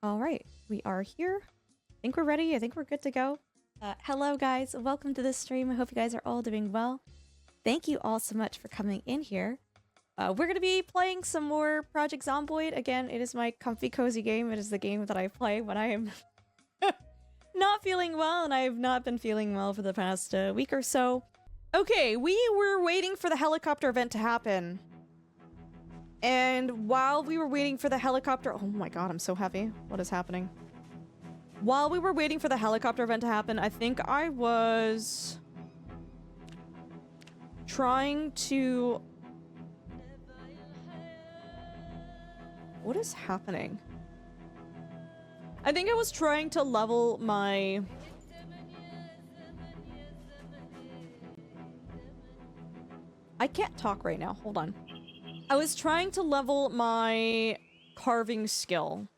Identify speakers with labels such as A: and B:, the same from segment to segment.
A: All right, we are here. I think we're ready. I think we're good to go. Hello, guys. Welcome to this stream. I hope you guys are all doing well. Thank you all so much for coming in here. We're going to be playing some more Project Zomboid. Again, it is my comfy, cozy game. It is the game that I play when I am not feeling well, and I have not been feeling well for the past week or so. Okay, we were waiting for the helicopter event to happen. And while we were waiting for the helicopter... Oh my god, I'm so heavy. What is happening? While we were waiting for the helicopter event to happen, I think I was... trying to... What is happening? I think I was trying to level my... I can't talk right now. Hold on. I was trying to level my carving skill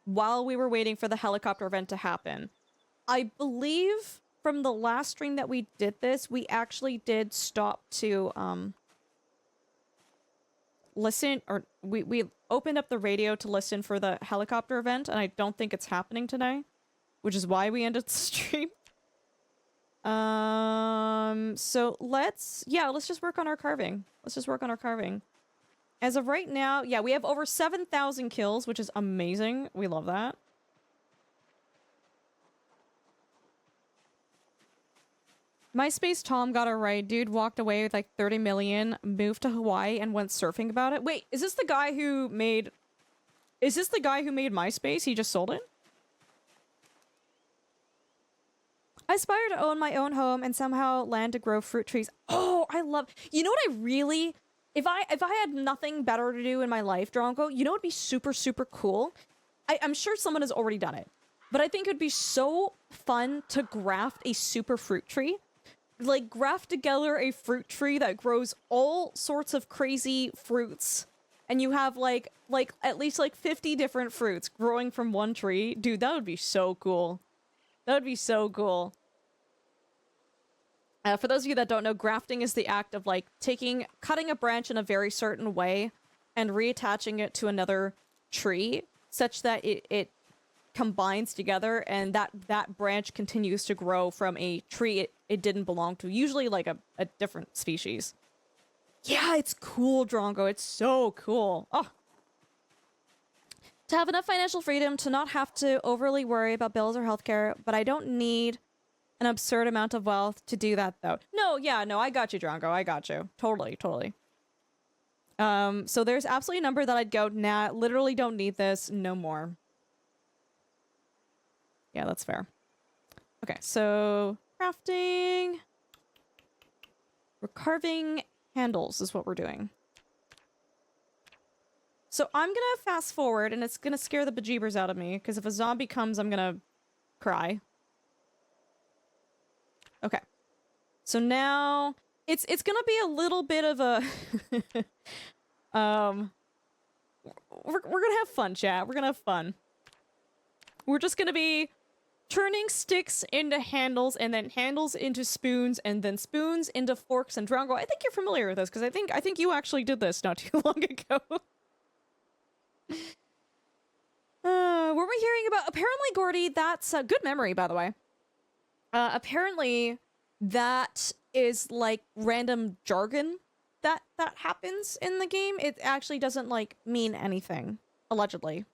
A: while we were waiting for the helicopter event to happen. I believe from the last stream that we did this, we actually did stop to listen, or we opened up the radio to listen for the helicopter event, and I don't think it's happening today, which is why we ended the stream. So let's just work on our carving. Let's just work on our carving. As of right now, yeah, we have over 7,000 kills, which is amazing. We love that. MySpace Tom got it right. Dude walked away with like 30 million, moved to Hawaii, and went surfing about it. Wait, is this the guy who made... Is this the guy who made MySpace? He just sold it? I aspire to own my own home and somehow land to grow fruit trees. Oh, I love... You know what I really... If I had nothing better to do in my life, Drongo, you know what would be super, super cool? I'm sure someone has already done it. But I think it would be so fun to graft a super fruit tree. Like, graft together a fruit tree that grows all sorts of crazy fruits. And you have, like at least, 50 different fruits growing from one tree. Dude, that would be so cool. That would be so cool. For those of you that don't know, grafting is the act of, cutting a branch in a very certain way and reattaching it to another tree such that it combines together, and that branch continues to grow from a tree it didn't belong to, usually, a different species. Yeah, it's cool, Drongo. It's so cool. Oh. To have enough financial freedom to not have to overly worry about bills or healthcare, but I don't need an absurd amount of wealth to do that, though. No, I got you, Drongo. I got you. Totally. So there's absolutely a number that I'd go, nah, literally don't need this, no more. Yeah, that's fair. Okay, so crafting. We're carving handles is what we're doing. So I'm gonna fast forward, and it's gonna scare the bejeebers out of me, because if a zombie comes, I'm gonna cry. Okay. So now it's gonna be a little bit of a we're gonna have fun, chat. We're gonna have fun. We're just gonna be turning sticks into handles, and then handles into spoons, and then spoons into forks and Drongo. I think you're familiar with this, because I think you actually did this not too long ago. Were we hearing about... Apparently, Gordy, that's a good memory, by the way. Apparently, that is, random jargon that happens in the game. It actually doesn't, mean anything. Allegedly.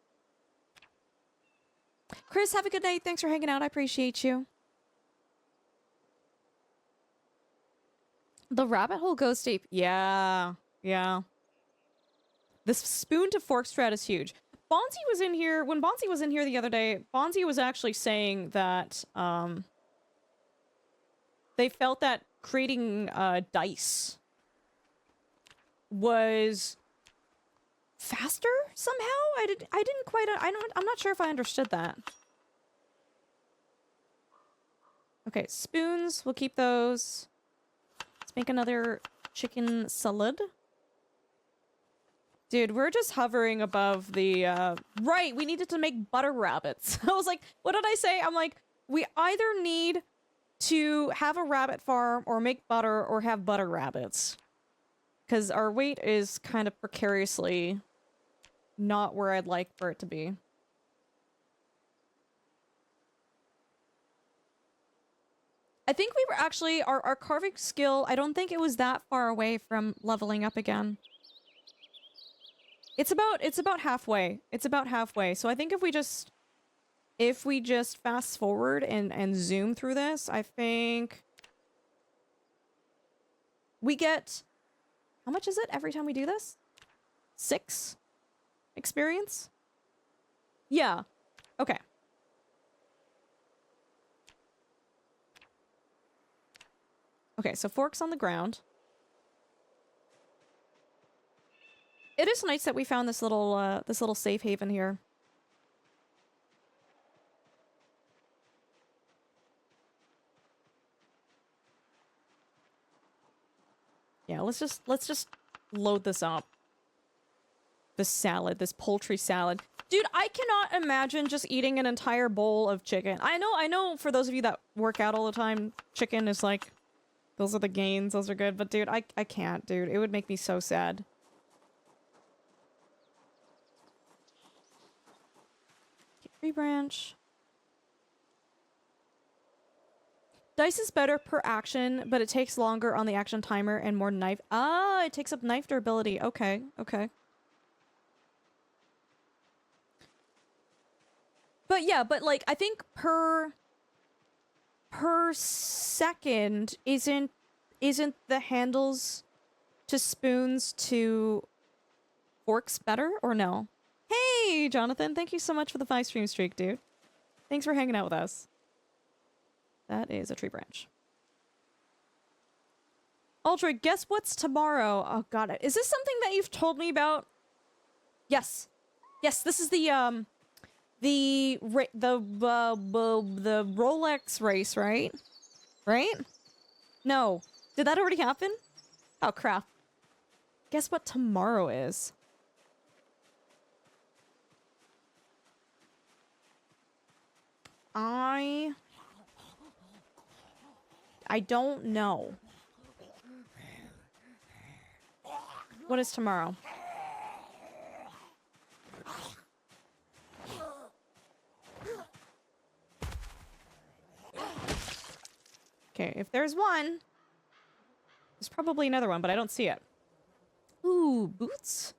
A: Chris, have a good night. Thanks for hanging out. I appreciate you. The rabbit hole goes deep. Yeah. This spoon to fork strat is huge. Bonzi was in here... When Bonzi was in here the other day, Bonzi was actually saying that, they felt that creating dice was faster somehow. I didn't quite. I'm not sure if I understood that. Okay, spoons. We'll keep those. Let's make another chicken salad. Dude, we're just hovering above the. Right, we needed to make butter rabbits. I was like, what did I say? I'm like, we either need to have a rabbit farm or make butter or have butter rabbits. Because our weight is kind of precariously not where I'd like for it to be. I think we were actually, our carving skill, I don't think it was that far away from leveling up again. It's about halfway. It's about halfway. So I think if we just fast forward and zoom through this, I think we get, how much is it every time we do this? 6 experience? Yeah. Okay. Okay, so forks on the ground. It is nice that we found this little safe haven here. Yeah, let's just load this up. This salad, this poultry salad. Dude, I cannot imagine just eating an entire bowl of chicken. I know for those of you that work out all the time, chicken is like, those are the gains, those are good, but dude, I can't, dude. It would make me so sad. Tree branch. Dice is better per action, but it takes longer on the action timer and more knife. Ah, it takes up knife durability. Okay, okay. But yeah, but like, I think per second isn't the handles to spoons to forks better or no? Hey, Jonathan, thank you so much for the 5 stream streak, dude. Thanks for hanging out with us. That is a tree branch. Aldrich, guess what's tomorrow? Oh, got it. Is this something that you've told me about? Yes. Yes, this is the Rolex race, right? Right? No. Did that already happen? Oh, crap. Guess what tomorrow is? I don't know. What is tomorrow? Okay, if there's one, there's probably another one, but I don't see it. Ooh, boots?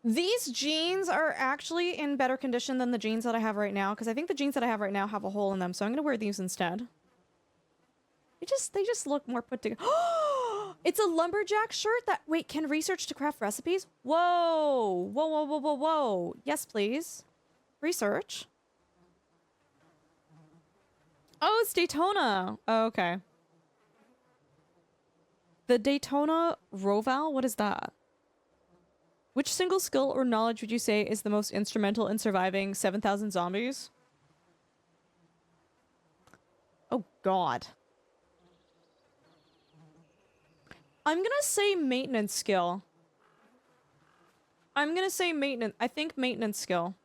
A: These jeans are actually in better condition than the jeans that I have right now, because I think the jeans that I have right now have a hole in them, so I'm going to wear these instead. They just look more put together. It's a lumberjack shirt that, wait, can research to craft recipes? Whoa! Whoa, whoa, whoa, whoa, whoa. Yes, please. Research. Oh, it's Daytona. Oh, okay. The Daytona Roval? What is that? Which single skill or knowledge would you say is the most instrumental in surviving 7,000 zombies? Oh, God. I'm gonna say maintenance skill. I'm gonna say maintenance. I think maintenance skill.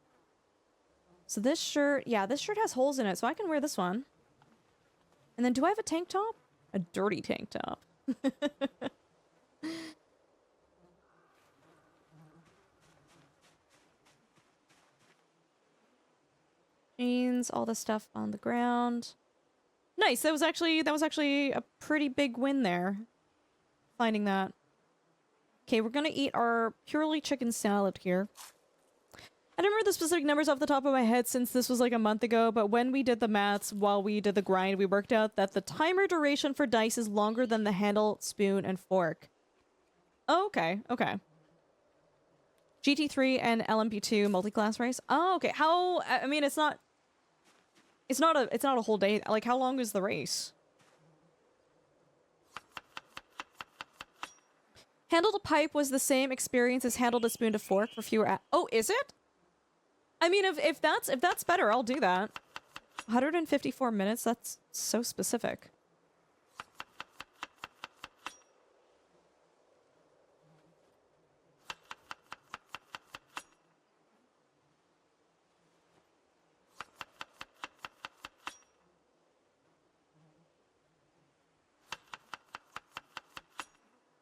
A: So this shirt, yeah, this shirt has holes in it, so I can wear this one. And then do I have a tank top? A dirty tank top. Jeans, all the stuff on the ground. Nice. That was actually a pretty big win there. Finding that. Okay, we're gonna eat our purely chicken salad here. I don't remember the specific numbers off the top of my head since this was like a month ago, but when we did the maths while we did the grind, we worked out that the timer duration for dice is longer than the handle, spoon, and fork. Oh, okay, okay. GT3 and LMP2 multi-class race? Oh, okay. How, I mean, it's not a whole day. Like, how long is the race? Handle to pipe was the same experience as handle to spoon to fork for fewer oh, is it? I mean, if that's better, I'll do that. 154 minutes, that's so specific.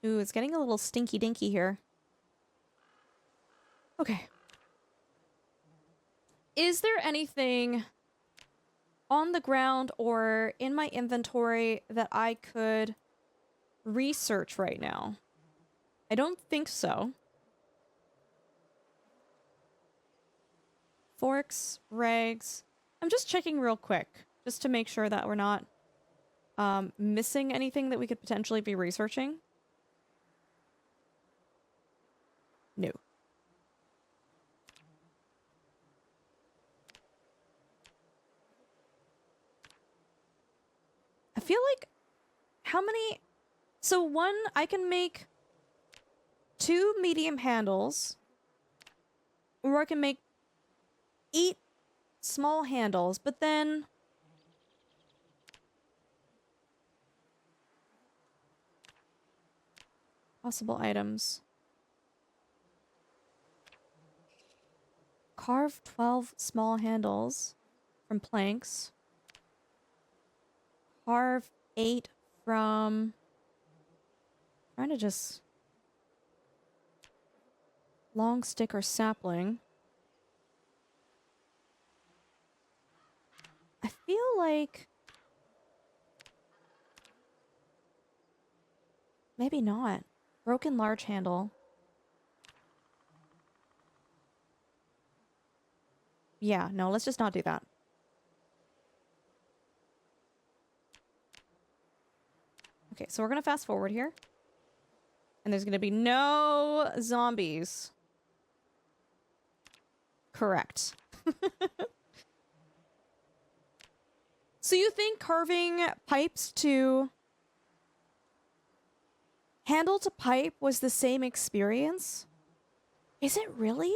A: Ooh, it's getting a little stinky dinky here. Okay. Is there anything on the ground or in my inventory that I could research right now? I don't think so. Forks, rags. I'm just checking real quick, just to make sure that we're not missing anything that we could potentially be researching. No. I feel like, how many? So one, I can make 2 medium handles, or I can make 8 small handles, but then possible items. Carve 12 small handles from planks. Carve 8 from... trying to just... long stick or sapling. I feel like... maybe not. Broken large handle. Yeah, no, let's just not do that. Okay, so we're gonna fast forward here. And there's gonna be no zombies. Correct. So you think carving pipes to... handle to pipe was the same experience? Is it really?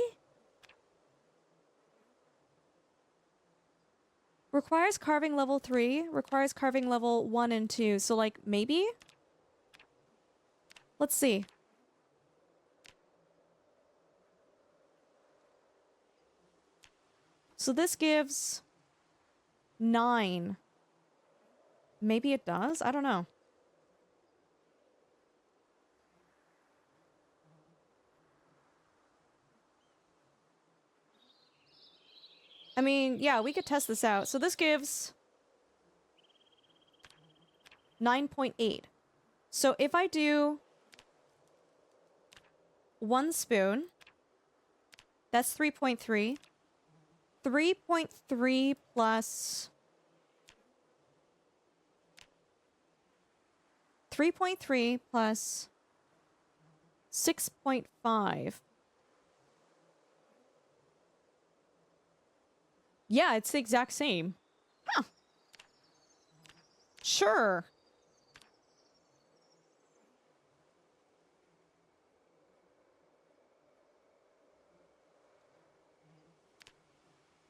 A: Requires carving level 3, requires carving level 1 and 2. So, like, maybe? Let's see. So this gives 9. Maybe it does? I don't know. I mean, yeah, we could test this out. So this gives 9.8. So if I do 1 spoon, that's 3.3. 3.3 plus 3.3 plus 6.5. Yeah, it's the exact same. Huh. Sure.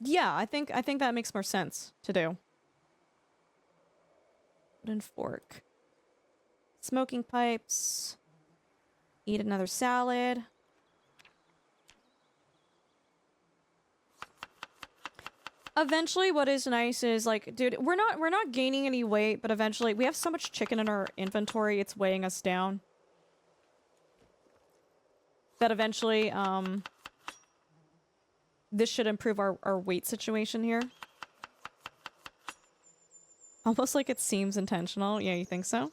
A: Yeah, I think that makes more sense to do. Wooden fork. Smoking pipes. Eat another salad. Eventually, what is nice is, like, dude, we're not gaining any weight, but eventually, we have so much chicken in our inventory, it's weighing us down. That eventually, this should improve our weight situation here. Almost like it seems intentional. Yeah, you think so?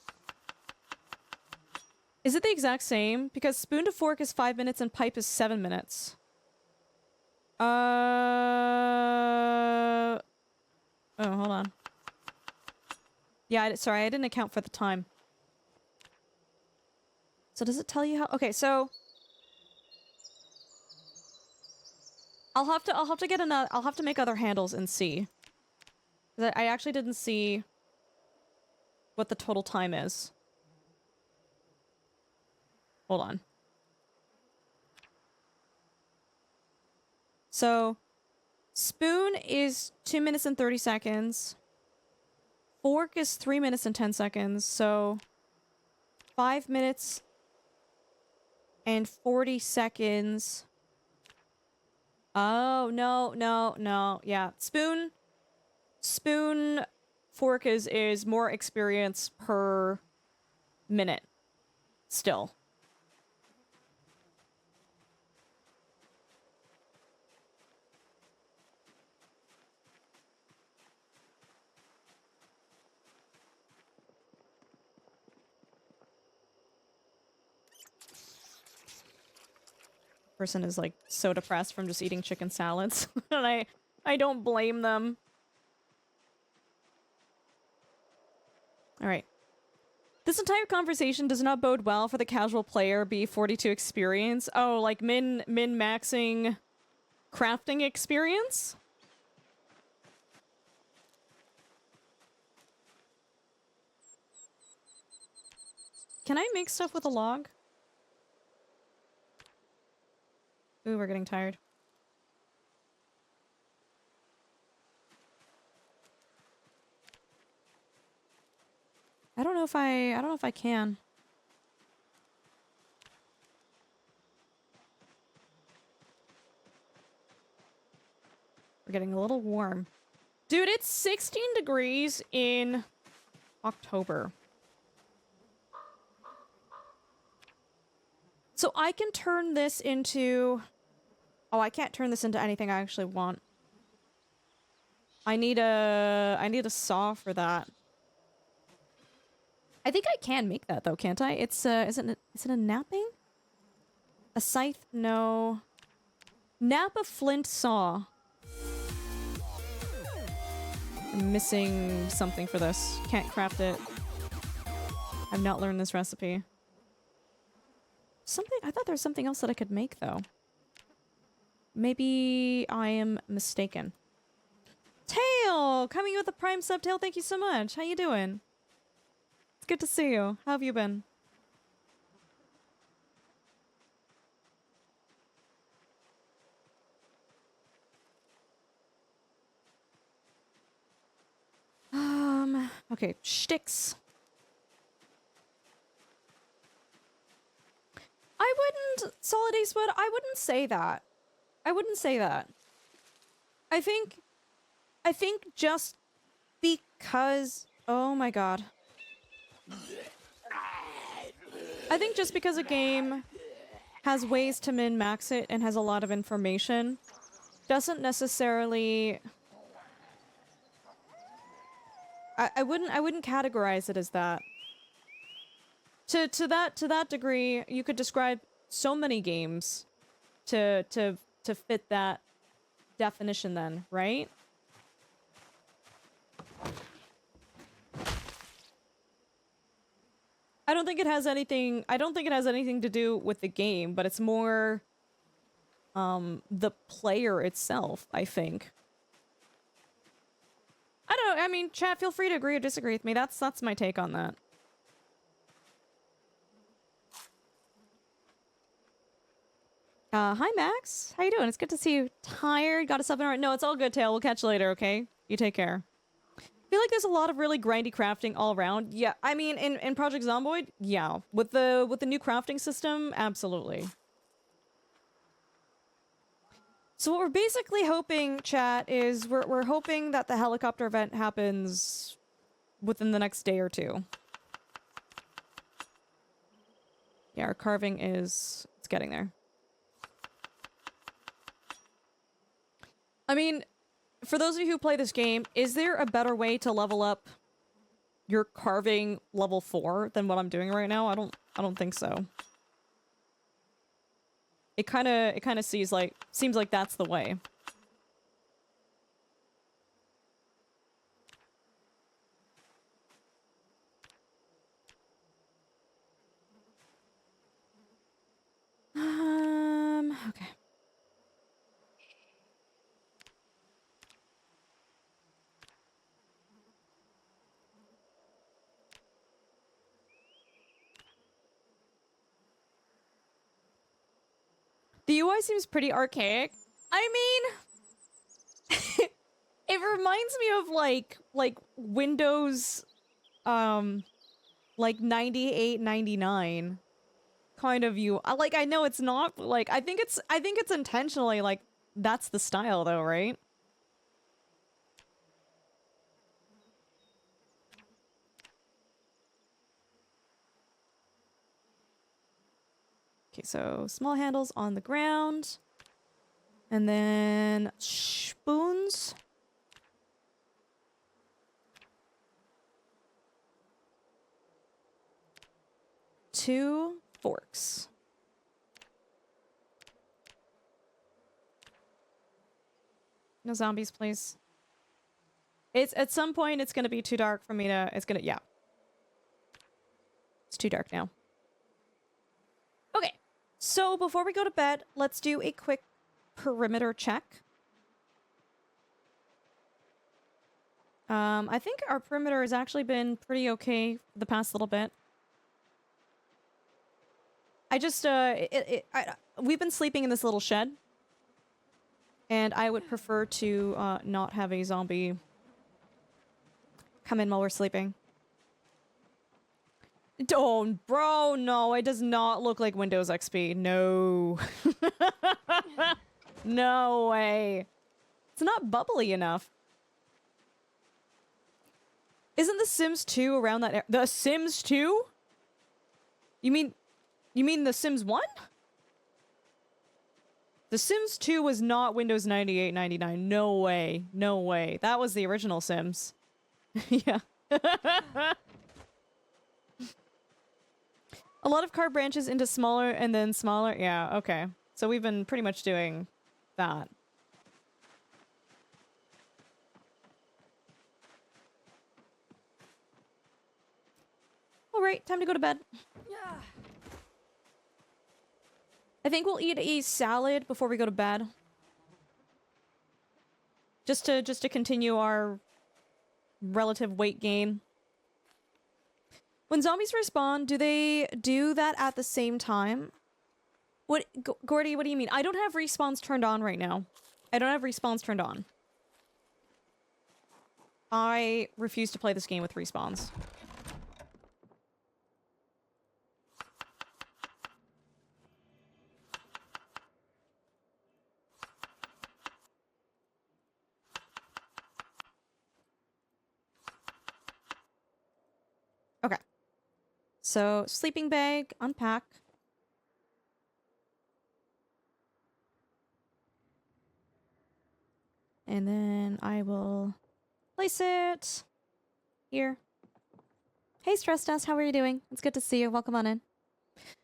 A: Is it the exact same? Because spoon to fork is 5 minutes and pipe is 7 minutes. Oh, hold on. Yeah, sorry, I didn't account for the time. So does it tell you how? Okay, so I'll have to get another. I'll have to make other handles and see. 'Cause I actually didn't see what the total time is. Hold on. So, spoon is 2 minutes and 30 seconds. Fork is 3 minutes and 10 seconds. So, 5 minutes and 40 seconds. Oh, no. Yeah, spoon, fork is more experience per minute. Still. person is like so depressed from just eating chicken salads. And I don't blame them. All right. This entire conversation does not bode well for the casual player B42 experience. Oh, like min-maxing crafting experience? Can I make stuff with a log? Ooh, we're getting tired. I don't know if I can. We're getting a little warm. Dude, it's 16 degrees in October. So I can turn this into... Oh, I can't turn this into anything I actually want. I need a saw for that. I think I can make that though, can't I? It's is it a napping? A scythe? No. Nap a flint saw. I'm missing something for this. Can't craft it. I've not learned this recipe. Something, I thought there was something else that I could make though. Maybe I am mistaken. Tail! Coming with a prime subtail, thank you so much. How you doing? It's good to see you. How have you been? Okay, shticks. I wouldn't, Solid Acewood, I wouldn't say that. I wouldn't say that. I think just because, oh my god. I think just because a game has ways to min-max it and has a lot of information doesn't necessarily... I wouldn't categorize it as that. To that degree, you could describe so many games to fit that definition then, right? I don't think it has anything to do with the game, but it's more the player itself, I think. I don't know, I mean, chat, feel free to agree or disagree with me. That's my take on that. Hi Max. How you doing? It's good to see you. Tired? Got a sub in our... No, it's all good, Tail. We'll catch you later, okay? You take care. I feel like there's a lot of really grindy crafting all around. Yeah, I mean, in Project Zomboid, yeah. With the new crafting system, absolutely. So what we're basically hoping, chat, is we're hoping that the helicopter event happens within the next day or two. Yeah, our carving is... it's getting there. I mean, for those of you who play this game, is there a better way to level up your carving level 4 than what I'm doing right now? I don't think so. It kind of seems like that's the way. Okay. The UI seems pretty archaic. I mean, it reminds me of like Windows, like 98, 99 kind of UI. Like, I know it's not, but like, I think it's intentionally like, that's the style though, right? Okay, so small handles on the ground. And then spoons. Two forks. No zombies, please. It's at some point it's gonna be too dark for me to. Yeah. It's too dark now. Okay, so before we go to bed, let's do a quick perimeter check. I think our perimeter has actually been pretty okay the past little bit. I just, we've been sleeping in this little shed. And I would prefer to, not have a zombie come in while we're sleeping. Don't, bro, no, it does not look like Windows XP. No. No way. It's not bubbly enough. Isn't The Sims 2 around that era? The Sims 2? You mean The Sims 1? The Sims 2 was not Windows 98, 99. No way. No way. That was the original Sims. Yeah. A lot of card branches into smaller and then smaller. Yeah, okay. So we've been pretty much doing that. Alright, time to go to bed. Yeah. I think we'll eat a salad before we go to bed. Just to continue our relative weight gain. When zombies respawn, do they do that at the same time? What, Gordy, what do you mean? I don't have respawns turned on right now. I don't have respawns turned on. I refuse to play this game with respawns. Okay. So, sleeping bag, unpack. And then I will place it here. Hey, Stress Dust, how are you doing? It's good to see you. Welcome on in.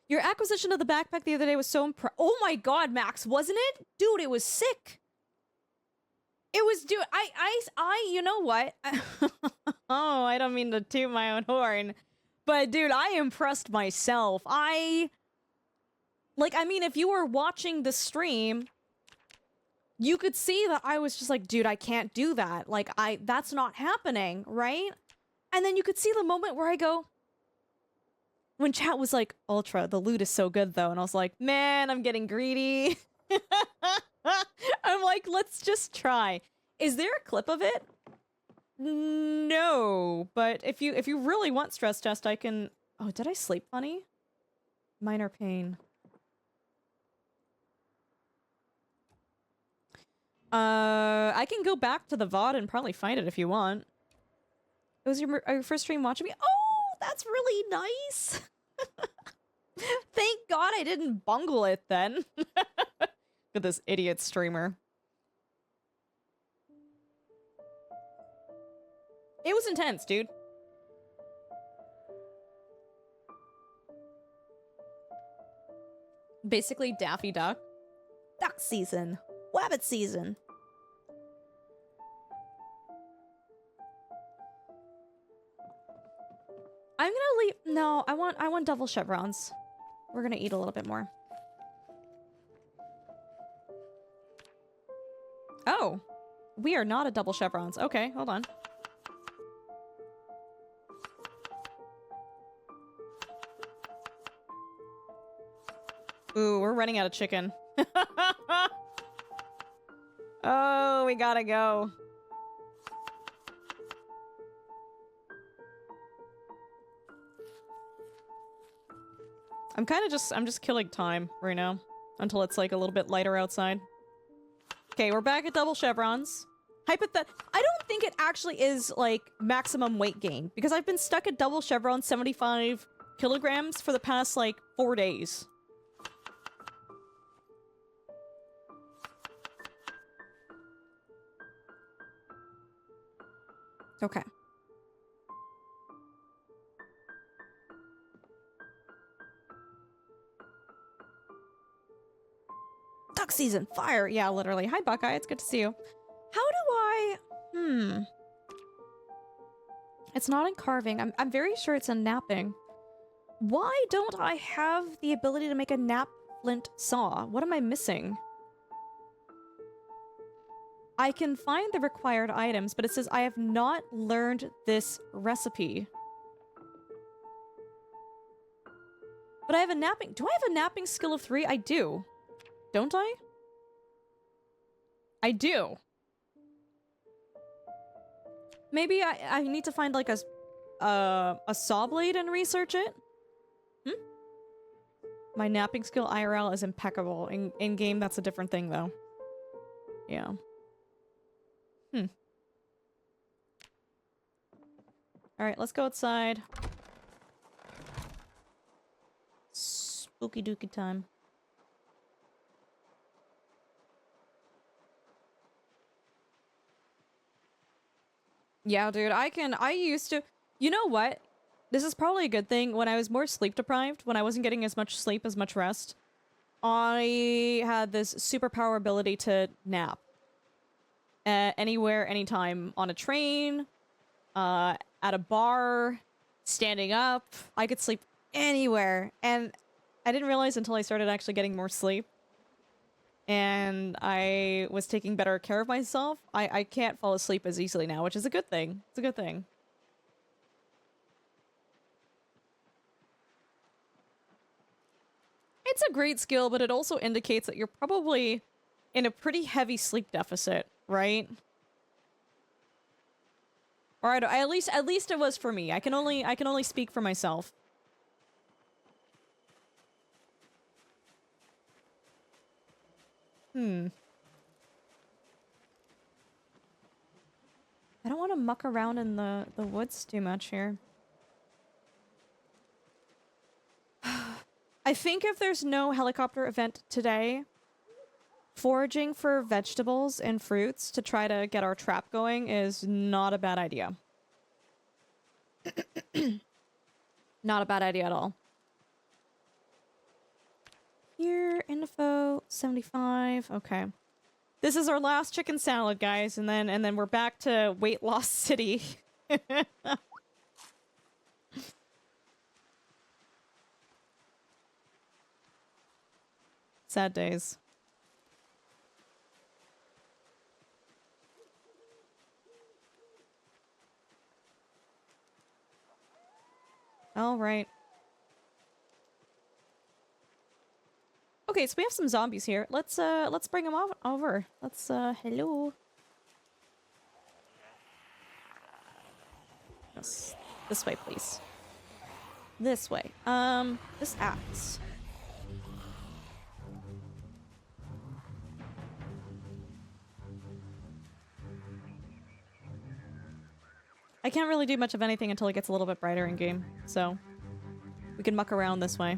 A: Your acquisition of the backpack the other day was so oh my god, Max, wasn't it? Dude, it was sick. It was, dude, you know what? Oh, I don't mean to toot my own horn. But, dude, I impressed myself. I mean, if you were watching the stream, you could see that I was just like, dude, I can't do that. Like, that's not happening, right? And then you could see the moment where I go, when chat was like, Ultra, the loot is so good, though. And I was like, man, I'm getting greedy. I'm like, let's just try. Is there a clip of it? No, but if you really want stress test, I can... Oh, did I sleep funny? Minor pain. I can go back to the VOD and probably find it if you want. It was your first stream watching me? Oh, that's really nice! Thank God I didn't bungle it then. Look at this idiot streamer. It was intense, dude. Basically, Daffy Duck. Duck season. Wabbit season. I'm gonna leave. No, I want double chevrons. We're gonna eat a little bit more. Oh, we are not at double chevrons. Okay, hold on. Ooh, we're running out of chicken. Oh, we gotta go. I'm just killing time right now. Until it's like a little bit lighter outside. Okay, we're back at double chevrons. I don't think it actually is, like, maximum weight gain. Because I've been stuck at double chevron 75 kilograms for the past, like, 4 days. Okay. Duck season, fire! Yeah, literally. Hi, Buckeye. It's good to see you. Hmm. It's not in carving. I'm very sure it's in napping. Why don't I have the ability to make a nap flint saw? What am I missing? I can find the required items, but it says I have not learned this recipe. But I have a napping... Do I have a napping skill of 3? I do. Don't I? I do. Maybe I need to find like a saw blade and research it? Hmm? My napping skill IRL is impeccable. In game, that's a different thing, though. Yeah. Hmm. Alright, let's go outside. Spooky dooky time. Yeah, dude, I used to... You know what? This is probably a good thing. When I was more sleep deprived, when I wasn't getting as much sleep, as much rest, I had this superpower ability to nap. Anywhere, anytime, on a train, at a bar, standing up. I could sleep anywhere. And I didn't realize until I started actually getting more sleep. And I was taking better care of myself. I can't fall asleep as easily now, which is a good thing. It's a good thing. It's a great skill, but it also indicates that you're probably in a pretty heavy sleep deficit, right? Or at least it was for me. I can only speak for myself. I don't want to muck around in the woods too much here. I think if there's no helicopter event today, foraging for vegetables and fruits to try to get our trap going is not a bad idea. Not a bad idea at all. Here, info, 75. Okay. This is our last chicken salad, guys, and then we're back to weight loss city. Sad days. All right. Okay, so we have some zombies here. Let's bring them over. Let's hello. Yes. This way, please. This way. This axe. I can't really do much of anything until it gets a little bit brighter in game, so we can muck around this way.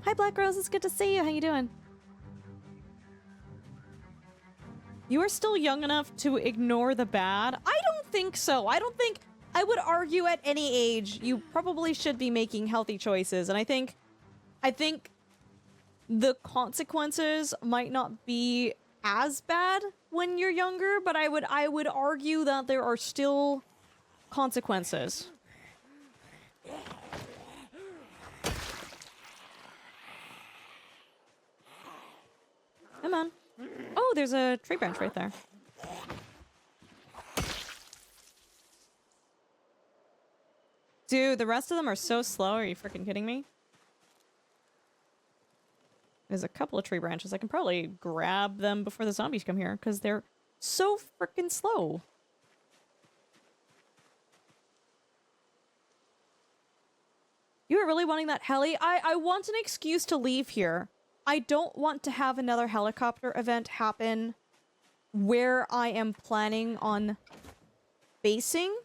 A: Hi, Black Rose. It's good to see you. How you doing? You are still young enough to ignore the bad? I don't think so. I would argue at any age you probably should be making healthy choices, and I think the consequences might not be as bad when you're younger, but I would argue that there are still consequences. Come on. Oh, there's a tree branch right there. Dude, the rest of them are so slow. Are you freaking kidding me? There's a couple of tree branches. I can probably grab them before the zombies come here, because they're so freaking slow. You were really wanting that heli? I want an excuse to leave here. I don't want to have another helicopter event happen where I am planning on basing.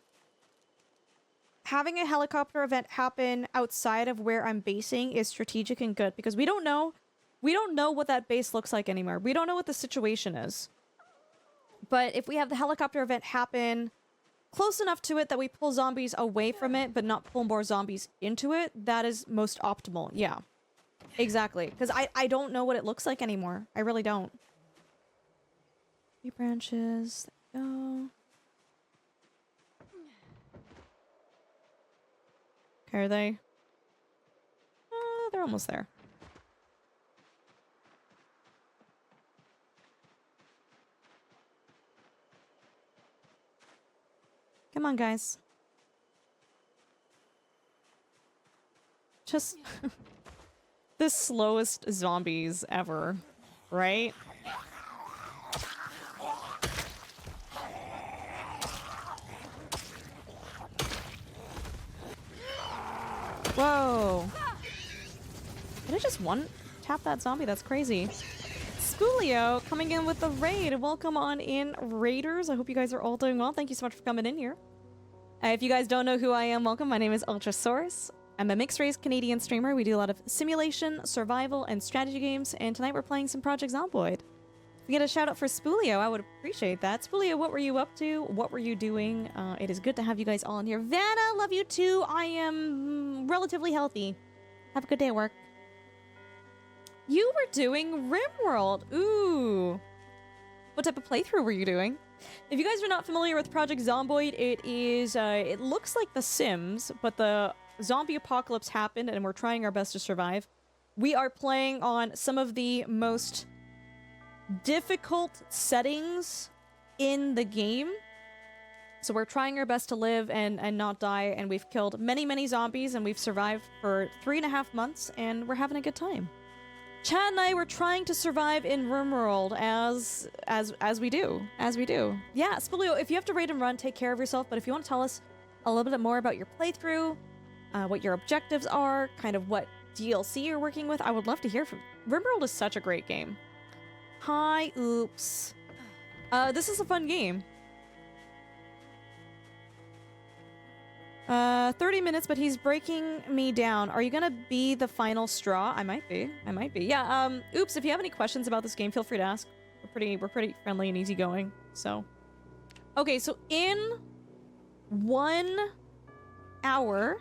A: Having a helicopter event happen outside of where I'm basing is strategic and good, because we don't know what that base looks like anymore. We don't know what the situation is. But if we have the helicopter event happen close enough to it that we pull zombies away from it, but not pull more zombies into it, that is most optimal. Yeah, exactly. Because I don't know what it looks like anymore. I really don't. Tree branches. There we go. Okay, are they? They're almost there. Come on, guys. Just the slowest zombies ever, right? Whoa. Did I just one-tap that zombie? That's crazy. Spoolio coming in with the raid. Welcome on in, Raiders. I hope you guys are all doing well. Thank you so much for coming in here. If you guys don't know who I am, welcome. My name is Ultrasaurus. I'm a mixed-race Canadian streamer. We do a lot of simulation, survival, and strategy games, and tonight we're playing some Project Zomboid. If we get a shout-out for Spoolio, I would appreciate that. Spoolio, what were you up to? What were you doing? It is good to have you guys all in here. Vanna, love you too. I am relatively healthy. Have a good day at work. You were doing RimWorld. Ooh. What type of playthrough were you doing? If you guys are not familiar with Project Zomboid, it is, it looks like The Sims, but the zombie apocalypse happened and we're trying our best to survive. We are playing on some of the most difficult settings in the game. So we're trying our best to live and not die, and we've killed many, many zombies, and we've survived for 3.5 months, and we're having a good time. Chad and I were trying to survive in RimWorld as we do. Yeah, Spoolio, if you have to raid and run, take care of yourself, but if you want to tell us a little bit more about your playthrough, what your objectives are, kind of what DLC you're working with, I would love to hear from you. RimWorld is such a great game. Hi, oops. This is a fun game. 30 minutes, but he's breaking me down. Are you gonna be the final straw? I might be. Yeah, oops, if you have any questions about this game, feel free to ask. We're pretty friendly and easygoing, so. Okay, so in 1 hour...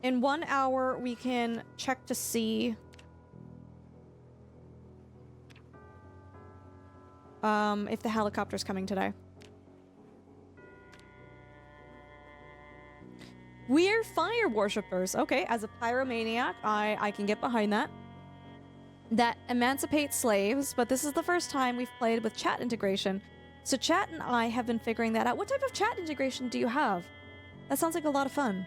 A: In 1 hour, we can check to see... if the helicopter's coming today. We're fire worshippers. Okay, as a pyromaniac, I can get behind that. That emancipates slaves, but this is the first time we've played with chat integration. So chat and I have been figuring that out. What type of chat integration do you have? That sounds like a lot of fun.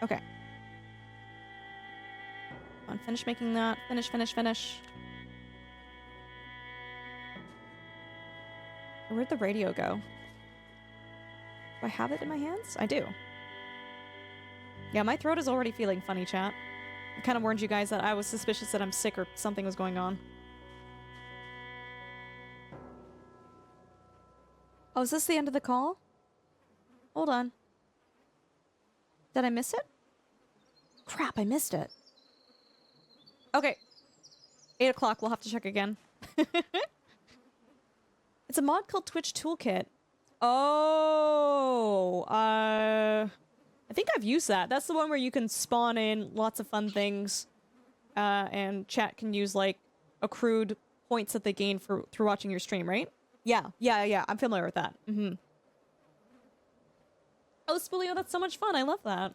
A: Okay. Come on, finish making that. Finish. Where'd the radio go? Do I have it in my hands? I do. Yeah, my throat is already feeling funny, chat. I kind of warned you guys that I was suspicious that I'm sick or something was going on. Oh, is this the end of the call? Hold on. Did I miss it? Crap, I missed it. Okay. 8 o'clock, we'll have to check again. It's a mod called Twitch Toolkit. Oh, I think I've used that. That's the one where you can spawn in lots of fun things, and chat can use, like, accrued points that they gain through watching your stream, right? Yeah. I'm familiar with that. Mm-hmm. Oh, Spoolio, that's so much fun. I love that.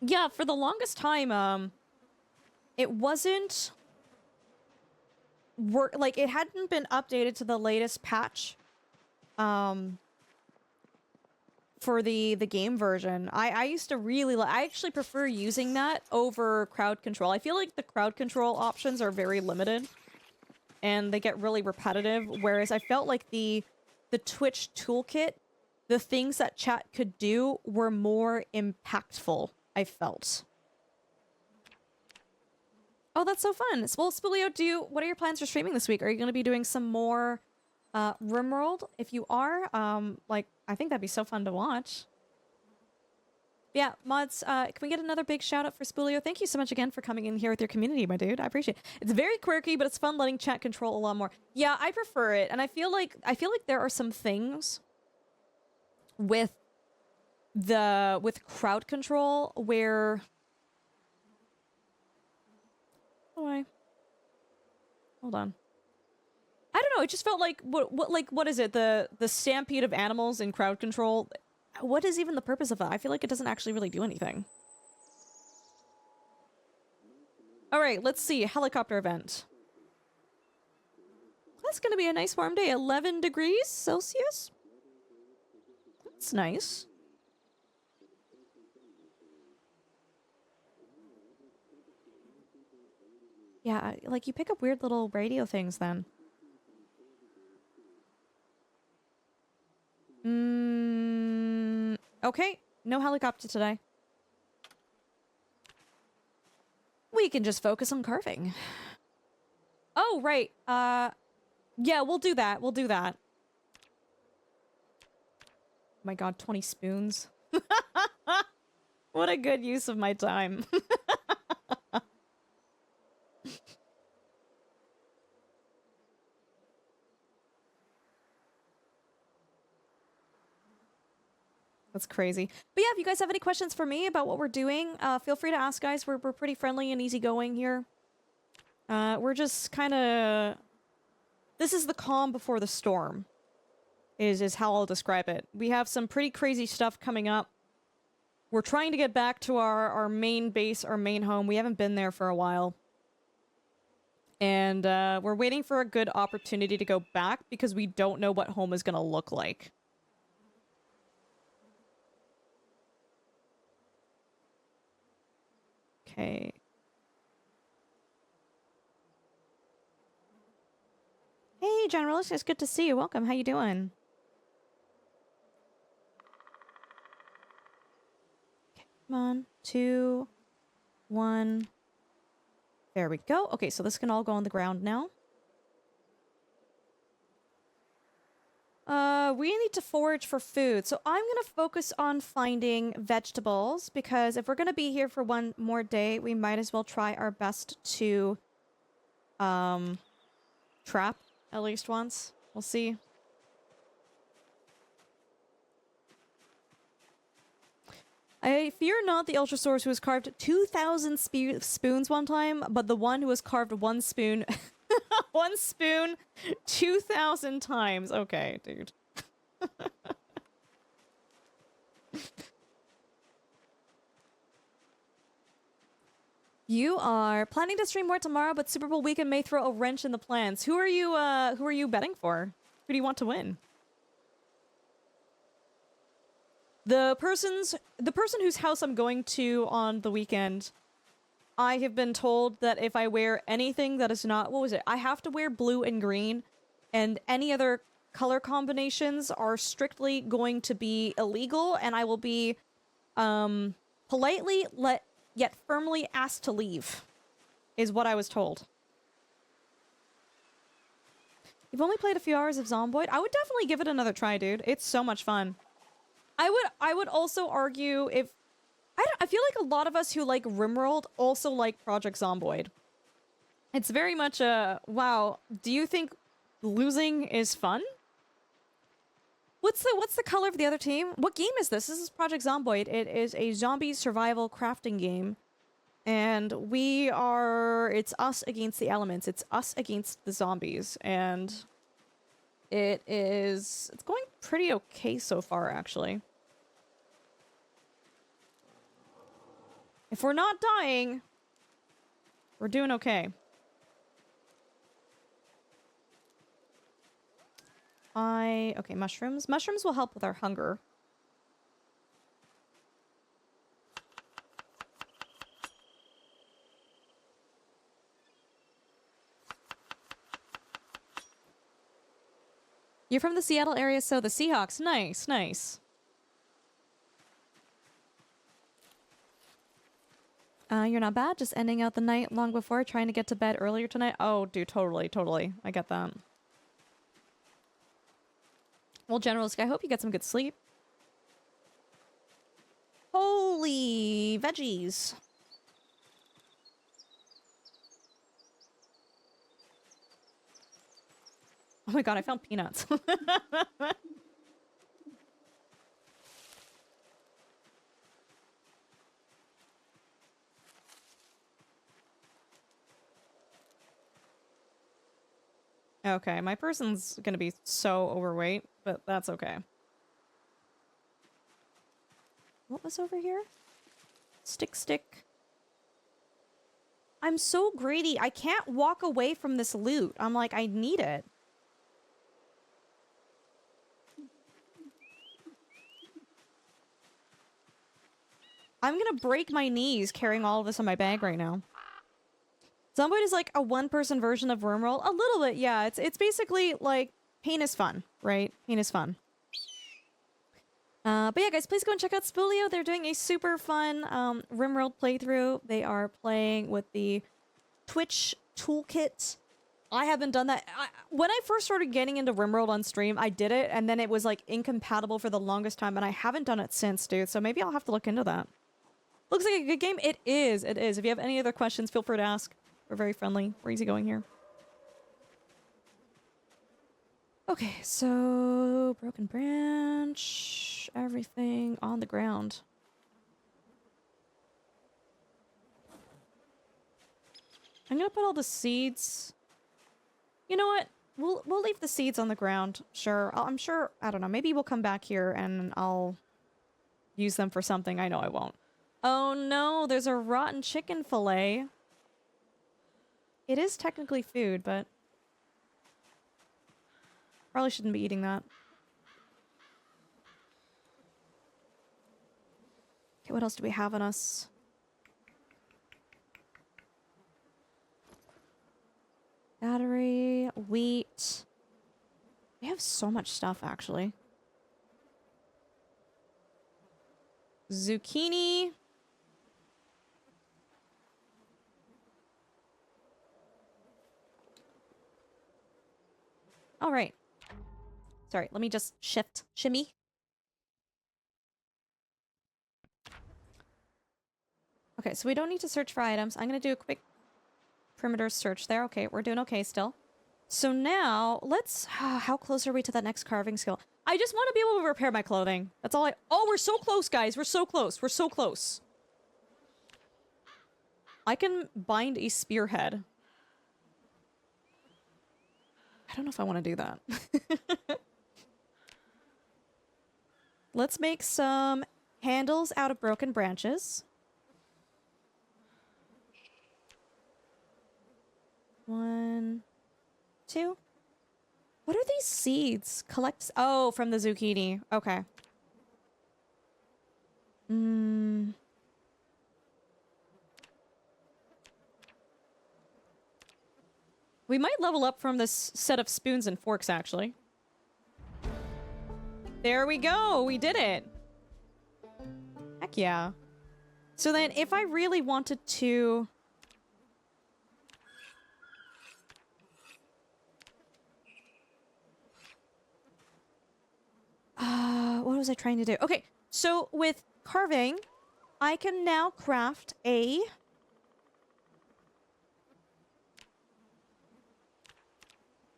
A: Yeah, for the longest time, it wasn't... like, it hadn't been updated to the latest patch, for the game version. I used to really I actually prefer using that over crowd control. I feel like the crowd control options are very limited, and they get really repetitive, whereas I felt like the Twitch toolkit, the things that chat could do were more impactful, I felt. Oh, that's so fun. Well, Spoolio, what are your plans for streaming this week? Are you going to be doing some more RimWorld? If you are, like, I think that'd be so fun to watch. Yeah, mods, can we get another big shout out for Spoolio? Thank you so much again for coming in here with your community, my dude. I appreciate it. It's very quirky, but it's fun letting chat control a lot more. Yeah, I prefer it, and I feel like there are some things with with crowd control where oh, hold on. I don't know, it just felt like what is it? The stampede of animals in crowd control. What is even the purpose of that? I feel like it doesn't actually really do anything. All right, let's see. Helicopter event. That's going to be a nice warm day. 11 degrees Celsius. That's nice. Yeah, like you pick up weird little radio things then. Okay. No helicopter today. We can just focus on carving. Oh, right. Yeah, we'll do that. We'll do that. Oh my god, 20 spoons. What a good use of my time. That's crazy. But yeah, if you guys have any questions for me about what we're doing, feel free to ask, guys. We're pretty friendly and easygoing here. We're just kind of... This is the calm before the storm, is how I'll describe it. We have some pretty crazy stuff coming up. We're trying to get back to our main base, our main home. We haven't been there for a while. And we're waiting for a good opportunity to go back because we don't know what home is going to look like. Okay. Hey, Generalist, it's good to see you. Welcome. How you doing? Okay, come on. 2, 1. There we go. Okay, so this can all go on the ground now. We need to forage for food. So I'm going to focus on finding vegetables because if we're going to be here for one more day, we might as well try our best to trap at least once. We'll see. I fear not the Ultrasaurus who has carved 2,000 spoons one time, but the one who has carved one spoon... one spoon 2,000 times. Okay, dude. You are planning to stream more tomorrow, but Super Bowl weekend may throw a wrench in the plans. Who are you betting for? Who do you want to win? The person whose house I'm going to on the weekend, I have been told that if I wear anything that is not, what was it? I have to wear blue and green, and any other color combinations are strictly going to be illegal, and I will be politely yet firmly asked to leave, is what I was told. You've only played a few hours of Zomboid? I would definitely give it another try, dude. It's so much fun. I would also argue if... I feel like a lot of us who like RimWorld also like Project Zomboid. It's very much a... Wow, do you think losing is fun? What's the color of the other team? What game is this? This is Project Zomboid. It is a zombie survival crafting game. And we are... It's us against the elements. It's us against the zombies. And it's going pretty okay so far, actually. If we're not dying, we're doing okay. Okay, mushrooms. Mushrooms will help with our hunger. You're from the Seattle area, so the Seahawks. Nice, nice. You're not bad, just ending out the night long before, trying to get to bed earlier tonight. Oh, dude, totally, totally. I get that. Well, Generalist, I hope you get some good sleep. Holy veggies. Oh my god, I found peanuts. Okay, my person's gonna be so overweight, but that's okay. What was over here? Stick. I'm so greedy. I can't walk away from this loot. I'm like, I need it. I'm gonna break my knees carrying all of this in my bag right now. Zomboid is like a one-person version of Wormroll. A little bit, yeah. It's basically like pain is fun, right? Pain is fun. But yeah, guys, please go and check out Spoolio. They're doing a super fun Rimworld playthrough. They are playing with the Twitch toolkit. I haven't done that. When I first started getting into Rimworld on stream, I did it, and then it was like incompatible for the longest time, and I haven't done it since, dude. So maybe I'll have to look into that. Looks like a good game. It is. It is. If you have any other questions, feel free to ask. We're very friendly. We're easygoing here. Okay, so broken branch, everything on the ground. I'm gonna put all the seeds. You know what? We'll leave the seeds on the ground. Sure. I'm sure. I don't know. Maybe we'll come back here and I'll use them for something. I know I won't. Oh no! There's a rotten chicken fillet. It is technically food, but probably shouldn't be eating that. Okay, what else do we have on us? Battery, wheat. We have so much stuff, actually. Zucchini. All right. Sorry, let me just shimmy. Okay, so we don't need to search for items. I'm gonna do a quick perimeter search there. Okay, we're doing okay still. So now, let's... how close are we to that next carving skill? I just want to be able to repair my clothing. That's all I... Oh, we're so close, guys. We're so close. We're so close. I can bind a spearhead. I don't know if I want to do that. Let's make some handles out of broken branches. 1, 2. What are these seeds? Collect... Oh, from the zucchini. Okay. We might level up from this set of spoons and forks, actually. There we go! We did it! Heck yeah. So then, if I really wanted to... what was I trying to do? Okay, so with carving, I can now craft a...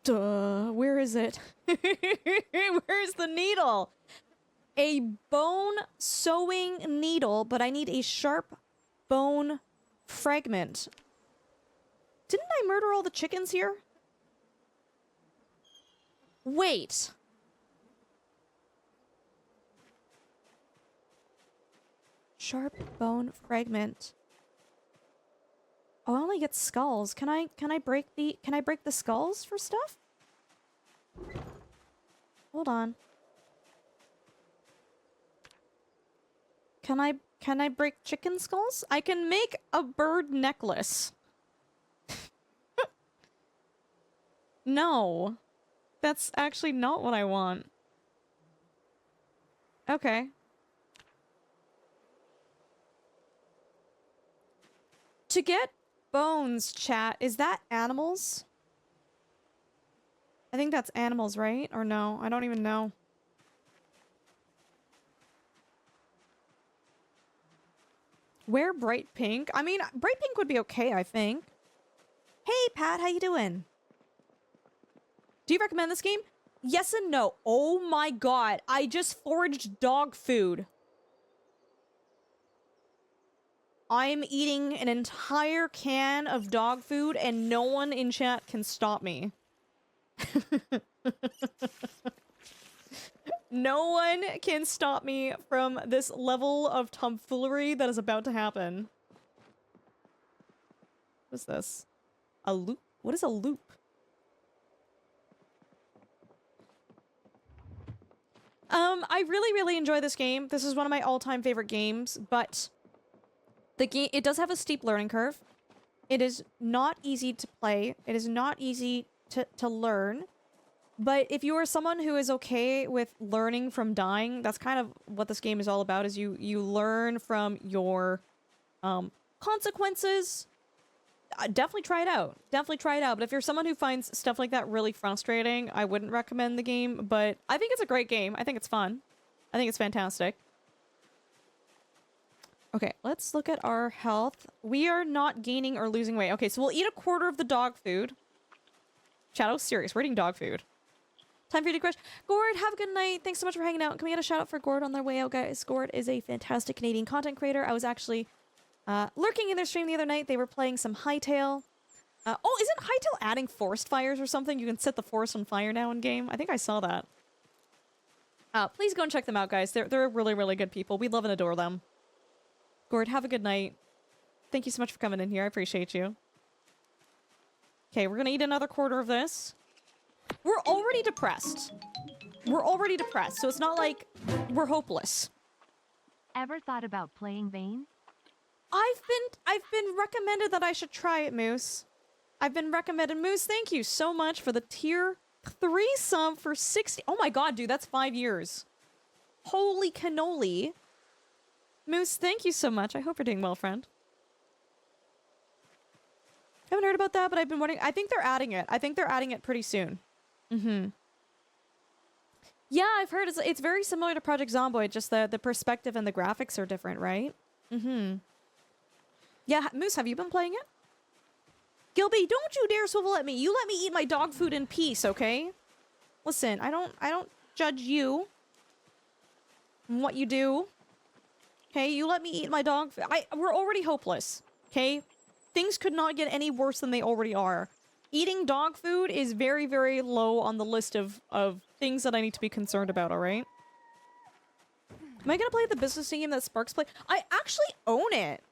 A: Duh, where is it? Where's the needle? A bone sewing needle, but I need a sharp bone fragment. Didn't I murder all the chickens here? Wait. Sharp bone fragment. Oh, I only get skulls. Can I break the skulls for stuff? Hold on. Can I break chicken skulls? I can make a bird necklace. No. That's actually not what I want. Okay. To get bones, chat, is that animals? I think that's animals, right? Or no? I don't even know. Wear bright pink? I mean, bright pink would be okay, I think. Hey, Pat, how you doing? Do you recommend this game? Yes and no. Oh my god, I just foraged dog food. I'm eating an entire can of dog food and no one in chat can stop me. No one can stop me from this level of tomfoolery that is about to happen. What is this? A loop? What is a loop? I really, really enjoy this game. This is one of my all-time favorite games, but the game, it does have a steep learning curve. It is not easy to play. It is not easy to learn. But if you are someone who is okay with learning from dying, that's kind of what this game is all about, is you learn from your consequences. Definitely try it out. Definitely try it out. But if you're someone who finds stuff like that really frustrating, I wouldn't recommend the game. But I think it's a great game. I think it's fun. I think it's fantastic. Okay, let's look at our health. We are not gaining or losing weight. Okay, so we'll eat a quarter of the dog food. Shadow, serious. We're eating dog food. Time for you to crush. Gord, have a good night. Thanks so much for hanging out. Can we get a shout out for Gord on their way out, guys? Gord is a fantastic Canadian content creator. I was actually lurking in their stream the other night. They were playing some Hytale. Oh, isn't Hytale adding forest fires or something? You can set the forest on fire now in game. I think I saw that. Please go and check them out, guys. They're really, really good people. We love and adore them. Gord, have a good night. Thank you so much for coming in here. I appreciate you. Okay, we're gonna eat another quarter of this. We're already depressed. We're already depressed, so it's not like we're hopeless.
B: Ever thought about playing Vane?
A: I've been recommended that I should try it, Moose. I've been recommended. Moose, thank you so much for the tier 3 sub for 60. Oh my god, dude, that's 5 years. Holy cannoli. Moose, thank you so much. I hope you're doing well, friend. Haven't heard about that, but I've been wondering. I think they're adding it. I think they're adding it pretty soon. Yeah, I've heard it's very similar to Project Zomboid, just the perspective and the graphics are different, right? Yeah, Moose, have you been playing it? Gilby, don't you dare swivel at me. You let me eat my dog food in peace, okay? Listen, I don't judge you and what you do. Okay, you let me eat my dog food. We're already hopeless, okay? Things could not get any worse than they already are. Eating dog food is very, very low on the list of things that I need to be concerned about, alright? Am I gonna play the business game that Sparks play? I actually own it.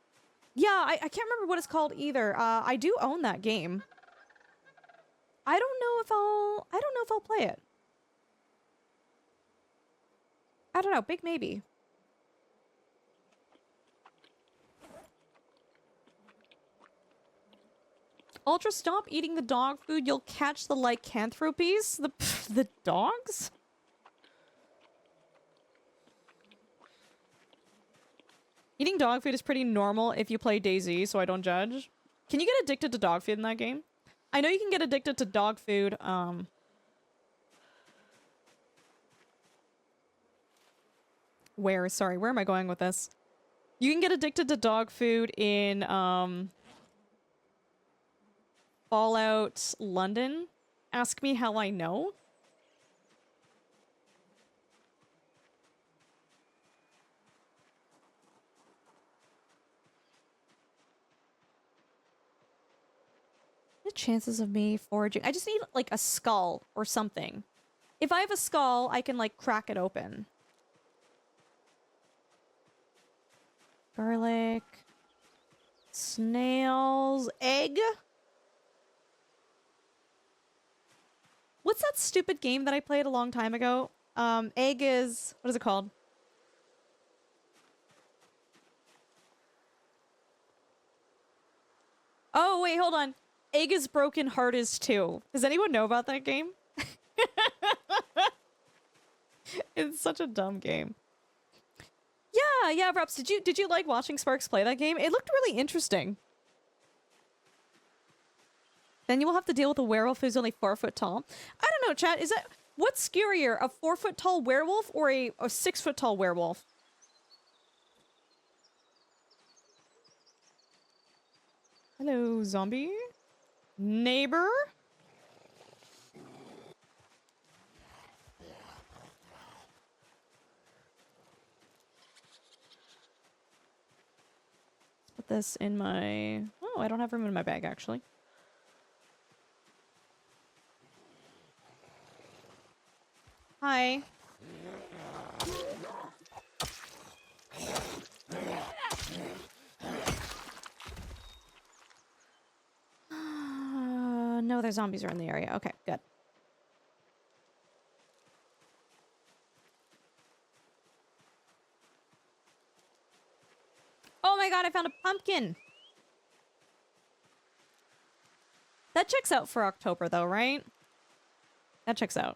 A: Yeah, I can't remember what it's called either. I do own that game. I don't know if I'll play it. I don't know, big maybe. Ultra, stop eating the dog food. You'll catch the lycanthropies. The dogs? Eating dog food is pretty normal if you play DayZ, so I don't judge. Can you get addicted to dog food in that game? I know you can get addicted to dog food, Sorry, where am I going with this? You can get addicted to dog food in, Fallout London. Ask me how I know. The chances of me foraging. I just need like a skull or something. If I have a skull, I can like crack it open. Garlic. Snails. Egg. What's that stupid game that I played a long time ago? Egg is... What is it called? Oh, wait, hold on. Egg is broken, heart is too. Does anyone know about that game? It's such a dumb game. Yeah, Raps, did you like watching Sparks play that game? It looked really interesting. Then you will have to deal with a werewolf who's only 4 foot tall. I don't know, chat. Is that... What's scarier? A 4 foot tall werewolf or a 6 foot tall werewolf? Hello, zombie. Neighbor? Let's put this in my... Oh, I don't have room in my bag, actually. Hi. No, their zombies are in the area. Okay, good. Oh my god, I found a pumpkin! That checks out for October, though, right? That checks out.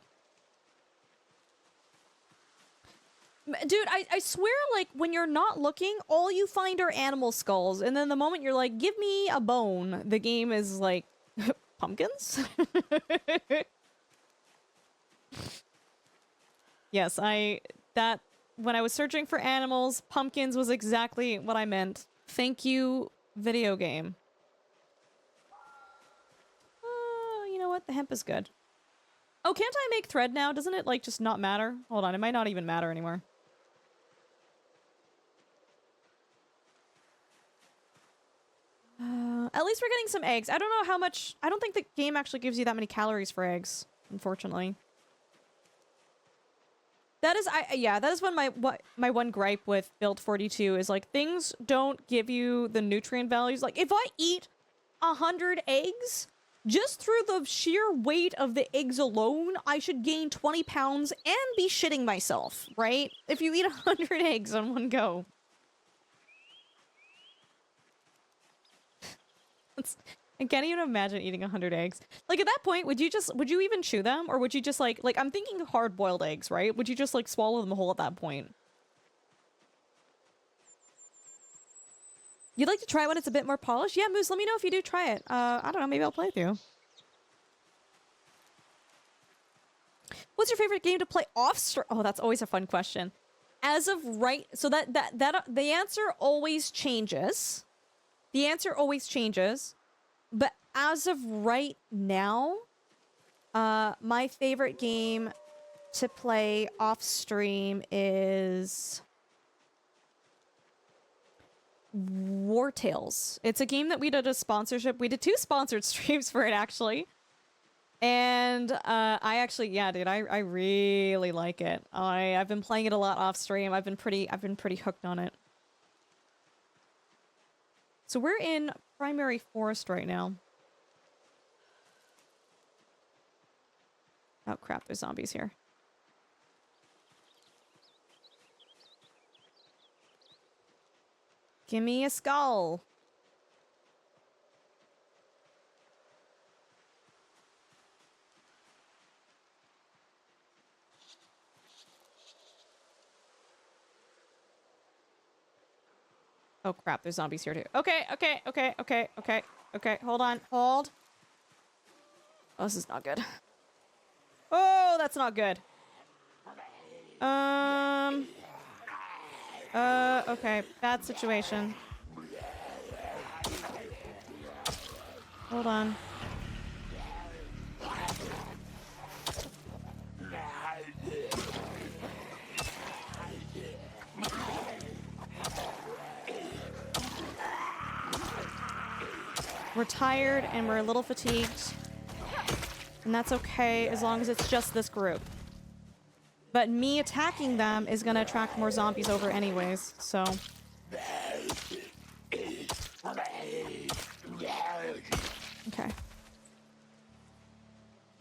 A: Dude, I swear, like, when you're not looking, all you find are animal skulls. And then the moment you're like, give me a bone, the game is like, pumpkins? Yes, when I was searching for animals, pumpkins was exactly what I meant. Thank you, video game. You know what? The hemp is good. Oh, can't I make thread now? Doesn't it, like, just not matter? Hold on, it might not even matter anymore. At least we're getting some eggs. I don't know how much... I don't think the game actually gives you that many calories for eggs, unfortunately. That is... yeah, that is my one gripe with Build 42 is, like, things don't give you the nutrient values. Like, if I eat 100 eggs, just through the sheer weight of the eggs alone, I should gain 20 pounds and be shitting myself, right? If you eat 100 eggs on one go. I can't even imagine eating 100 eggs. Like, at that point, would you even chew them? Or would you just, like, I'm thinking hard-boiled eggs, right? Would you just, like, swallow them whole at that point? You'd like to try it when it's a bit more polished? Yeah, Moose, let me know if you do try it. I don't know, maybe I'll play with you. What's your favorite game to play off-stream? Oh, that's always a fun question. As of right... So the answer always changes. The answer always changes. But as of right now, my favorite game to play off-stream is War Tales. It's a game that we did a sponsorship. We did 2 sponsored streams for it, actually. And I actually, yeah, dude, I really like it. I've been playing it a lot off-stream. I've been pretty hooked on it. So we're in Primary Forest right now. Oh crap, there's zombies here. Give me a skull. Oh crap, there's zombies here too. Okay. Hold on. Hold. Oh, this is not good. Oh, that's not good. Okay. Bad situation. Hold on. We're tired and we're a little fatigued. And that's okay as long as it's just this group. But me attacking them is gonna attract more zombies over anyways, so... Okay.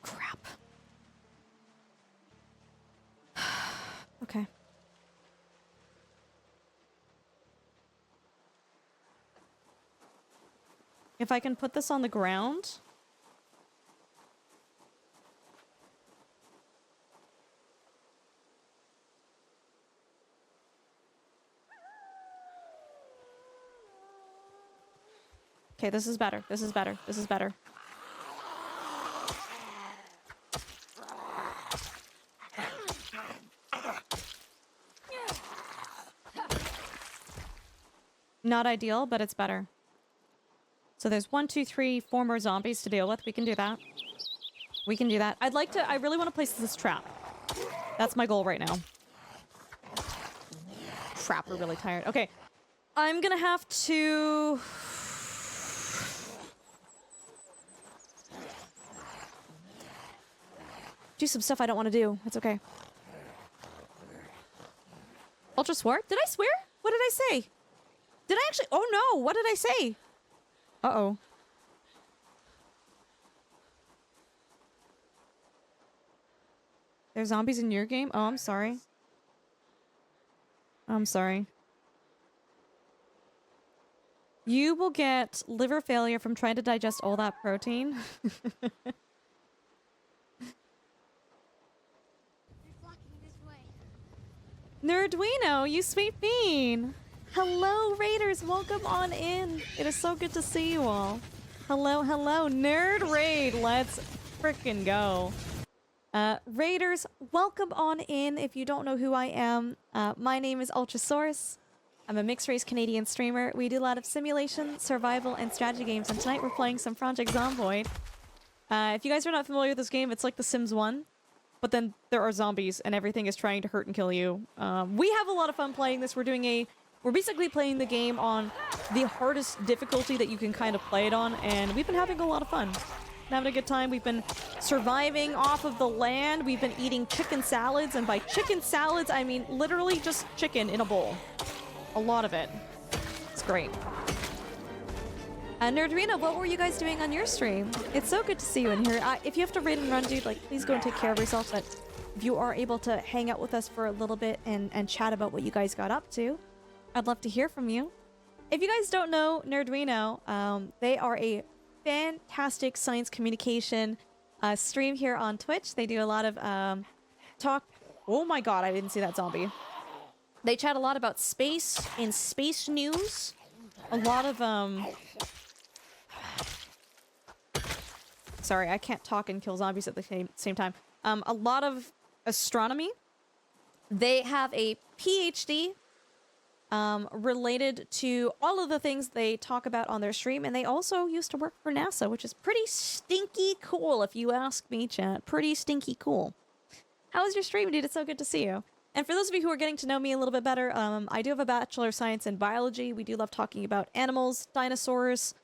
A: Crap. Okay. If I can put this on the ground... Okay, this is better. This is better. This is better. Not ideal, but it's better. So there's 1, 2, 3, 4 more zombies to deal with. We can do that. We can do that. I really want to place this trap. That's my goal right now. Crap, we're really tired. Okay. I'm gonna have to... do some stuff I don't want to do. It's okay. Ultra swore? Did I swear? What did I say? Did I actually? Oh no, what did I say? Uh-oh. There's zombies in your game? Oh, I'm sorry. I'm sorry. You will get liver failure from trying to digest all that protein. Nerduino, you sweet bean! Hello, Raiders! Welcome on in! It is so good to see you all. Hello, hello, Nerd Raid! Let's frickin' go. Raiders, welcome on in. If you don't know who I am, my name is Ultrasaurus. I'm a mixed-race Canadian streamer. We do a lot of simulation, survival, and strategy games, and tonight we're playing some Project Zomboid. If you guys are not familiar with this game, it's like The Sims 1, but then there are zombies, and everything is trying to hurt and kill you. We have a lot of fun playing this. We're basically playing the game on the hardest difficulty that you can kind of play it on, and we've been having a lot of fun. Having a good time. We've been surviving off of the land. We've been eating chicken salads, and by chicken salads, I mean literally just chicken in a bowl. A lot of it. It's great. Nerdrina, what were you guys doing on your stream? It's so good to see you in here. If you have to raid and run, dude, like, please go and take care of yourself. But if you are able to hang out with us for a little bit and chat about what you guys got up to, I'd love to hear from you. If you guys don't know Nerdrino, they are a fantastic science communication stream here on Twitch. They do a lot of talk. Oh my god, I didn't see that zombie. They chat a lot about space and space news. A lot of sorry, I can't talk and kill zombies at the same time. A lot of astronomy. They have a PhD related to all of the things they talk about on their stream, and they also used to work for NASA, which is pretty stinky cool, if you ask me, chat. Pretty stinky cool. How was your stream, dude? It's so good to see you. And for those of you who are getting to know me a little bit better, I do have a Bachelor of Science in Biology. We do love talking about animals, dinosaurs,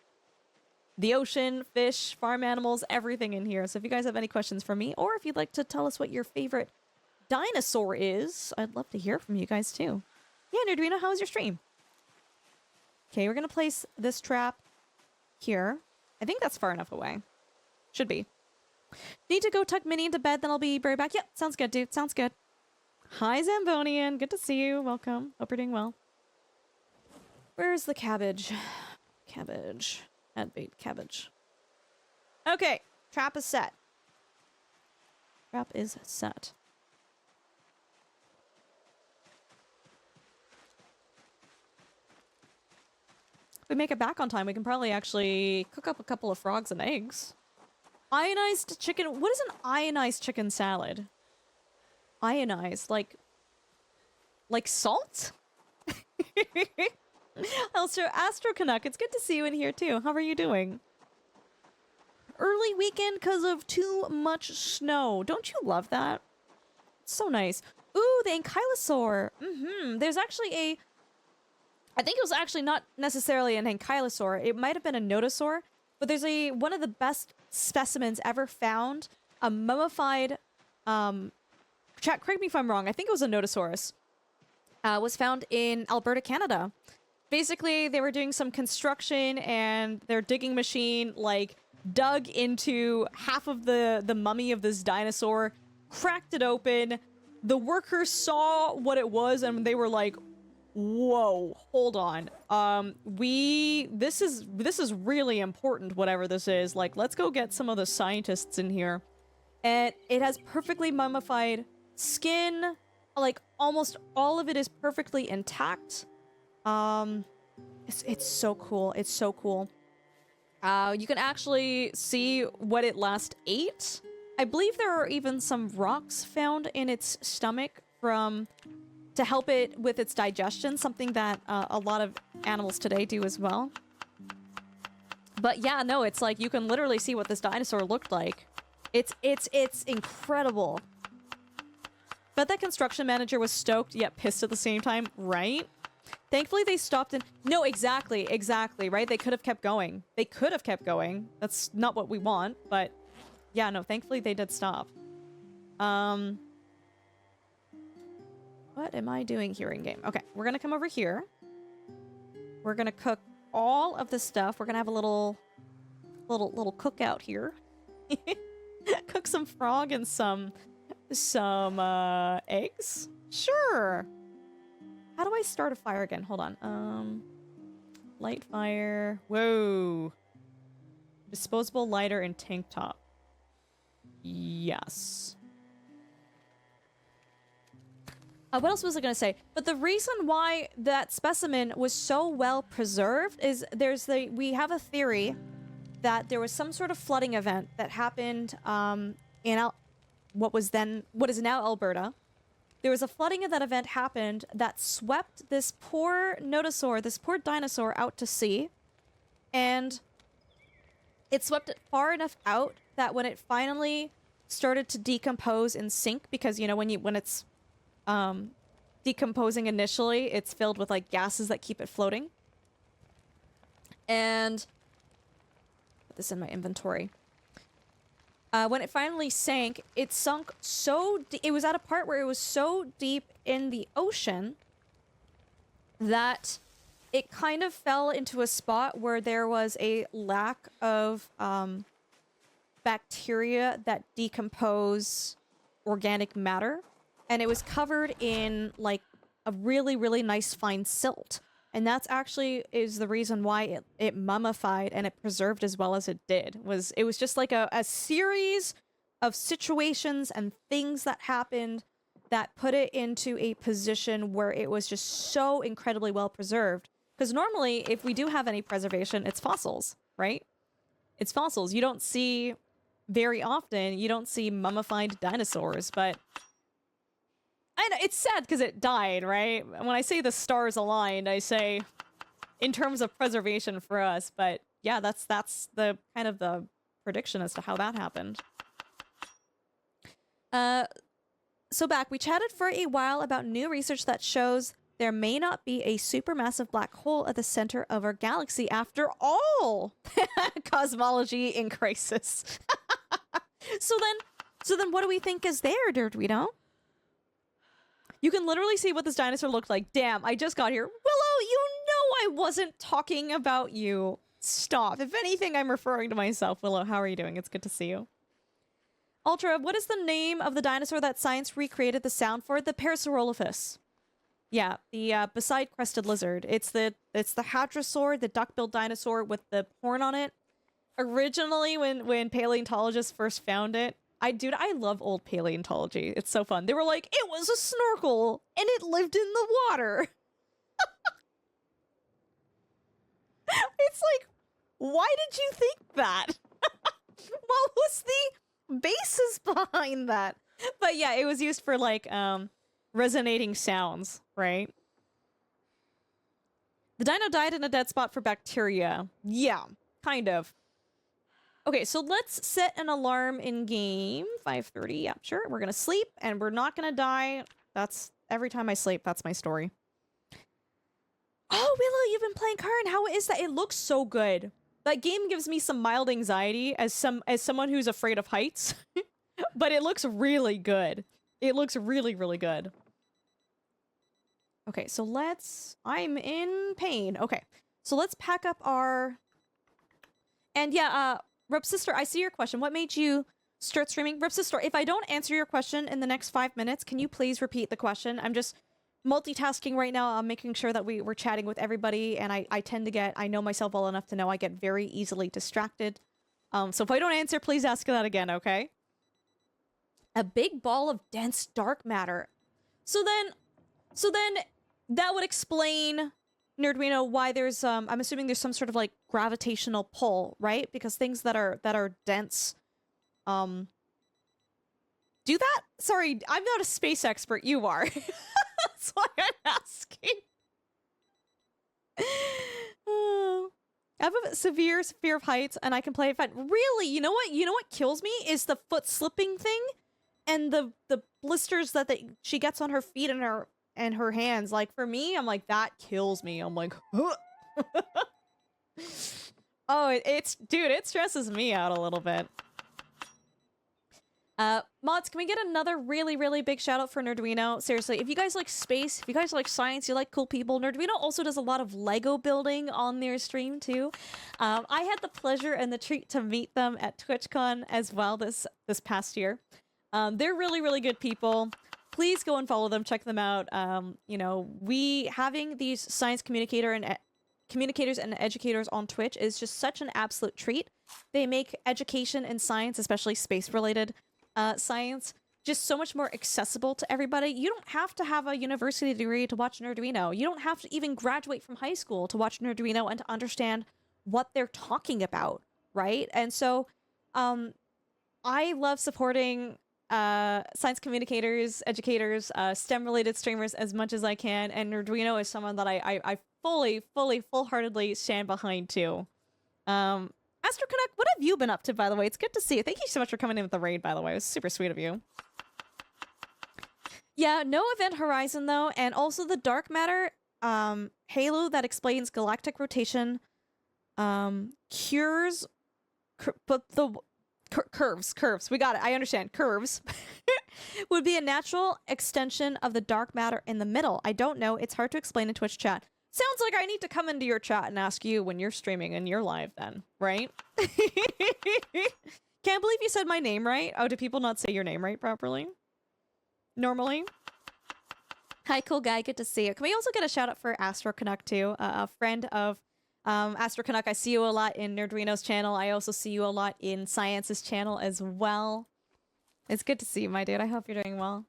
A: the ocean, fish, farm animals, everything in here. So if you guys have any questions for me, or if you'd like to tell us what your favorite dinosaur is, I'd love to hear from you guys too. Yeah, Nerdrino, how was your stream? Okay, we're gonna place this trap here. I think that's far enough away. Should be. Need to go tuck Minnie into bed, then I'll be right back. Yep, sounds good, dude. Sounds good. Hi, Zambonian. Good to see you. Welcome. Hope you're doing well. Where's the cabbage? Cabbage. Add bait. Cabbage. Okay. Trap is set. Trap is set. If we make it back on time, we can probably actually cook up a couple of frogs and eggs. Ionized chicken. What is an ionized chicken salad? Ionized, like salt? Also, Astro Canuck, it's good to see you in here too. How are you doing? Early weekend because of too much snow. Don't you love that? It's so nice. Ooh, the ankylosaur. There's actually a... I think it was actually not necessarily an ankylosaur. It might have been a nodosaur. But there's one of the best specimens ever found. A mummified... Chat, correct me if I'm wrong. I think it was a Nodosaurus. Was found in Alberta, Canada. Basically, they were doing some construction and their digging machine, like, dug into half of the mummy of this dinosaur, cracked it open. The workers saw what it was and they were like, whoa, hold on. This is really important, whatever this is. Like, let's go get some of the scientists in here. And it has perfectly mummified skin, like almost all of it is perfectly intact. It's so cool. It's so cool. You can actually see what it last ate. I believe there are even some rocks found in its stomach to help it with its digestion, something that a lot of animals today do as well. But yeah, no, it's like you can literally see what this dinosaur looked like. It's incredible. Bet that construction manager was stoked yet pissed at the same time, right? Thankfully they stopped and... No, exactly, right? They could have kept going. They could have kept going. That's not what we want, but... Yeah, no, thankfully they did stop. What am I doing here in game? Okay, we're gonna come over here. We're gonna cook all of this stuff. We're gonna have a little cookout here. Cook some frog and some eggs. Sure. How do I start a fire again? Hold on. Light fire. Whoa. Disposable lighter and tank top. Yes. What else was I going to say? But the reason why that specimen was so well preserved is we have a theory that there was some sort of flooding event that happened in what is now Alberta. There was a flooding of that event happened that swept this poor nodosaur, this poor dinosaur out to sea. And it swept it far enough out that when it finally started to decompose and sink, because, you know, when it's decomposing initially, it's filled with, like, gases that keep it floating. And put this in my inventory. When it finally sank, it sunk so it was at a part where it was so deep in the ocean that it kind of fell into a spot where there was a lack of bacteria that decompose organic matter, and it was covered in like a really, really nice fine silt. And that's actually is the reason why it mummified and it preserved as well as it did. It was just like a series of situations and things that happened that put it into a position where it was just so incredibly well preserved. Because normally, if we do have any preservation, it's fossils, right? It's fossils. You don't see very often, you don't see mummified dinosaurs, but I know it's sad because it died, right? When I say the stars aligned, I say in terms of preservation for us, but yeah, that's the kind of the prediction as to how that happened. So back, we chatted for a while about new research that shows there may not be a supermassive black hole at the center of our galaxy after all. Cosmology in crisis. So then what do we think is there, Dirtweedo? You can literally see what this dinosaur looked like. Damn, I just got here. Willow, you know I wasn't talking about you. Stop. If anything, I'm referring to myself. Willow, how are you doing? It's good to see you. Ultra, what is the name of the dinosaur that science recreated the sound for? The Parasaurolophus. Yeah, the beside-crested lizard. It's the hadrosaur, the duck-billed dinosaur with the horn on it. Originally, when paleontologists first found it, I love old paleontology. It's so fun. They were like, it was a snorkel, and it lived in the water. It's like, why did you think that? What was the basis behind that? But yeah, it was used for, like, resonating sounds, right? The dino died in a dead spot for bacteria. Yeah, kind of. Okay, so let's set an alarm in game. 5:30, yeah, sure. We're gonna sleep, and we're not gonna die. That's every time I sleep, that's my story. Oh, Willow, you've been playing Karn. How is that? It looks so good. That game gives me some mild anxiety as someone who's afraid of heights. But it looks really good. It looks really, really good. Okay, so I'm in pain. Okay, so let's pack up our... And yeah, Rub Sister, I see your question. What made you start streaming? Rub Sister, if I don't answer your question in the next 5 minutes, can you please repeat the question? I'm just multitasking right now. I'm making sure that we're chatting with everybody, and I tend to get... I know myself well enough to know I get very easily distracted. So if I don't answer, please ask that again, okay? A big ball of dense dark matter. So then that would explain, Nerdwino, why there's I'm assuming there's some sort of like gravitational pull, right? Because things that are dense do that? Sorry, I'm not a space expert, you are. That's why I'm asking. I have a severe fear of heights, and I can play it fine. Really? You know what? You know what kills me is the foot slipping thing, and the blisters that she gets on her feet and her hands. Like for me, I'm like that kills me. I'm like, oh, dude, it stresses me out a little bit. Mods, can we get another really, really big shout out for Nerduino? Seriously, if you guys like space, if you guys like science, you like cool people, Nerduino also does a lot of Lego building on their stream too. I had the pleasure and the treat to meet them at TwitchCon as well this past year. They're really, really good people. Please go and follow them, check them out. You know, having these science communicators and educators on Twitch is just such an absolute treat. They make education and science, especially space-related science, just so much more accessible to everybody. You don't have to have a university degree to watch Nerduino. You don't have to even graduate from high school to watch Nerduino and to understand what they're talking about, right? And so, I love supporting science communicators, educators, STEM-related streamers as much as I can, and Nerduino is someone that I full-heartedly stand behind too. Astro Canuck, what have you been up to, by the way? It's good to see you. Thank you so much for coming in with the raid, by the way. It was super sweet of you. Yeah, no Event Horizon, though, and also the Dark Matter Halo that explains galactic rotation, curves, we got it, I understand, curves, would be a natural extension of the dark matter in the middle. I don't know, it's hard to explain in Twitch chat. Sounds like I need to come into your chat and ask you when you're streaming and you're live then, right? Can't believe you said my name right. Oh, do people not say your name right properly? Normally? Hi, cool guy. Good to see you. Can we also get a shout out for Astro Canuck too? A friend of Astro Canuck. I see you a lot in Nerduino's channel. I also see you a lot in Science's channel as well. It's good to see you, my dude. I hope you're doing well.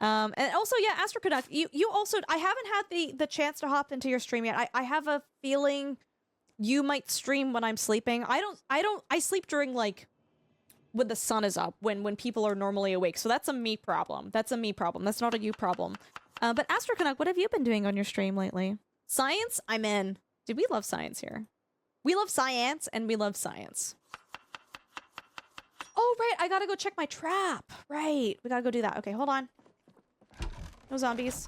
A: And also, yeah, Astro Canuck, you also, I haven't had the chance to hop into your stream yet. I have a feeling you might stream when I'm sleeping. I sleep during, like, when the sun is up, when people are normally awake. So that's a me problem. That's a me problem. That's not a you problem. But Astro Canuck, what have you been doing on your stream lately? Science? I'm in. Dude, we love science here. We love science, and we love science. Oh, right, I gotta go check my trap. Right, we gotta go do that. Okay, hold on. No zombies.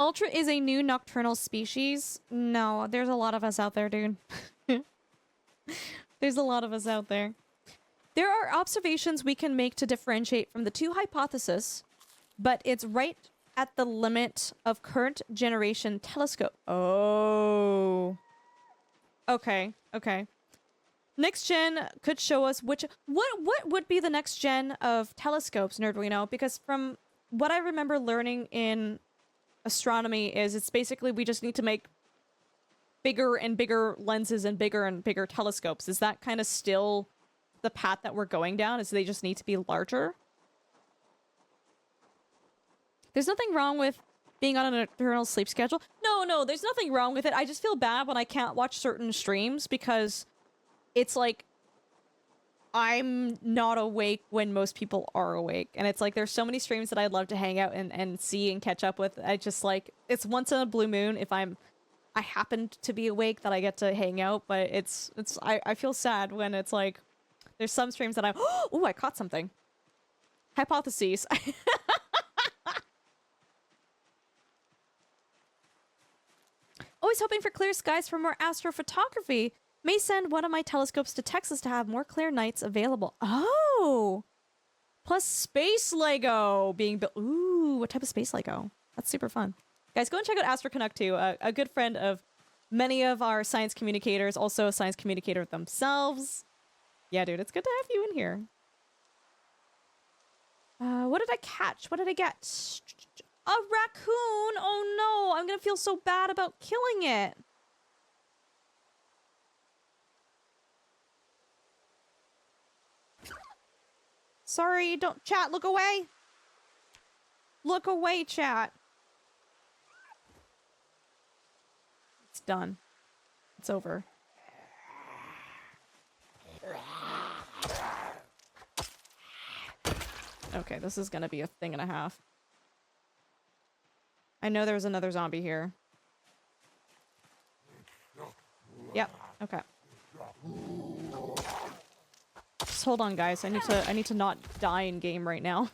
A: Ultra is a new nocturnal species. No, there's a lot of us out there, dude. There's a lot of us out there. There are observations we can make to differentiate from the two hypotheses, but it's right at the limit of current generation telescope. Oh. Okay, okay. Next gen could show us what would be the next gen of telescopes, Nerduino, because from what I remember learning in astronomy is it's basically we just need to make bigger and bigger lenses and bigger telescopes. Is that kind of still the path that we're going down? Is they just need to be larger? There's nothing wrong with being on an eternal sleep schedule. No, there's nothing wrong with it. I just feel bad when I can't watch certain streams because it's like I'm not awake when most people are awake. And it's like there's so many streams that I'd love to hang out and see and catch up with. I just like it's once in a blue moon if I happened to be awake that I get to hang out, but I feel sad when it's like there's some streams that I'm oh, I caught something. Hypotheses. Always hoping for clear skies for more astrophotography. May send one of my telescopes to Texas to have more clear nights available. Oh! Plus space Lego being built. Ooh, what type of space Lego? That's super fun. Guys, go and check out Astro Canuck too. A good friend of many of our science communicators, also a science communicator themselves. Yeah, dude, it's good to have you in here. What did I catch? What did I get? A raccoon! Oh no, I'm gonna feel so bad about killing it. Sorry, don't chat, look away. Look away, chat. It's done. It's over. Okay, this is gonna be a thing and a half. I know there was another zombie here. Yep, okay. Just hold on, guys. I need to not die in game right now.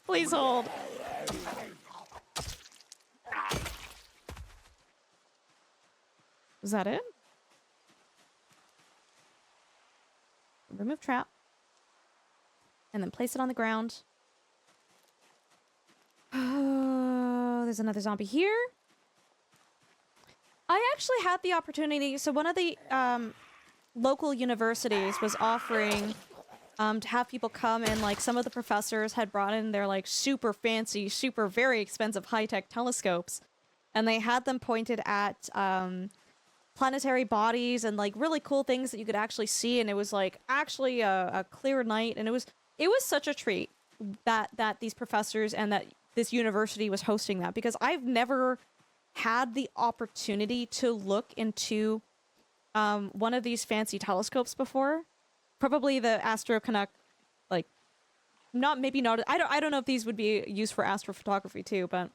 A: Please hold. Was that it? remove trap. And then place it on the ground. Oh, there's another zombie here. I actually had the opportunity. So one of the local universities was offering to have people come, and like some of the professors had brought in their like super fancy, super very expensive high-tech telescopes, and they had them pointed at planetary bodies and like really cool things that you could actually see, and it was like actually a clear night, and it was such a treat that these professors and that this university was hosting that, because I've never had the opportunity to look into one of these fancy telescopes before. Probably the Astro Canuck, like, maybe not. I don't know if these would be used for astrophotography too, but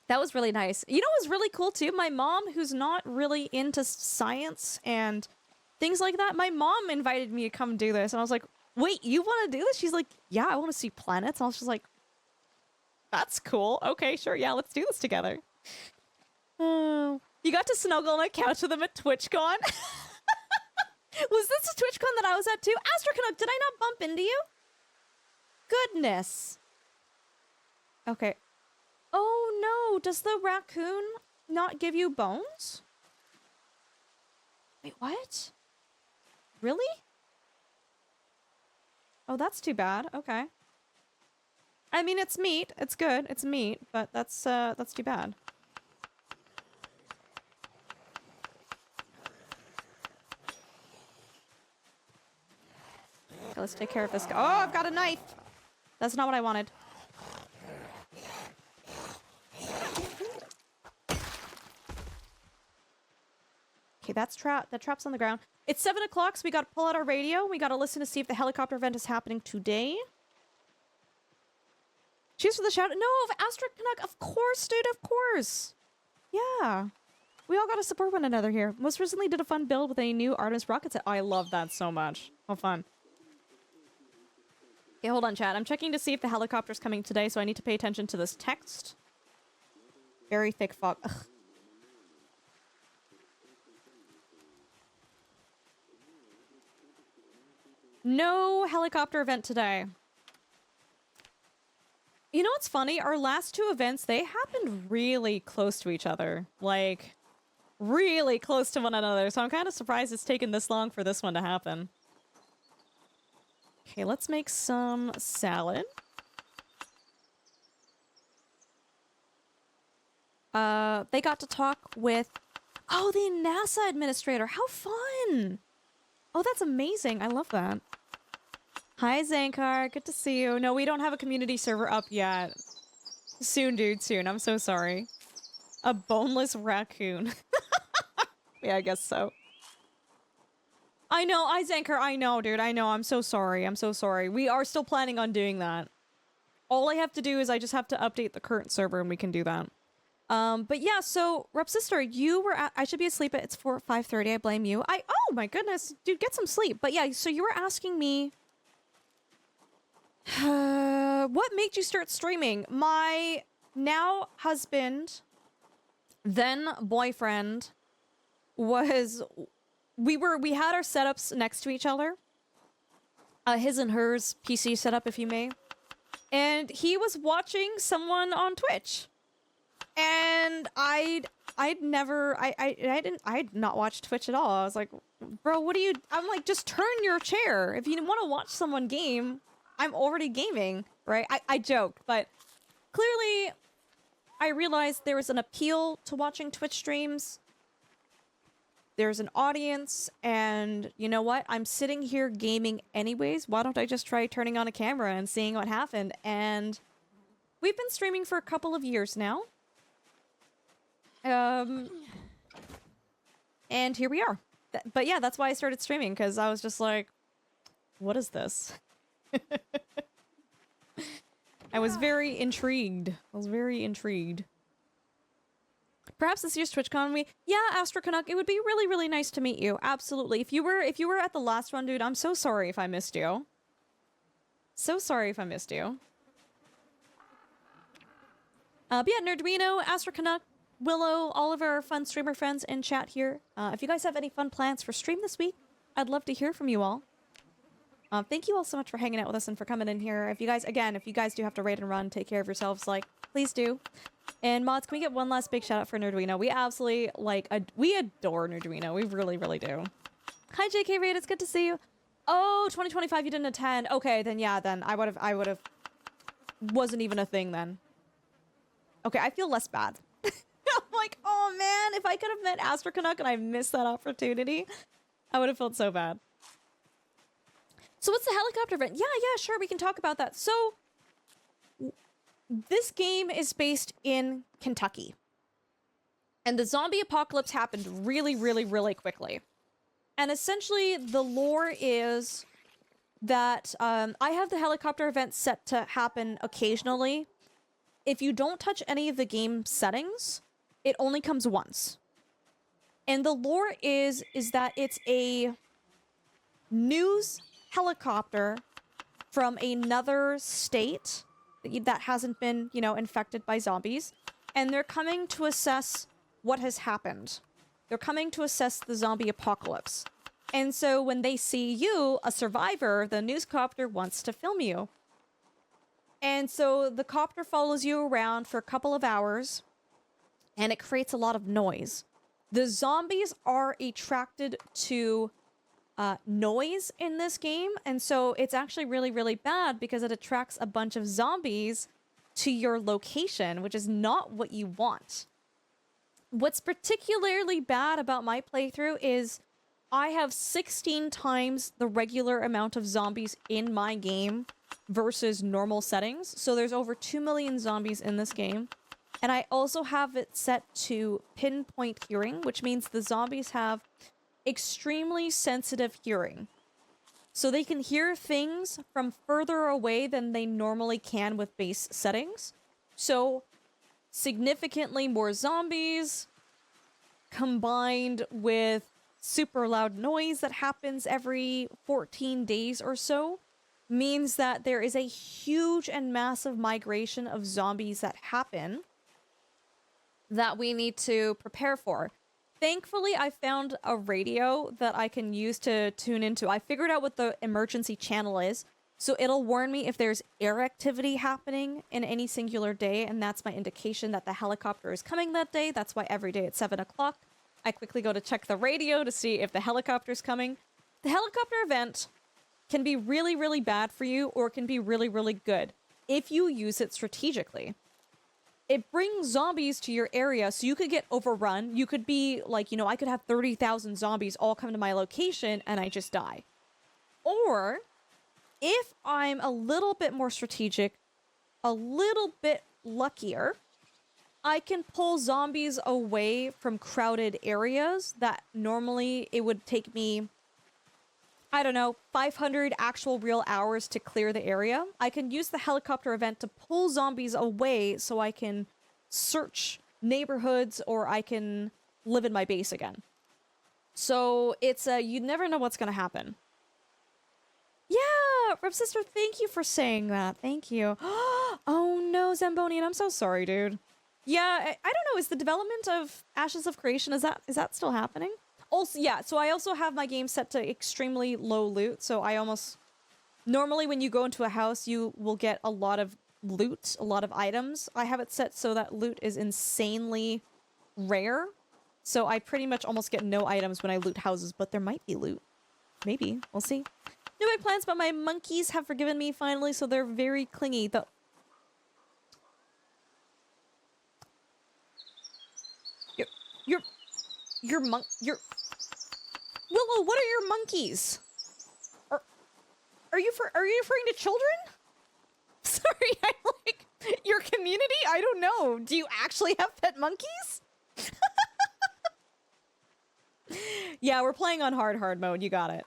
A: that was really nice. You know what was really cool too? My mom, who's not really into science and things like that, my mom invited me to come do this, and I was like, wait, you want to do this? She's like, yeah, I want to see planets. And I was just like, that's cool. Okay, sure, yeah, let's do this together. Oh, you got to snuggle on a couch with them at TwitchCon? Was this a TwitchCon that I was at too? Astrocanuck, did I not bump into you? Goodness. Okay. Oh no, does the raccoon not give you bones? Wait, what? Really? Oh, that's too bad. Okay. I mean, it's meat. It's good. It's meat, but that's too bad. Okay, let's take care of this guy. Oh, I've got a knife! That's not what I wanted. Okay, that trap's on the ground. It's 7 o'clock, so we gotta pull out our radio. We gotta listen to see if the helicopter event is happening today. Cheers for the shout. No, of Astrocanuck, of course, dude, of course. Yeah. We all gotta support one another here. Most recently did a fun build with a new Artemis rocket set. Oh, I love that so much. How fun. Okay, hold on, chat. I'm checking to see if the helicopter's coming today, so I need to pay attention to this text. Very thick fog. Ugh. No helicopter event today. You know what's funny? Our last two events, they happened really close to each other. Like, really close to one another. So I'm kind of surprised it's taken this long for this one to happen. Okay, let's make some salad. They got to talk with... Oh, the NASA administrator. How fun! Oh, that's amazing. I love that. Hi, Zankar. Good to see you. No, we don't have a community server up yet. Soon, dude. Soon. I'm so sorry. A boneless raccoon. Yeah, I guess so. I know, Zankar. I know, dude. I know. I'm so sorry. I'm so sorry. We are still planning on doing that. All I have to do is I just have to update the current server and we can do that. But yeah, so, Rep Sister, you were at... I should be asleep at... It's 5:30. I blame you. Oh my goodness. Dude, get some sleep. But yeah, so you were asking me... what made you start streaming? My now husband, then boyfriend, was... We had our setups next to each other. His and hers PC setup, if you may. And he was watching someone on Twitch. And I'd not watched Twitch at all. I was like, bro, what do you... I'm like, just turn your chair. If you want to watch someone game, I'm already gaming, right? I joke, but clearly I realized there was an appeal to watching Twitch streams. There's an audience, and you know what? I'm sitting here gaming anyways. Why don't I just try turning on a camera and seeing what happened? And we've been streaming for a couple of years now. And here we are. But yeah, that's why I started streaming, because I was just like, what is this? I was very intrigued. Perhaps this year's TwitchCon yeah, Astrocanuck, it would be really, really nice to meet you. Absolutely. If you were at the last one, dude, I'm so sorry if I missed you. So sorry if I missed you. But yeah, Nerduino, Astrocanuck, Willow, all of our fun streamer friends in chat here. If you guys have any fun plans for stream this week, I'd love to hear from you all. Thank you all so much for hanging out with us and for coming in here. If you guys, again, if you guys do have to raid and run, take care of yourselves, like, please do. And mods, can we get one last big shout out for Nerduino? We absolutely, like, we adore Nerduino. We really, really do. Hi, JK Raid, it's good to see you. Oh, 2025, you didn't attend. Okay, then yeah, then I would have, wasn't even a thing then. Okay, I feel less bad. I'm like, oh man, if I could have met Astro Canuck and I missed that opportunity, I would have felt so bad. So what's the helicopter event? Yeah, sure, we can talk about that. So, this game is based in Kentucky. And the zombie apocalypse happened really, really, really quickly. And essentially, the lore is that I have the helicopter event set to happen occasionally. If you don't touch any of the game settings, it only comes once. And the lore is that it's a news helicopter from another state that hasn't been, you know, infected by zombies. And they're coming to assess what has happened. They're coming to assess the zombie apocalypse. And so when they see you, a survivor, the news copter wants to film you. And so the copter follows you around for a couple of hours, and it creates a lot of noise. The zombies are attracted to noise in this game, and so it's actually really, really bad because it attracts a bunch of zombies to your location, which is not what you want. What's particularly bad about my playthrough is I have 16 times the regular amount of zombies in my game versus normal settings. So there's over 2 million zombies in this game. And I also have it set to pinpoint hearing, which means the zombies have extremely sensitive hearing. So they can hear things from further away than they normally can with base settings. So significantly more zombies combined with super loud noise that happens every 14 days or so means that there is a huge and massive migration of zombies that happen that we need to prepare for. Thankfully, I found a radio that I can use to tune into. I figured out what the emergency channel is, so it'll warn me if there's air activity happening in any singular day, and that's my indication that the helicopter is coming that day. That's why every day at 7 o'clock, I quickly go to check the radio to see if the helicopter's coming. The helicopter event can be really, really bad for you, or it can be really, really good if you use it strategically. It brings zombies to your area, so you could get overrun. You could be like, you know, I could have 30,000 zombies all come to my location and I just die. Or, if I'm a little bit more strategic, a little bit luckier, I can pull zombies away from crowded areas that normally it would take me, I don't know, 500 actual real hours to clear the area. I can use the helicopter event to pull zombies away so I can search neighborhoods or I can live in my base again. So it's you never know what's going to happen. Yeah, Rep Sister, thank you for saying that. Thank you. Oh no, Zambonian, I'm so sorry, dude. Yeah, I don't know, is the development of Ashes of Creation, is that still happening? Also, yeah, so I also have my game set to extremely low loot, so I almost... Normally when you go into a house, you will get a lot of loot, a lot of items. I have it set so that loot is insanely rare, so I pretty much almost get no items when I loot houses, but there might be loot. Maybe. We'll see. No big plans, but my monkeys have forgiven me finally, so they're very clingy. Your Willow, what are your monkeys? Are you referring to children? Sorry, I'm like, your community? I don't know. Do you actually have pet monkeys? Yeah, we're playing on hard mode. You got it.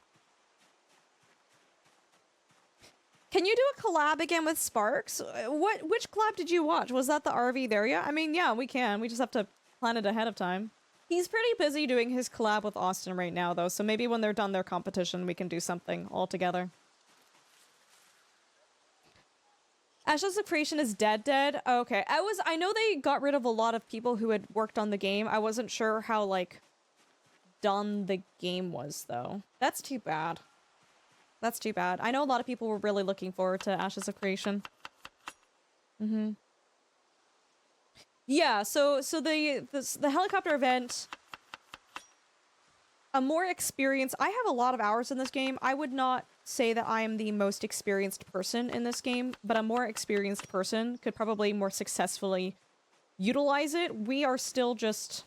A: Can you do a collab again with Sparks? Which collab did you watch? Was that the RV there? Yeah, I mean, yeah, we can. We just have to plan it ahead of time. He's pretty busy doing his collab with Austin right now, though, so maybe when they're done their competition, we can do something all together. Ashes of Creation is dead. Okay, I know they got rid of a lot of people who had worked on the game. I wasn't sure how, like, done the game was, though. That's too bad. That's too bad. I know a lot of people were really looking forward to Ashes of Creation. Mm-hmm. Yeah, so the helicopter event, a more experienced... I have a lot of hours in this game. I would not say that I am the most experienced person in this game, but a more experienced person could probably more successfully utilize it. We are still just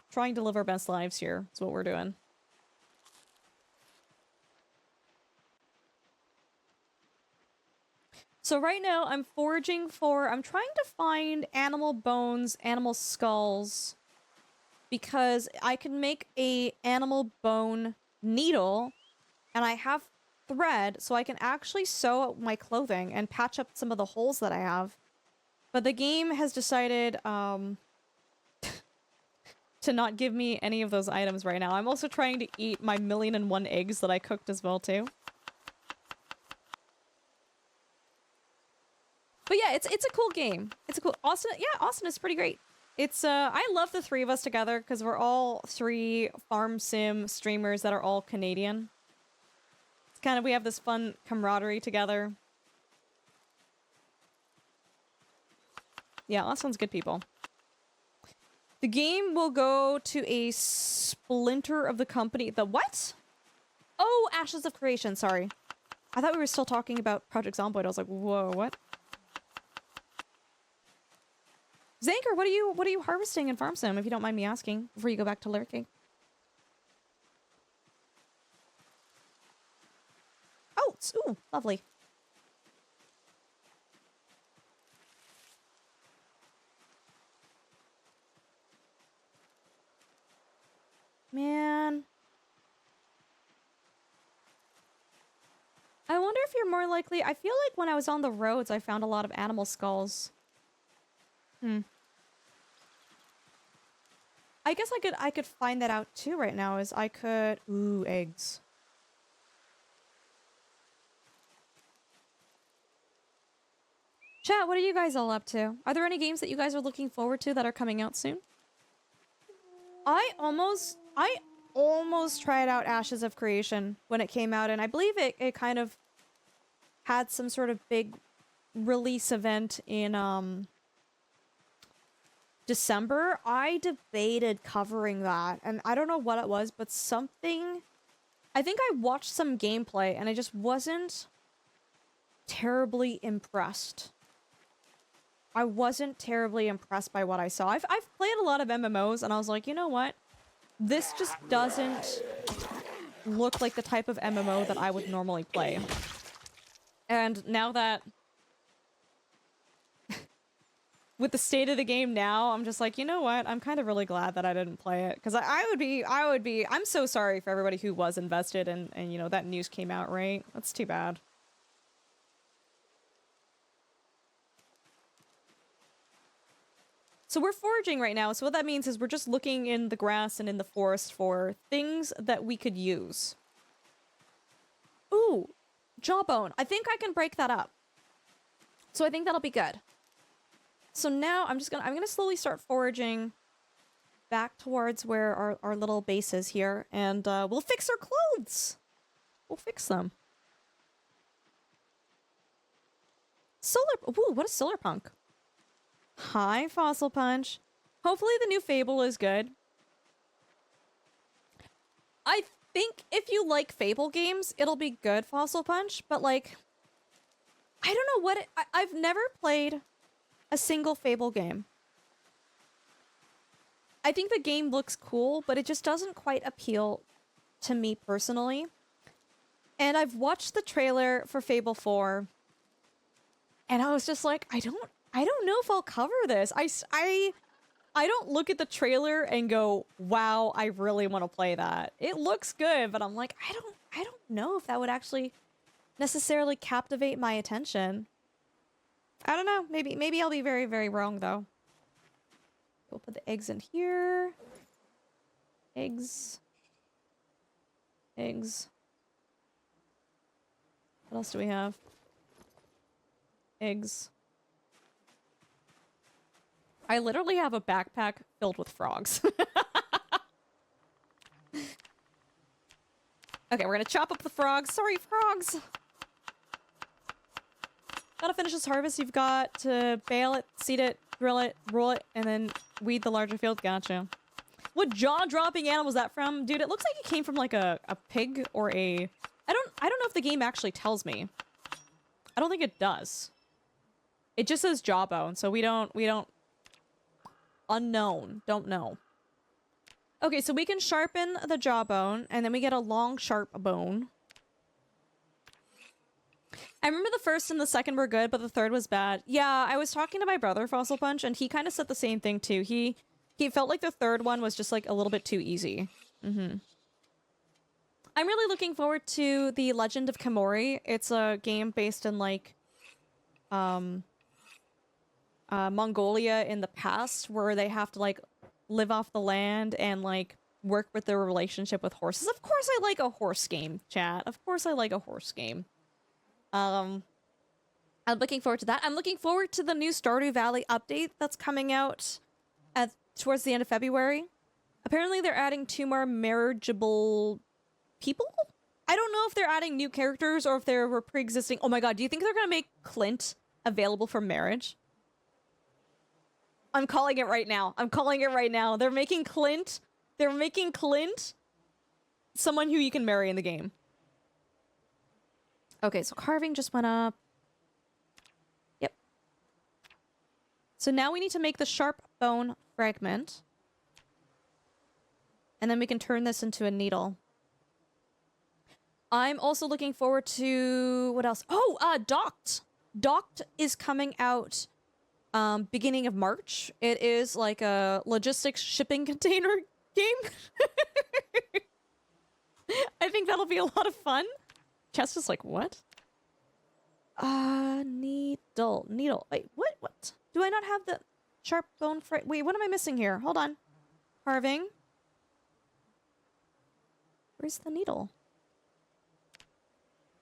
A: trying to live our best lives here. That's what we're doing. So right now I'm foraging for... I'm trying to find animal bones, animal skulls, because I can make a animal bone needle, and I have thread, so I can actually sew up my clothing and patch up some of the holes that I have. But the game has decided to not give me any of those items right now. I'm also trying to eat my 1,000,001 eggs that I cooked as well too. But yeah, it's a cool game. It's a cool... Austin, yeah, Austin is pretty great. It's, I love the three of us together, because we're all three farm sim streamers that are all Canadian. It's kind of... we have this fun camaraderie together. Yeah, Austin's good people. The game will go to a splinter of the company... The what? Oh, Ashes of Creation, sorry. I thought we were still talking about Project Zomboid. I was like, whoa, what? Zanker, what are you harvesting in Farm Sim, if you don't mind me asking, before you go back to lurking? Oats! Ooh, lovely. Man. I wonder if you're more likely... I feel like when I was on the roads, I found a lot of animal skulls. I guess I could find that out too right now, is I could... Ooh, eggs. Chat, what are you guys all up to? Are there any games that you guys are looking forward to that are coming out soon? I almost tried out Ashes of Creation when it came out, and I believe it kind of had some sort of big release event in, December. I debated covering that, and I don't know what it was, but something... I think I watched some gameplay, and I just wasn't terribly impressed. I wasn't terribly impressed by what I saw. I've played a lot of MMOs, and I was like, you know what? This just doesn't look like the type of MMO that I would normally play. And now that... with the state of the game now, I'm just like, you know what? I'm kind of really glad that I didn't play it. Because I would be... I'm so sorry for everybody who was invested and, you know, that news came out, right? That's too bad. So we're foraging right now, so what that means is we're just looking in the grass and in the forest for things that we could use. Ooh, jawbone. I think I can break that up. So I think that'll be good. So now I'm gonna slowly start foraging back towards where our little base is here, and we'll fix our clothes. We'll fix them. Ooh, what is solar punk? Hi, Fossil Punch. Hopefully the new Fable is good. I think if you like Fable games, it'll be good, Fossil Punch, but like... I don't know what I've never played a single Fable game. I think the game looks cool, but it just doesn't quite appeal to me personally. And I've watched the trailer for Fable 4, and I was just like, I don't know if I'll cover this. I don't look at the trailer and go, wow, I really want to play that. It looks good, but I'm like, I don't know if that would actually necessarily captivate my attention. I don't know. Maybe I'll be very, very wrong, though. We'll put the eggs in here. Eggs. Eggs. What else do we have? Eggs. I literally have a backpack filled with frogs. Okay, we're gonna chop up the frogs. Sorry, frogs! Gotta finish this harvest. You've got to bale it, seed it, drill it, roll it, and then weed the larger field. Gotcha. What jaw-dropping animal was that from? Dude, it looks like it came from like a pig or a... I don't know if the game actually tells me. I don't think it does. It just says jawbone, so we don't... Unknown. Don't know. Okay, so we can sharpen the jawbone, and then we get a long, sharp bone. I remember the first and the second were good, but the third was bad. Yeah, I was talking to my brother, Fossil Punch, and he kind of said the same thing, too. He felt like the third one was just, like, a little bit too easy. I'm really looking forward to The Legend of Kamori. It's a game based in, like, Mongolia in the past, where they have to, like, live off the land and, like, work with their relationship with horses. Of course I like a horse game, chat. Of course I like a horse game. I'm looking forward to that. I'm looking forward to the new Stardew Valley update that's coming out towards the end of February. Apparently they're adding 2 more marriageable people? I don't know if they're adding new characters or if they were pre-existing. Oh my god, do you think they're gonna make Clint available for marriage? I'm calling it right now. I'm calling it right now. They're making Clint someone who you can marry in the game. Okay, so carving just went up. Yep. So now we need to make the sharp bone fragment. And then we can turn this into a needle. I'm also looking forward to... what else? Oh, Docked! Docked is coming out beginning of March. It is like a logistics shipping container game. I think that'll be a lot of fun. Chest is like, what? Needle. Wait, what? Do I not have the sharp bone wait, what am I missing here? Hold on. Carving. Where's the needle?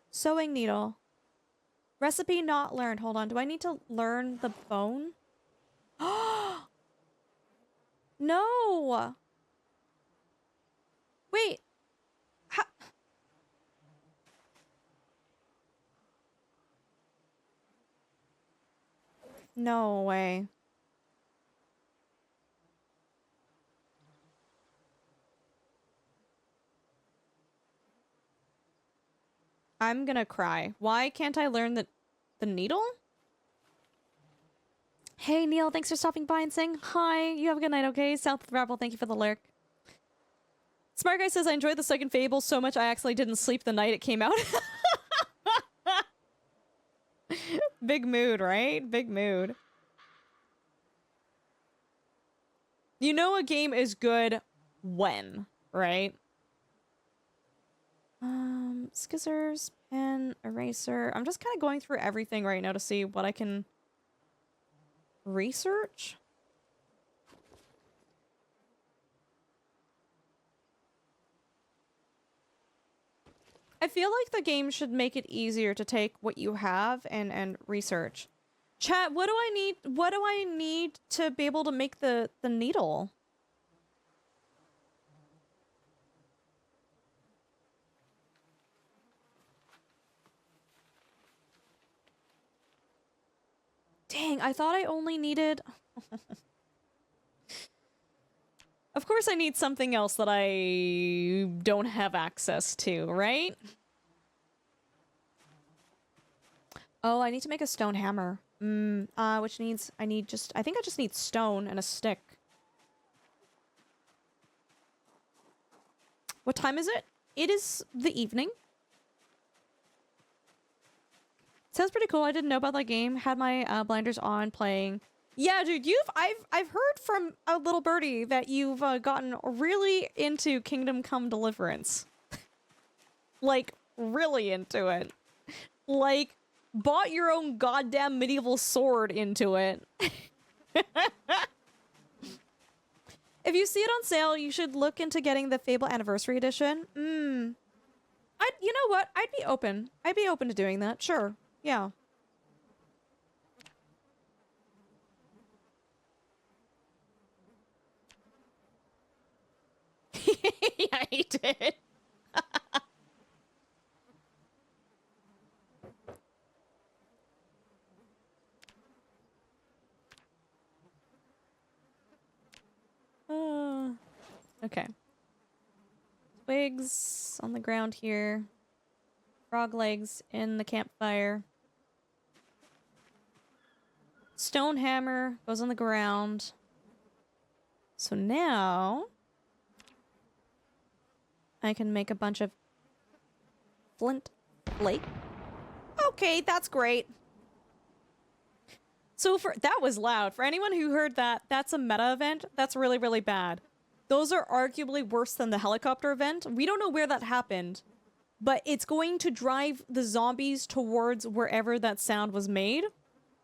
A: Sewing needle. Recipe not learned. Hold on. Do I need to learn the bone? No! Wait. No way. I'm gonna cry. Why can't I learn the needle? Hey Neil, thanks for stopping by and saying hi. You have a good night, okay? South Rebel, thank you for the lyric. Smart Guy says, I enjoyed the second Fable so much I actually didn't sleep the night it came out. Big mood, right? Big mood. You know a game is good when, right? Scissors, pen, eraser. I'm just kind of going through everything right now to see what I can research. I feel like the game should make it easier to take what you have and research. Chat, what do I need to be able to make the needle? Dang, I thought I only needed... Of course I need something else that I don't have access to, right? Oh, I need to make a stone hammer. Which needs... I think I just need stone and a stick. What time is it? It is the evening. Sounds pretty cool. I didn't know about that game. Had my blinders on playing. Yeah, dude, I've heard from a little birdie that you've gotten really into Kingdom Come Deliverance. Like, really into it. Like, bought your own goddamn medieval sword into it. If you see it on sale, you should look into getting the Fable Anniversary Edition. You know what? I'd be open. I'd be open to doing that. Sure. Yeah. Yeah, he did. Okay. Twigs on the ground here. Frog legs in the campfire. Stone hammer goes on the ground. So now I can make a bunch of flint flake. Okay, that's great. So that was loud. For anyone who heard that, that's a meta event. That's really, really bad. Those are arguably worse than the helicopter event. We don't know where that happened, but it's going to drive the zombies towards wherever that sound was made.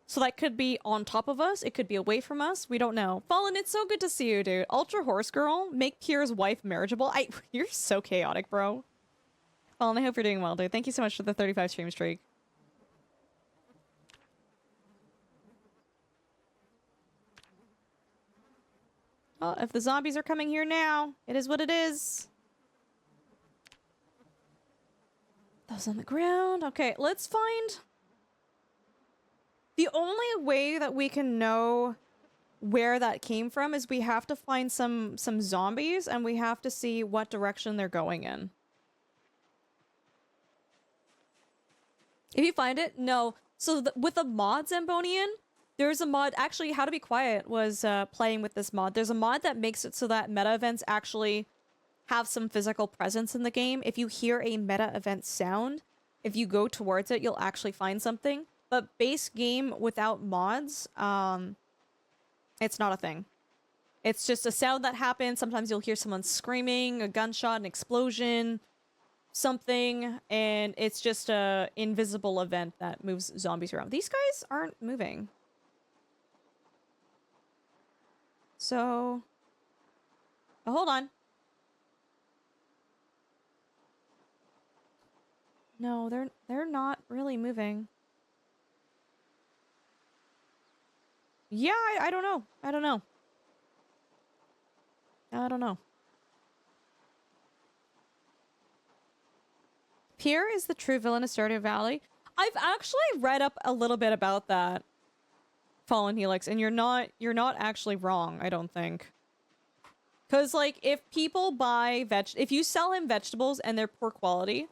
A: So that could be on top of us. It could be away from us. We don't know. Fallen, it's so good to see you, dude. Ultra Horse Girl, make Pierre's wife marriageable. You're so chaotic, bro. Fallen, I hope you're doing well, dude. Thank you so much for the 35 stream streak. Well, if the zombies are coming here now, it is what it is. Those on the ground. Okay, let's find... The only way that we can know where that came from is we have to find some zombies and we have to see what direction they're going in. If you find it, no. So with the mod Zambonian, there's a mod, actually How to Be Quiet was playing with this mod. There's a mod that makes it so that meta events actually have some physical presence in the game. If you hear a meta event sound, if you go towards it, you'll actually find something. But base game without mods, it's not a thing. It's just a sound that happens. Sometimes you'll hear someone screaming, a gunshot, an explosion, something, and it's just a invisible event that moves zombies around. These guys aren't moving. So, oh, hold on. No, they're not really moving. Yeah, I don't know. I don't know. I don't know. Pierre is the true villain of Stardew Valley. I've actually read up a little bit about that, Fallen Helix, and you're not actually wrong, I don't think. Cause like if people buy if you sell him vegetables and they're poor quality,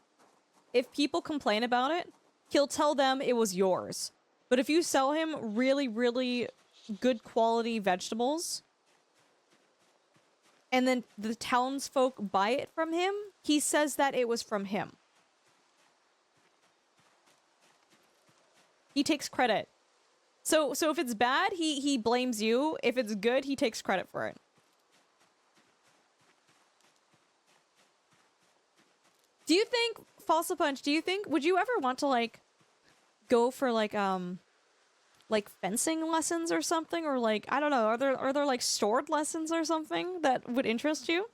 A: if people complain about it, he'll tell them it was yours. But if you sell him really, really good quality vegetables, and then the townsfolk buy it from him, he says that it was from him. He takes credit. So if it's bad, he blames you. If it's good, he takes credit for it. Do you think, Falsa Punch, would you ever want to like go for like fencing lessons or something, or like, I don't know, are there like sword lessons or something that would interest you?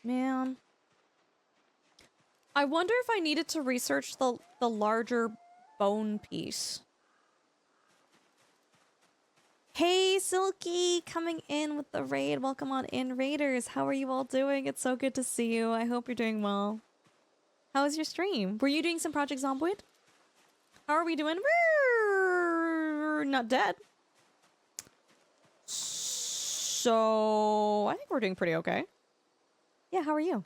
A: Man, I wonder if I needed to research the larger bone piece. Hey, Silky, coming in with the raid. Welcome on in, Raiders. How are you all doing? It's so good to see you. I hope you're doing well. How was your stream? Were you doing some Project Zomboid? How are we doing? We're not dead. So, I think we're doing pretty okay. Yeah, how are you?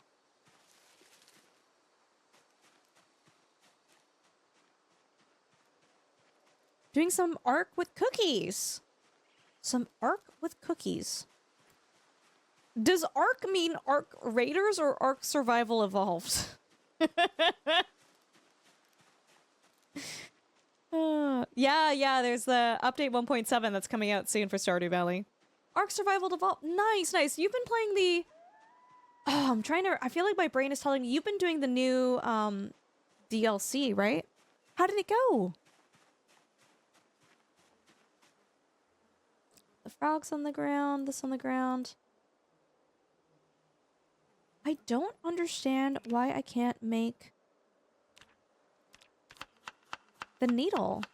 A: Doing some Ark with cookies. Some Ark with cookies. Does Ark mean Ark Raiders or Ark Survival Evolved? Yeah, there's the update 1.7 that's coming out soon for Stardew Valley. Ark Survival Evolved. Nice. You've been playing the... Oh, I feel like my brain is telling me you've been doing the new DLC, right? How did it go? The frogs on the ground, this on the ground. I don't understand why I can't make the needle.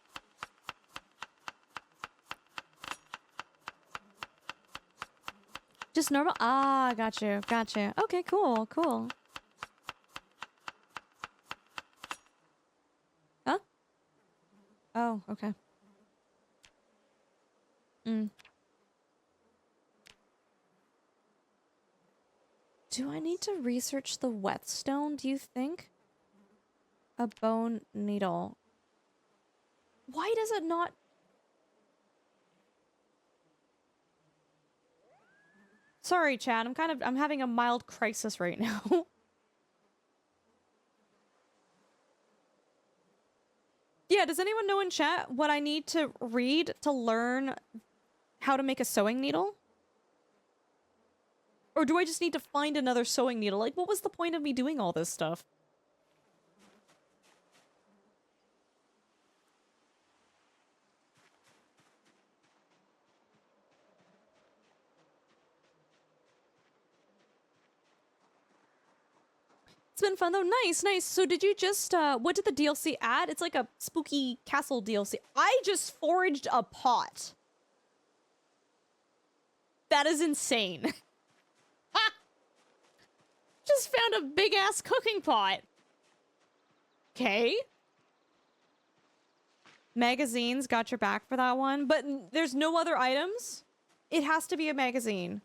A: Just normal? Ah, got you. Okay, cool. Oh, okay. Mm. Do I need to research the whetstone, do you think? A bone needle. Why does it not... Sorry, Chad. I'm having a mild crisis right now. Yeah, does anyone know in chat what I need to read to learn how to make a sewing needle? Or do I just need to find another sewing needle? Like, what was the point of me doing all this stuff? It's been fun though. Nice, nice. So did you just, what did the DLC add? It's like a spooky castle DLC. I just foraged a pot. That is insane. Just found a big ass cooking pot. Okay. Magazines, got your back for that one. But there's no other items? It has to be a magazine.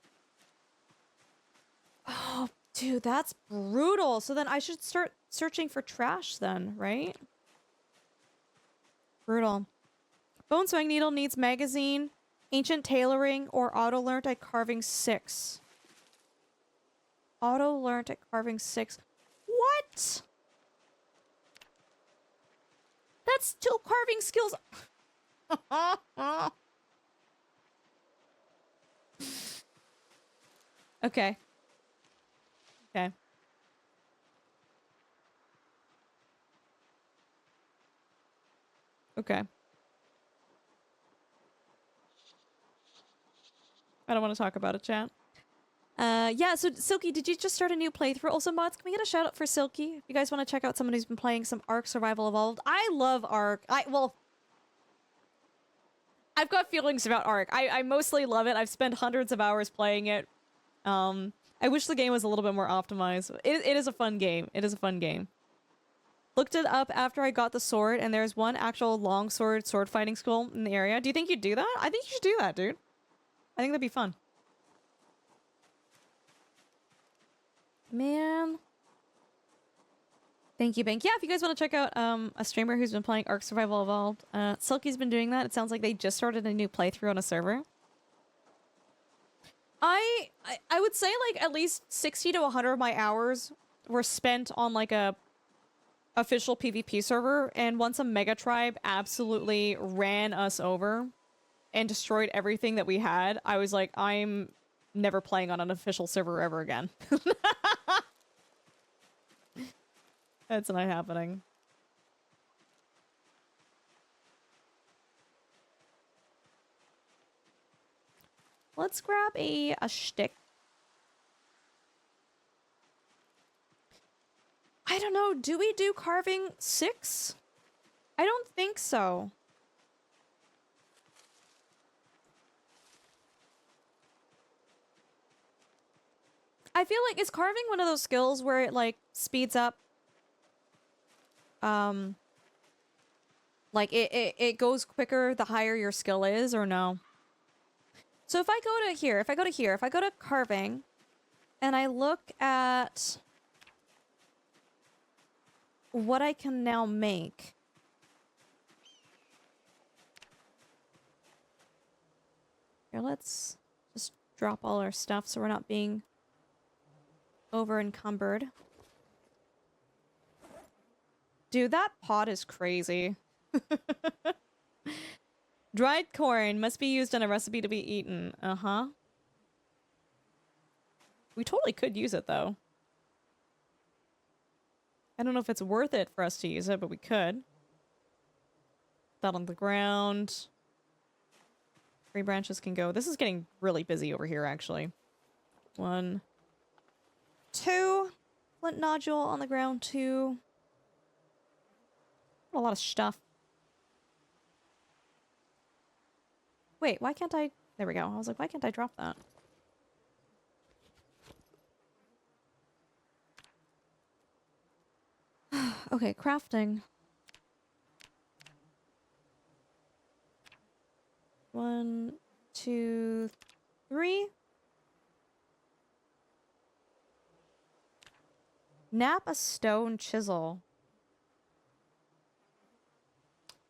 A: Oh, dude, that's brutal. So then I should start searching for trash then, right? Brutal. Bone sewing needle needs magazine, ancient tailoring, or auto learnt at carving 6. Auto learnt at carving 6. What? That's 2 carving skills. Okay. Okay. Okay. I don't want to talk about it, chat. Yeah, so Silky, did you just start a new playthrough? Also, mods, can we get a shout out for Silky? If you guys want to check out someone who's been playing some Ark Survival Evolved. I love Ark. Well, I've got feelings about Ark. I mostly love it. I've spent hundreds of hours playing it. I wish the game was a little bit more optimized. It is a fun game. It is a fun game. Looked it up after I got the sword, and there's one actual long sword fighting school in the area. Do you think you'd do that? I think you should do that, dude. I think that'd be fun. Man. Thank you, Bank. Yeah, if you guys want to check out a streamer who's been playing Ark Survival Evolved, Silky's been doing that. It sounds like they just started a new playthrough on a server. I would say like at least 60 to 100 of my hours were spent on like a official PvP server, and once a mega tribe absolutely ran us over and destroyed everything that we had, I was like, I'm never playing on an official server ever again. That's not happening. Let's grab a shtick. I don't know, do we do carving 6? I don't think so. I feel like, is carving one of those skills where it, like, speeds up? Like, it goes quicker the higher your skill is, or no? So if I go to here, if I go to carving, and I look at what I can now make. Here, let's just drop all our stuff so we're not being over encumbered. Dude, that pot is crazy. Dried corn must be used in a recipe to be eaten. Uh-huh. We totally could use it, though. I don't know if it's worth it for us to use it, but we could. That on the ground. 3 branches can go. This is getting really busy over here, actually. 1, 2. Flint nodule on the ground, 2. A lot of stuff. Wait, why can't I... There we go. I was like, why can't I drop that? Okay, crafting. 1, 2, 3. Nap a stone chisel.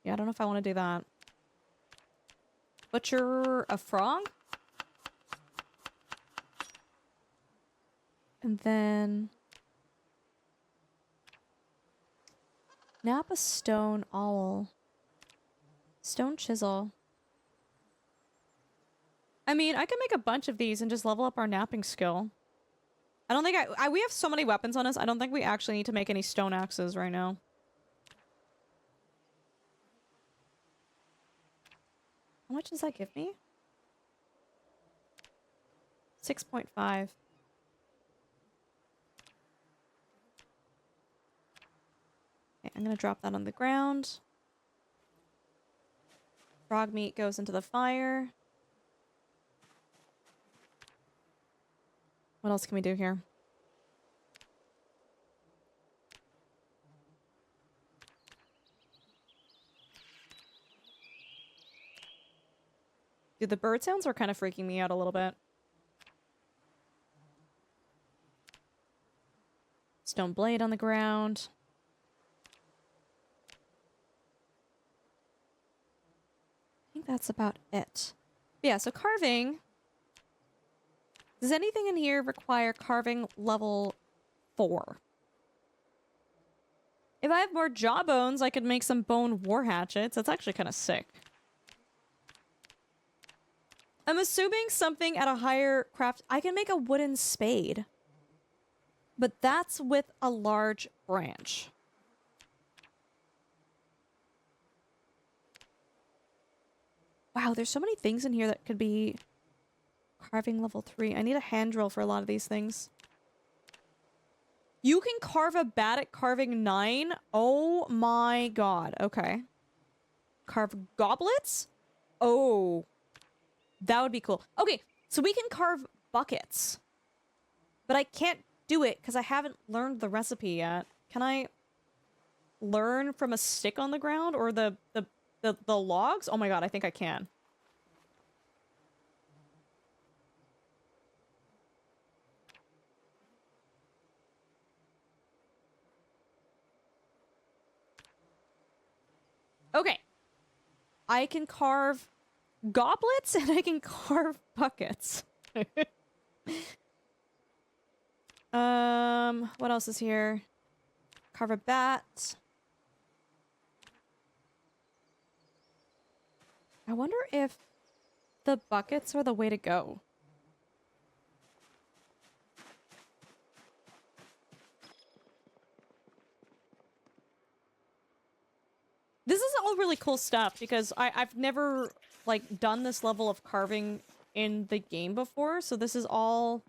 A: Yeah, I don't know if I want to do that. Butcher a frog? And then... Nap a stone owl. Stone chisel. I mean, I can make a bunch of these and just level up our napping skill. I don't think we have so many weapons on us, I don't think we actually need to make any stone axes right now. How much does that give me? 6.5. Okay, I'm gonna drop that on the ground. Frog meat goes into the fire. What else can we do here? Dude, the bird sounds are kind of freaking me out a little bit. Stone blade on the ground. I think that's about it. But yeah, so carving. Does anything in here require carving level 4? If I have more jawbones, I could make some bone war hatchets. That's actually kind of sick. I'm assuming something at a higher craft... I can make a wooden spade. But that's with a large branch. Wow, there's so many things in here that could be... Carving level 3. I need a hand drill for a lot of these things. You can carve a bat at carving 9? Oh my god. Okay. Carve goblets? Oh. That would be cool. Okay, so we can carve buckets. But I can't do it because I haven't learned the recipe yet. Can I learn from a stick on the ground or the logs? Oh my god, I think I can. Okay. I can carve goblets and I can carve buckets. What else is here? Carve a bat. I wonder if the buckets are the way to go. This is all really cool stuff because I've never, like, done this level of carving in the game before, so this is all...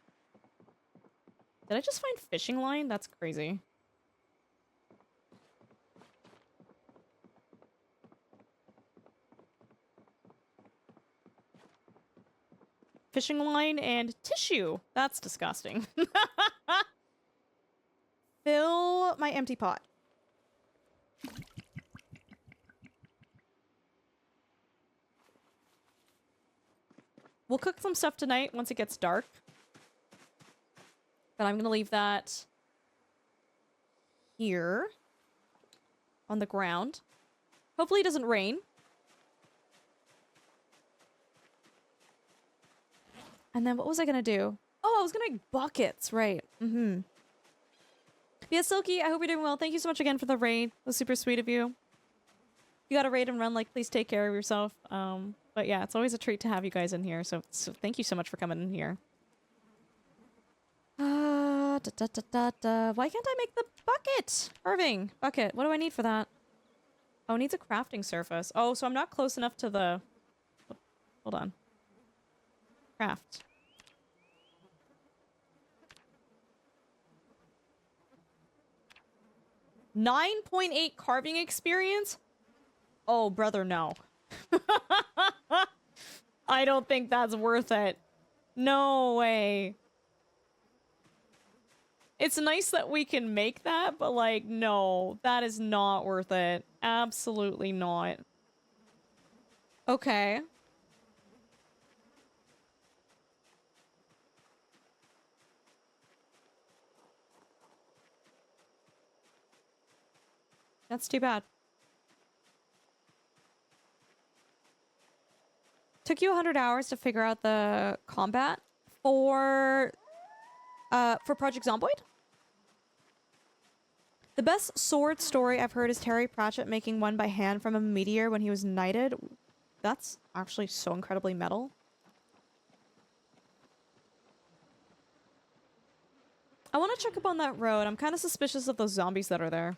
A: Did I just find fishing line? That's crazy. Fishing line and tissue. That's disgusting. Fill my empty pot. We'll cook some stuff tonight once it gets dark. But I'm gonna leave that here on the ground. Hopefully it doesn't rain. And then what was I gonna do? Oh, I was gonna make buckets, right. Mm-hmm. Yeah, Silky, I hope you're doing well. Thank you so much again for the raid. It was super sweet of you. You got a raid and run, like, please take care of yourself. But yeah, it's always a treat to have you guys in here, so thank you so much for coming in here. Why can't I make the bucket? Carving. Bucket. What do I need for that? Oh, it needs a crafting surface. Oh, so I'm not close enough to the... Hold on. Craft. .8 carving experience? Oh, brother, no. I don't think that's worth it. No way. It's nice that we can make that, but like, no, that is not worth it. Absolutely not. Okay. That's too bad. Took you 100 hours to figure out the combat for Project Zomboid? The best sword story I've heard is Terry Pratchett making one by hand from a meteor when he was knighted. That's actually so incredibly metal. I want to check up on that road. I'm kind of suspicious of those zombies that are there.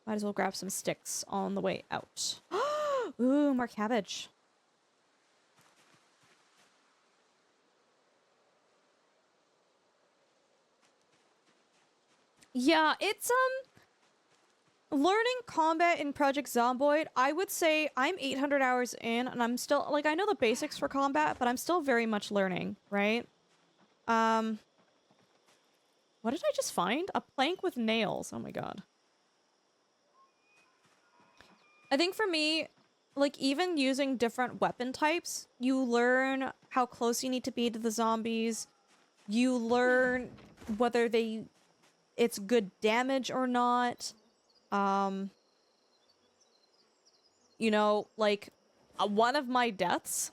A: Might as well grab some sticks on the way out. Ooh, more cabbage. Yeah, it's learning combat in Project Zomboid. I would say I'm 800 hours in and I'm still like I know the basics for combat, but I'm still very much learning, right? What did I just find? A plank with nails. Oh my god. I think for me, like, even using different weapon types, you learn how close you need to be to the zombies. You learn whether it's good damage or not. You know, like, one of my deaths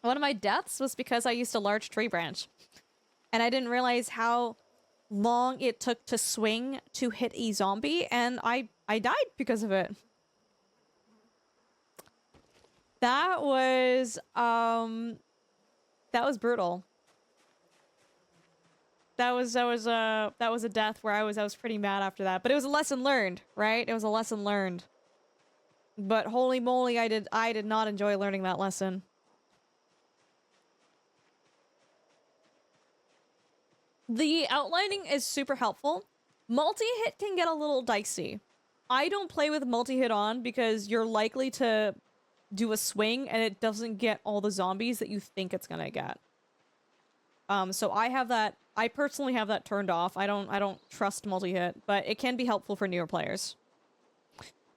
A: was because I used a large tree branch. And I didn't realize how long it took to swing to hit a zombie, and I died because of it. That was brutal. That was a death where I was pretty mad after that, but it was a lesson learned, right? It was a lesson learned. But holy moly, I did not enjoy learning that lesson. The outlining is super helpful. Multi-hit can get a little dicey. I don't play with multi-hit on because you're likely to do a swing and it doesn't get all the zombies that you think it's gonna get. So I personally have that turned off. I don't trust multi-hit, but it can be helpful for newer players.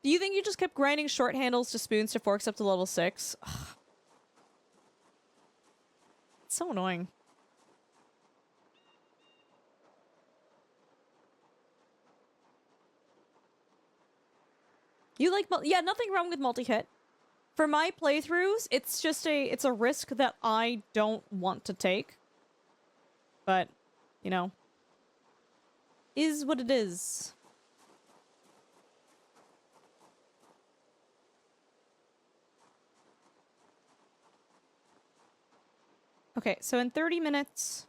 A: Do you think you just kept grinding short handles to spoons to forks up to level 6? Ugh. It's so annoying. You like yeah, nothing wrong with multi-hit. For my playthroughs, it's just it's a risk that I don't want to take. But, you know, is what it is. Okay, so in 30 minutes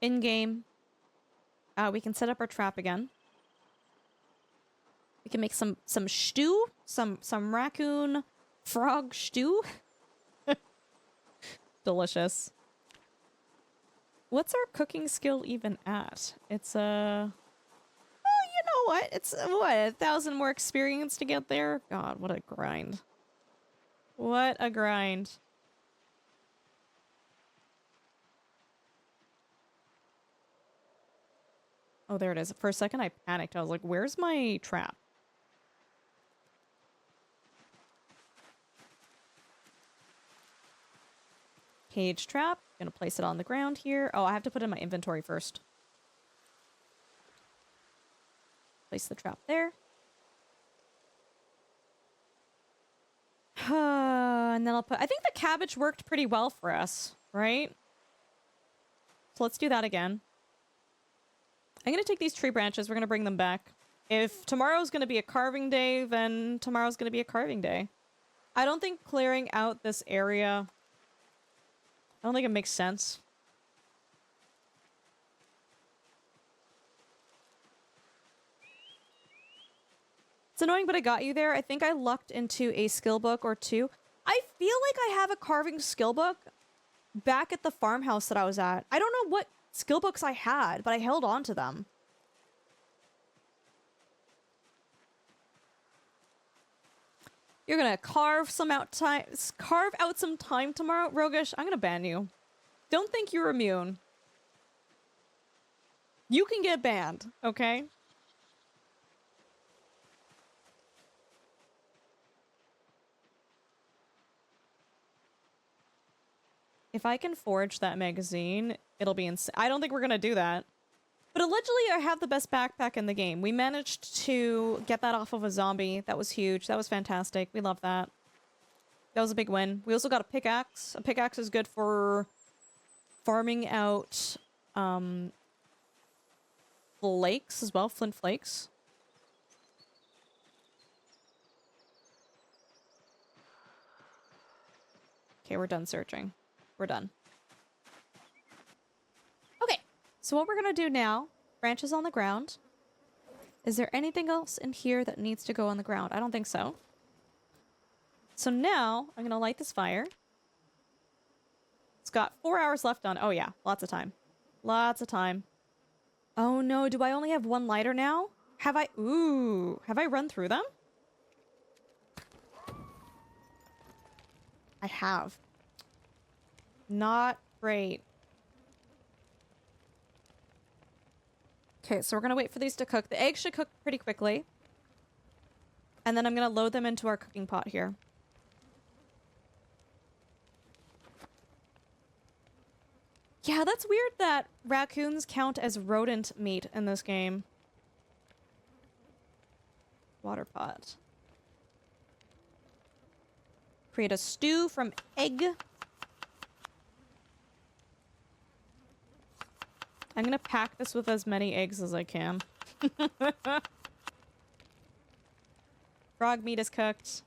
A: in-game, we can set up our trap again. We can make some stew, some raccoon frog stew. Delicious. What's our cooking skill even at? It's oh, you know what? It's what, 1,000 more experience to get there? God, what a grind. What a grind. Oh, there it is. For a second, I panicked. I was like, where's my trap? Cage trap. Gonna place it on the ground here. Oh, I have to put it in my inventory first. Place the trap there. And then I'll put... I think the cabbage worked pretty well for us, right? So let's do that again. I'm gonna take these tree branches. We're gonna bring them back. If tomorrow's gonna be a carving day, then tomorrow's gonna be a carving day. I don't think clearing out this area... I don't think it makes sense. It's annoying, but I got you there. I think I lucked into a skill book or two. I feel like I have a carving skill book back at the farmhouse that I was at. I don't know what skill books I had, but I held on to them. You're gonna carve out some time tomorrow, Rogish. I'm gonna ban you. Don't think you're immune. You can get banned, okay? If I can forge that magazine, it'll be insane. I don't think we're gonna do that. But allegedly, I have the best backpack in the game. We managed to get that off of a zombie. That was huge. That was fantastic. We love that. That was a big win. We also got a pickaxe. A pickaxe is good for farming out flakes as well, flint flakes. Okay, we're done searching. We're done. Okay, so what we're gonna do now, branches on the ground. Is there anything else in here that needs to go on the ground? I don't think so. So now, I'm gonna light this fire. It's got 4 hours left on. Oh yeah, lots of time. Lots of time. Oh no, do I only have one lighter now? Have I... Ooh, have I run through them? I have. Not great. Okay, so we're gonna wait for these to cook. The eggs should cook pretty quickly. And then I'm gonna load them into our cooking pot here. Yeah, that's weird that raccoons count as rodent meat in this game. Water pot. Create a stew from egg. I'm gonna pack this with as many eggs as I can. Frog meat is cooked.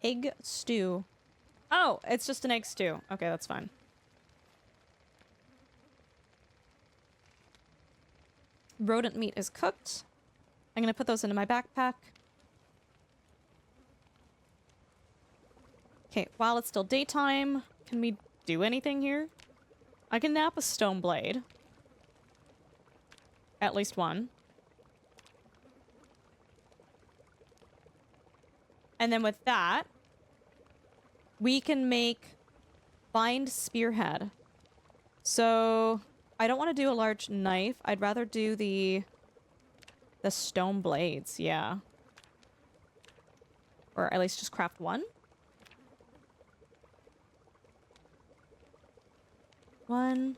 A: Egg stew. Oh, it's just an egg stew. Okay, that's fine. Rodent meat is cooked. I'm gonna put those into my backpack. Okay, while it's still daytime, can we do anything here? I can nap a stone blade. At least one. And then with that, we can make bind spearhead. So I don't want to do a large knife. I'd rather do the stone blades, yeah. Or at least just craft one. One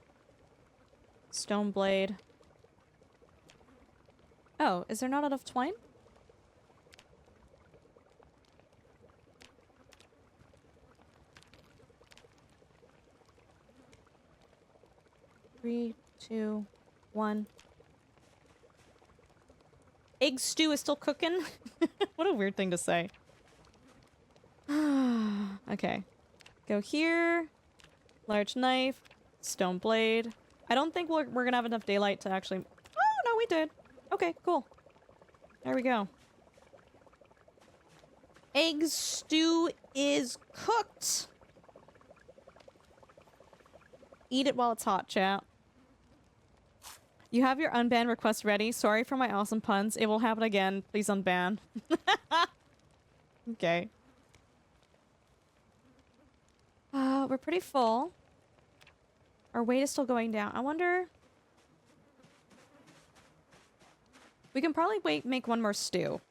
A: stone blade. Oh, is there not enough twine? Three, two, one. Egg stew is still cooking? What a weird thing to say. Okay. Go here. Large knife. Stone blade. I don't think we're gonna have enough daylight to actually... Oh, no, we did. Okay, cool. There we go. Egg stew is cooked. Eat it while it's hot, chat. You have your unban request ready. Sorry for my awesome puns. It will happen again. Please unban. Okay. We're pretty full. Our weight is still going down. I wonder... We can probably make one more stew.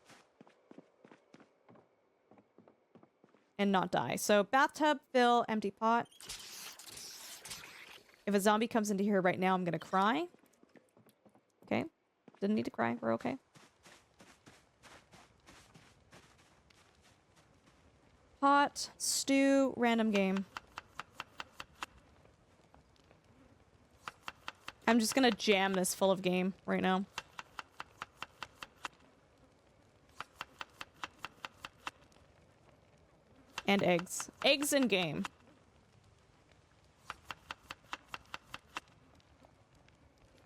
A: And not die. So, bathtub, fill, empty pot. If a zombie comes into here right now, I'm gonna cry. Okay. Didn't need to cry. We're okay. Pot, stew, random game. I'm just gonna jam this full of game right now. And eggs. Eggs in game.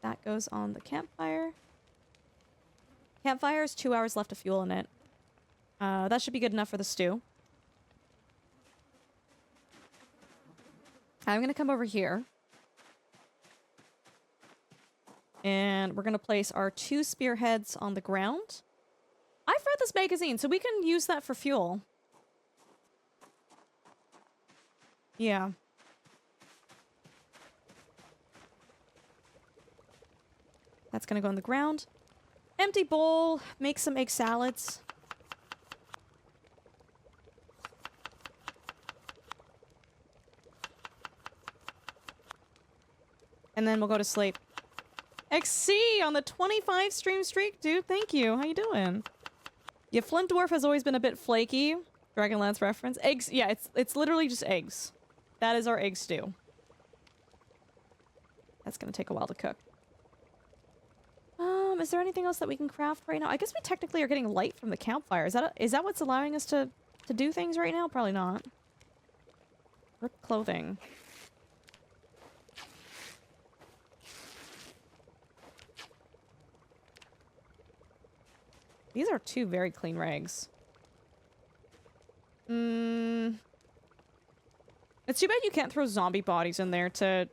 A: That goes on the campfire. Campfire is 2 hours left of fuel in it. That should be good enough for the stew. I'm gonna come over here. And we're gonna place our 2 spearheads on the ground. I've read this magazine, so we can use that for fuel. Yeah. That's gonna go in the ground. Empty bowl. Make some egg salads. And then we'll go to sleep. XC on the 25 stream streak, dude. Thank you. How you doing? Yeah, Flint Dwarf has always been a bit flaky. Dragonlance reference. Eggs. Yeah, it's literally just eggs. That is our egg stew. That's gonna take a while to cook. Is there anything else that we can craft right now? I guess we technically are getting light from the campfire. Is that what's allowing us to do things right now? Probably not. Rip clothing. These are two very clean rags. It's too bad you can't throw zombie bodies in there to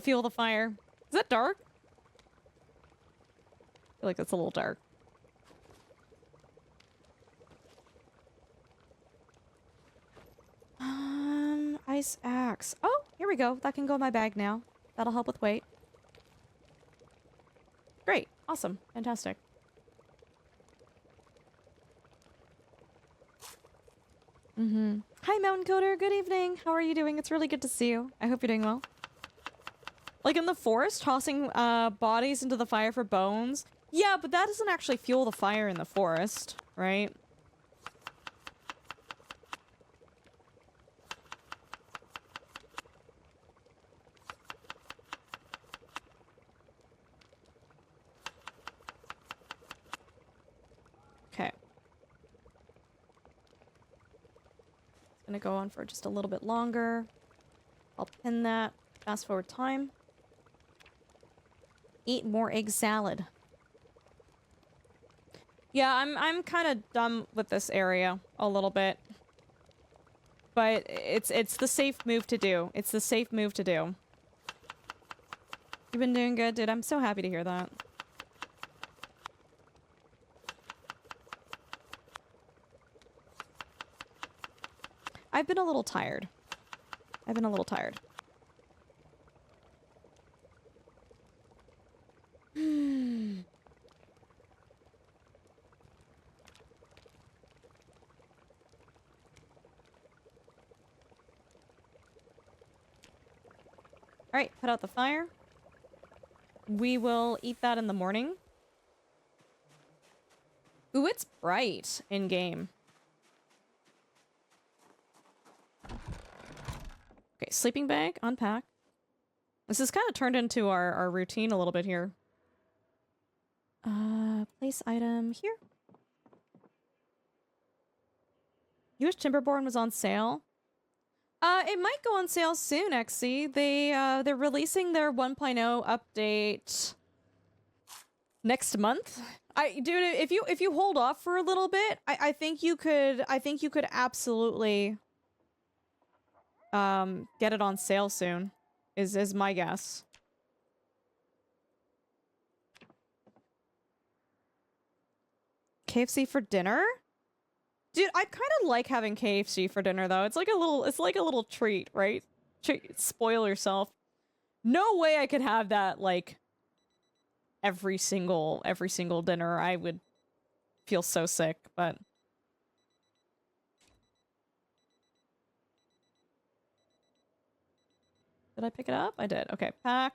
A: fuel the fire. Is that dark? I feel like that's a little dark. Ice axe. Oh, here we go. That can go in my bag now. That'll help with weight. Great. Awesome. Fantastic. Hi, Mountain Coder. Good evening. How are you doing? It's really good to see you. I hope you're doing well. Like in the forest, tossing bodies into the fire for bones. Yeah, but that doesn't actually fuel the fire in the forest, right? Okay. It's gonna go on for just a little bit longer. I'll pin that. Fast forward time. Eat more egg salad. Yeah, I'm kind of done with this area a little bit. But it's the safe move to do. It's the safe move to do. You've been doing good, dude. I'm so happy to hear that. I've been a little tired. I've been a little tired. Alright, put out the fire. We will eat that in the morning. Ooh, it's bright in-game. Okay, sleeping bag, unpack. This has kind of turned into our routine a little bit here. Place item here. You wish Timberborn was on sale? It might go on sale soon, XC. They're releasing their 1.0 update next month. Dude, if you hold off for a little bit, I think you could absolutely get it on sale soon. Is my guess. KFC for dinner? Dude, I kind of like having KFC for dinner though. It's like a little treat, right? Spoil yourself. No way I could have that like every single dinner. I would feel so sick, but did I pick it up? I did. Okay, pack.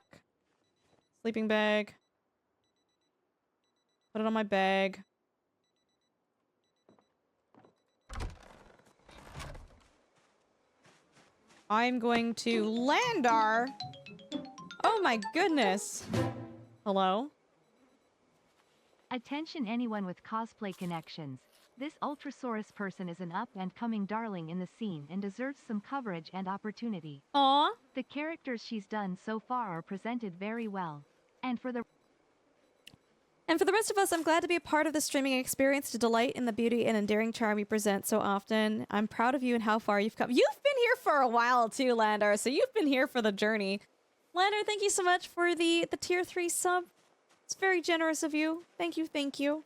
A: Sleeping bag. Put it on my bag. I'm going to Landar. Oh my goodness. Hello?
B: Attention anyone with cosplay connections. This Ultrasaurus person is an up-and-coming darling in the scene and deserves some coverage and opportunity.
A: Aw.
B: The characters she's done so far are presented very well. And for the
A: rest of us, I'm glad to be a part of the streaming experience to delight in the beauty and endearing charm you present so often. I'm proud of you and how far you've come. You've been here for a while too, Landar, so you've been here for the journey. Landar, thank you so much for the tier 3 sub. It's very generous of you. Thank you, thank you.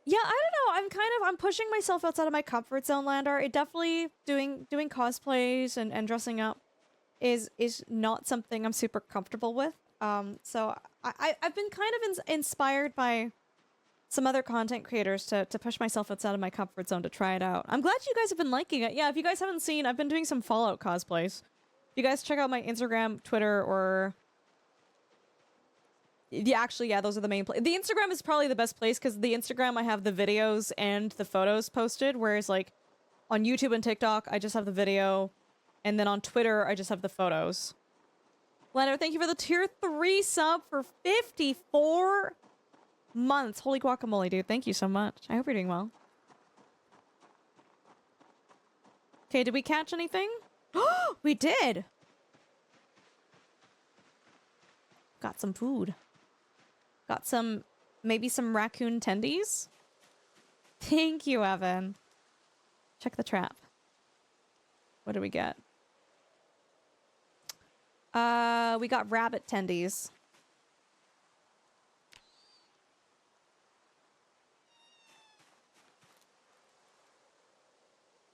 A: Yeah, I don't know. I'm pushing myself outside of my comfort zone, Landar. It definitely doing cosplays and dressing up. is not something I'm super comfortable with. So I've been kind of inspired by some other content creators to push myself outside of my comfort zone to try it out. I'm glad you guys have been liking it. Yeah, if you guys haven't seen, I've been doing some Fallout cosplays. If you guys check out my Instagram, Twitter, or... Yeah, actually, yeah, those are the main places. The Instagram is probably the best place, because the Instagram, I have the videos and the photos posted, whereas, like, on YouTube and TikTok, I just have the video, and then on Twitter, I just have the photos. Leonard, thank you for the tier 3 sub for 54 months. Holy guacamole, dude. Thank you so much. I hope you're doing well. Okay, did we catch anything? We did! Got some food. Got some, maybe some raccoon tendies? Thank you, Evan. Check the trap. What do we get? We got rabbit tendies.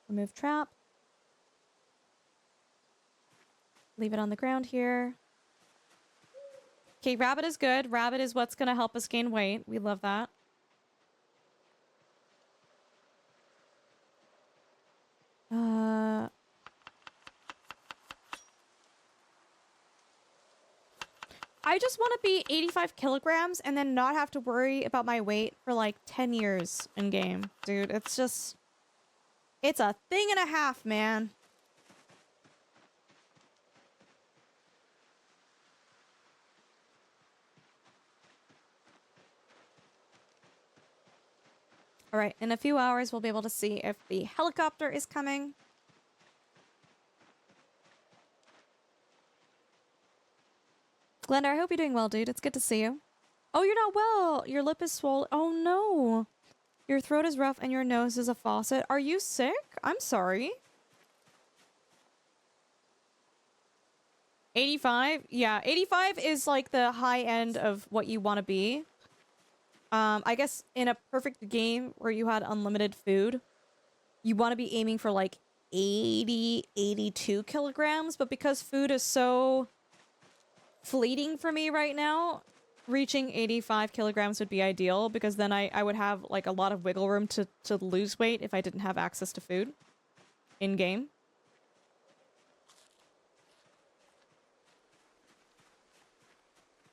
A: Remove trap. Leave it on the ground here. Okay, rabbit is good. Rabbit is what's gonna help us gain weight. We love that. I just want to be 85 kilograms and then not have to worry about my weight for like 10 years in game. Dude, it's just... It's a thing and a half, man. All right, in a few hours, we'll be able to see if the helicopter is coming. Glenda, I hope you're doing well, dude. It's good to see you. Oh, you're not well. Your lip is swollen. Oh, no. Your throat is rough and your nose is a faucet. Are you sick? I'm sorry. 85? Yeah, 85 is like the high end of what you want to be. I guess in a perfect game where you had unlimited food, you want to be aiming for like 80, 82 kilograms, but because food is so fleeting for me right now, reaching 85 kilograms would be ideal, because then I would have like a lot of wiggle room to lose weight if I didn't have access to food in game.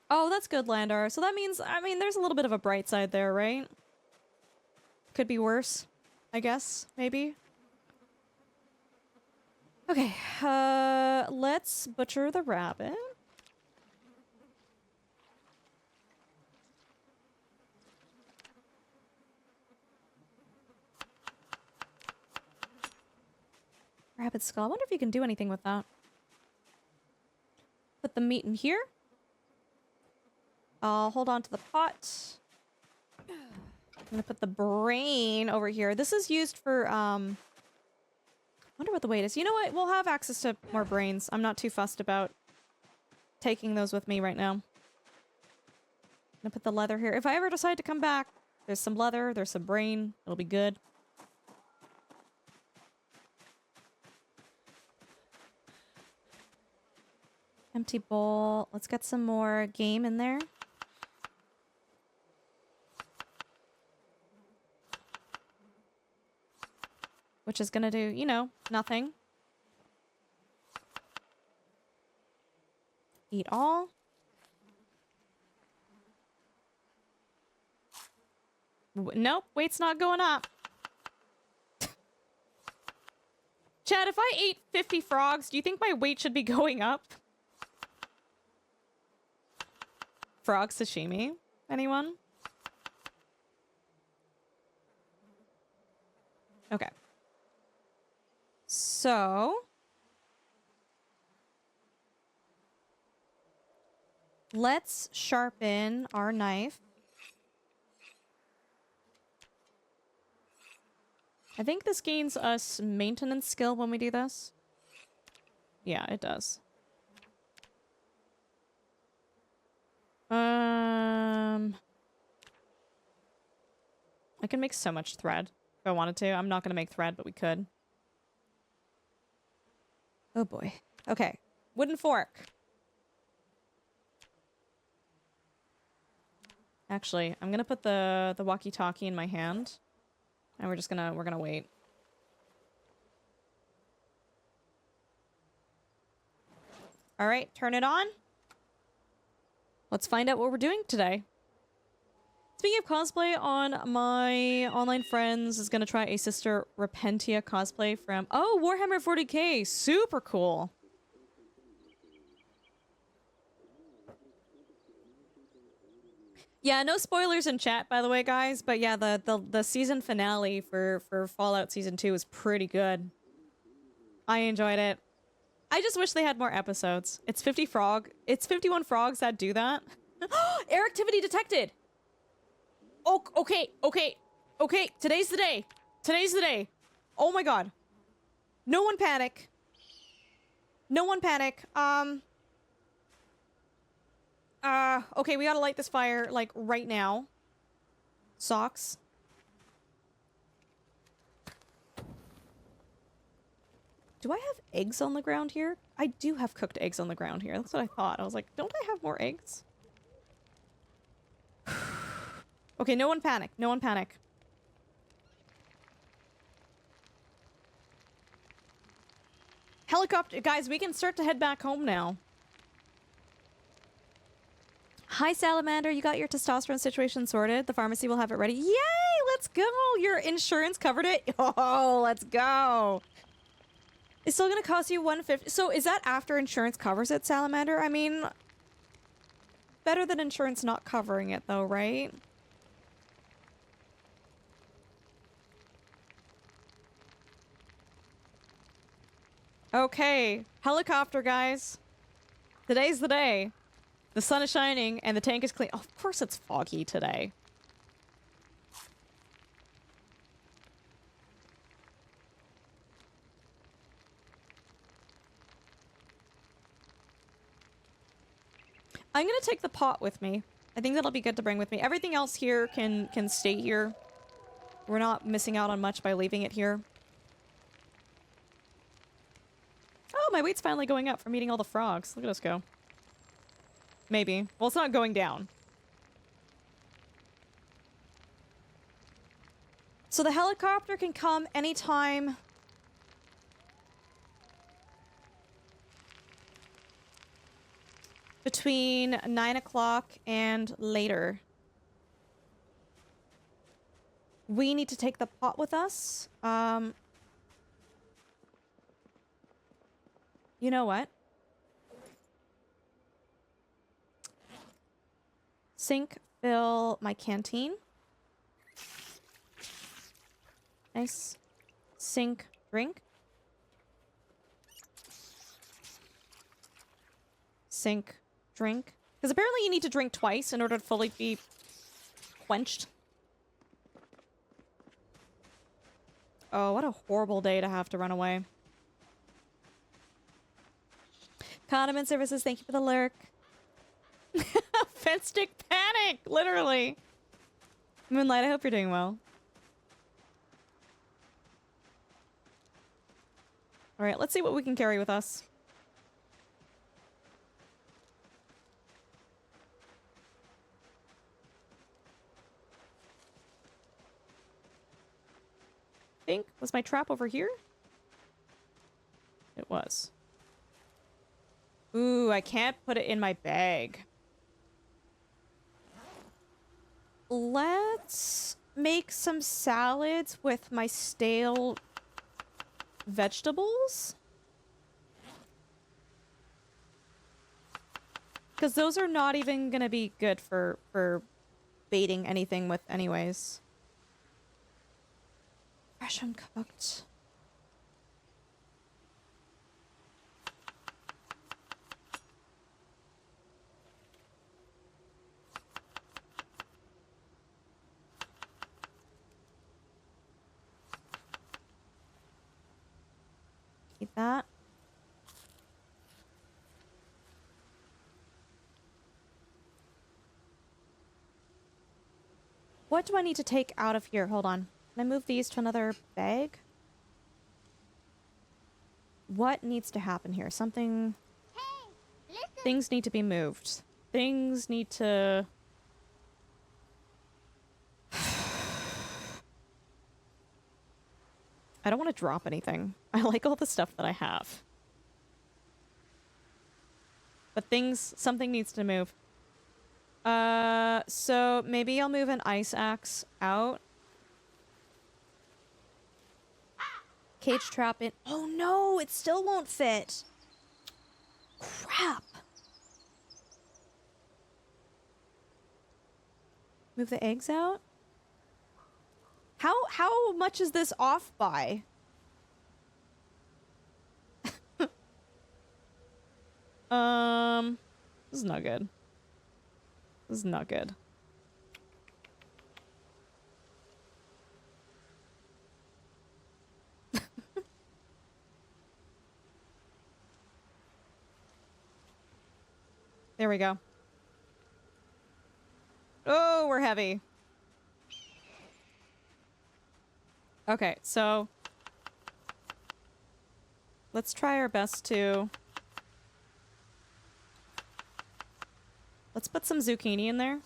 A: Oh, that's good, Landar. So that means, I mean, there's a little bit of a bright side there, right? Could be worse, I guess, maybe. Okay, let's butcher the rabbit. Rabbit skull. I wonder if you can do anything with that. Put the meat in here. I'll hold on to the pot. I'm gonna put the brain over here. This is used for, wonder what the weight is. You know what? We'll have access to more brains. I'm not too fussed about taking those with me right now. I'm gonna put the leather here. If I ever decide to come back, there's some leather, there's some brain. It'll be good. Empty bowl. Let's get some more game in there. Which is gonna do, you know, nothing. Eat all. Nope, weight's not going up. Chad, if I ate 50 frogs, do you think my weight should be going up? Frog sashimi? Anyone? Okay. So... let's sharpen our knife. I think this gains us maintenance skill when we do this. Yeah, it does. I can make so much thread if I wanted to. I'm not gonna make thread, but we could. Oh boy. Okay. Wooden fork. Actually, I'm gonna put the walkie-talkie in my hand. And we're gonna wait. Alright, turn it on. Let's find out what we're doing today. Speaking of cosplay, on my online friends is gonna try a Sister Repentia cosplay from Warhammer 40k. Super cool. Yeah, no spoilers in chat, by the way, guys. But yeah, the season finale for Fallout Season 2 is pretty good. I enjoyed it. I just wish they had more episodes. It's 51 frogs that do that. Air activity detected. Oh, okay. Today's the day. Oh my god. No one panic. Okay, we gotta light this fire, like, right now. Socks. Do I have eggs on the ground here? I do have cooked eggs on the ground here. That's what I thought. I was like, don't I have more eggs? Okay, no one panic. Helicopter, guys, we can start to head back home now. Hi, Salamander. You got your testosterone situation sorted. The pharmacy will have it ready. Yay! Let's go! Your insurance covered it. Oh, let's go. It's still gonna cost you $150. So is that after insurance covers it, Salamander? I mean, better than insurance not covering it, though, right? Okay, helicopter, guys. Today's the day. The sun is shining and the tank is clean. Oh, of course it's foggy today. I'm gonna take the pot with me. I think that'll be good to bring with me. Everything else here can stay here. We're not missing out on much by leaving it here. Oh, my weight's finally going up from eating all the frogs. Look at us go. Maybe. Well, it's not going down. So the helicopter can come anytime. Between 9 o'clock and later. We need to take the pot with us. You know what? Sink, fill my canteen. Nice. Sink, drink. Sink, drink. Because apparently you need to drink twice in order to fully be quenched. Oh, what a horrible day to have to run away. Condiment services, thank you for the lurk. Fence stick panic! Literally. Moonlight, I hope you're doing well. Alright, let's see what we can carry with us. Was my trap over here? It was. Ooh, I can't put it in my bag. Let's make some salads with my stale vegetables. Because those are not even gonna be good for baiting anything with anyways. Fresh uncooked. Keep that. What do I need to take out of here? Hold on. Can I move these to another bag? What needs to happen here? Something... Things need to be moved. Things need to... I don't want to drop anything. I like all the stuff that I have. But something needs to move. So maybe I'll move an ice axe out. Cage trap in. Oh no, it still won't fit. Crap. Move the eggs out? How much is this off by? This is not good. This is not good. There we go. Oh, we're heavy. Okay, so let's try our best to... Let's put some zucchini in there.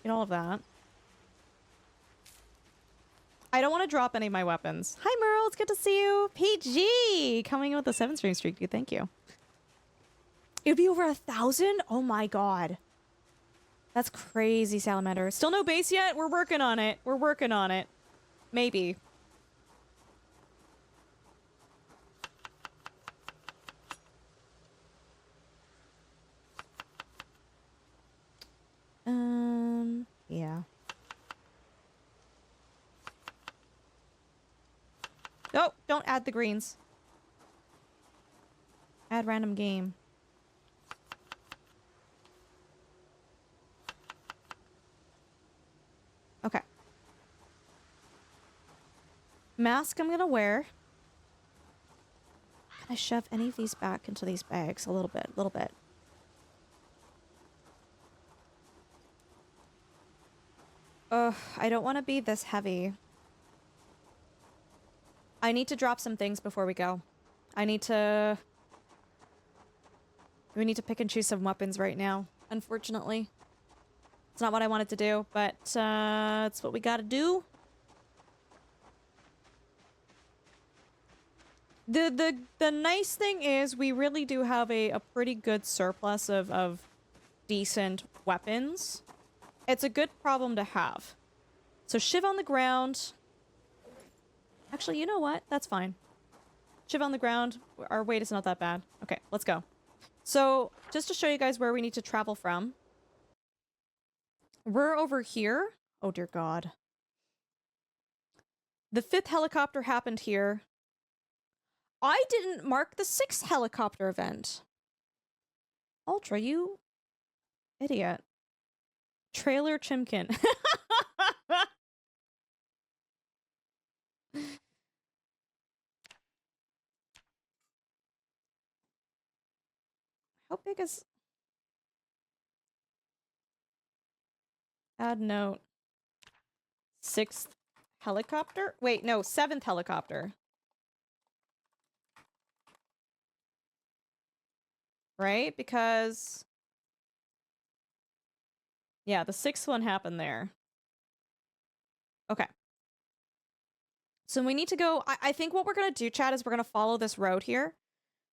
A: Get all of that. I don't want to drop any of my weapons. Hi, Merle. It's good to see you. PG! Coming with a 7-stream streak, dude. Thank you. It would be over 1,000? Oh my god. That's crazy, Salamander. Still no base yet? We're working on it. We're working on it. Maybe. Yeah. Oh, don't add the greens. Add random game. Okay. Mask I'm gonna wear. Can I shove any of these back into these bags? A little bit, a little bit. Ugh, I don't want to be this heavy. I need to drop some things before we go. We need to pick and choose some weapons right now, unfortunately. It's not what I wanted to do, but it's what we gotta do. The nice thing is we really do have a pretty good surplus of decent weapons. It's a good problem to have. So shiv on the ground. Actually, you know what? That's fine. Shiv on the ground. Our weight is not that bad. Okay, let's go. So just to show you guys where we need to travel from. We're over here. Oh dear God. The 5th helicopter happened here. I didn't mark the 6th helicopter event. Ultra, you idiot. Trailer Chimkin. How big is... Add note. 6th helicopter? Wait, no, 7th helicopter. Right? Because... yeah, the 6th one happened there. Okay. So we need to go... I think what we're going to do, chat, is we're going to follow this road here.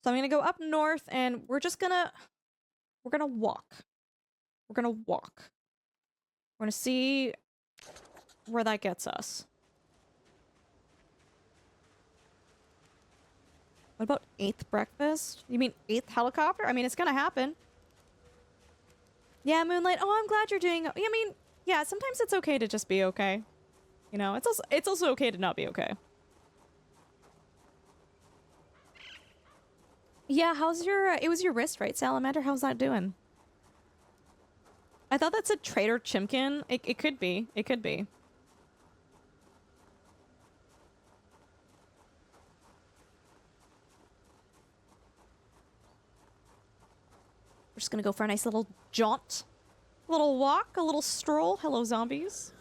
A: So I'm going to go up north, and we're just going to... we're going to walk. We're going to walk. We're going to see where that gets us. What about 8th breakfast? You mean 8th helicopter? I mean, it's going to happen. Yeah, Moonlight. Oh, I'm glad you're doing... I mean, yeah, sometimes it's okay to just be okay. You know, it's also okay to not be okay. Yeah, how's your... it was your wrist, right, Salamander? How's that doing? I thought that said Trader Chimkin. It could be. It could be. We're just gonna go for a nice little jaunt. A little walk, a little stroll. Hello, zombies.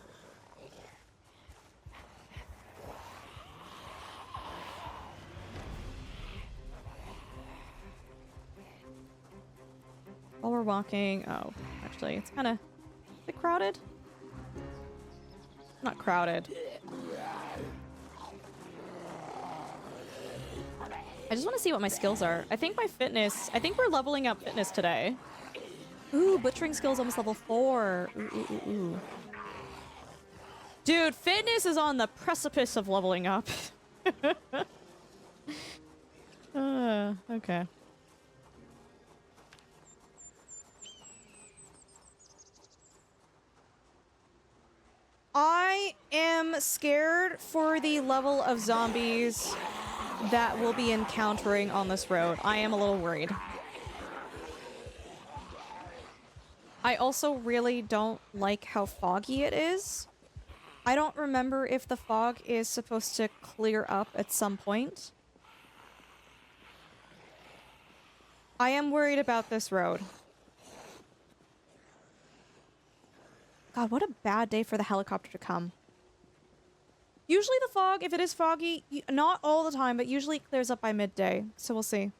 A: while we're walking. Oh, actually, it's kind of crowded. Not crowded. I just want to see what my skills are. I think my fitness... I think we're leveling up fitness today. Ooh, butchering skills almost level 4. Ooh, ooh, ooh, ooh. Dude, fitness is on the precipice of leveling up. Okay. I am scared for the level of zombies that we'll be encountering on this road. I am a little worried. I also really don't like how foggy it is. I don't remember if the fog is supposed to clear up at some point. I am worried about this road. God, what a bad day for the helicopter to come. Usually the fog, if it is foggy, not all the time, but usually it clears up by midday. So we'll see.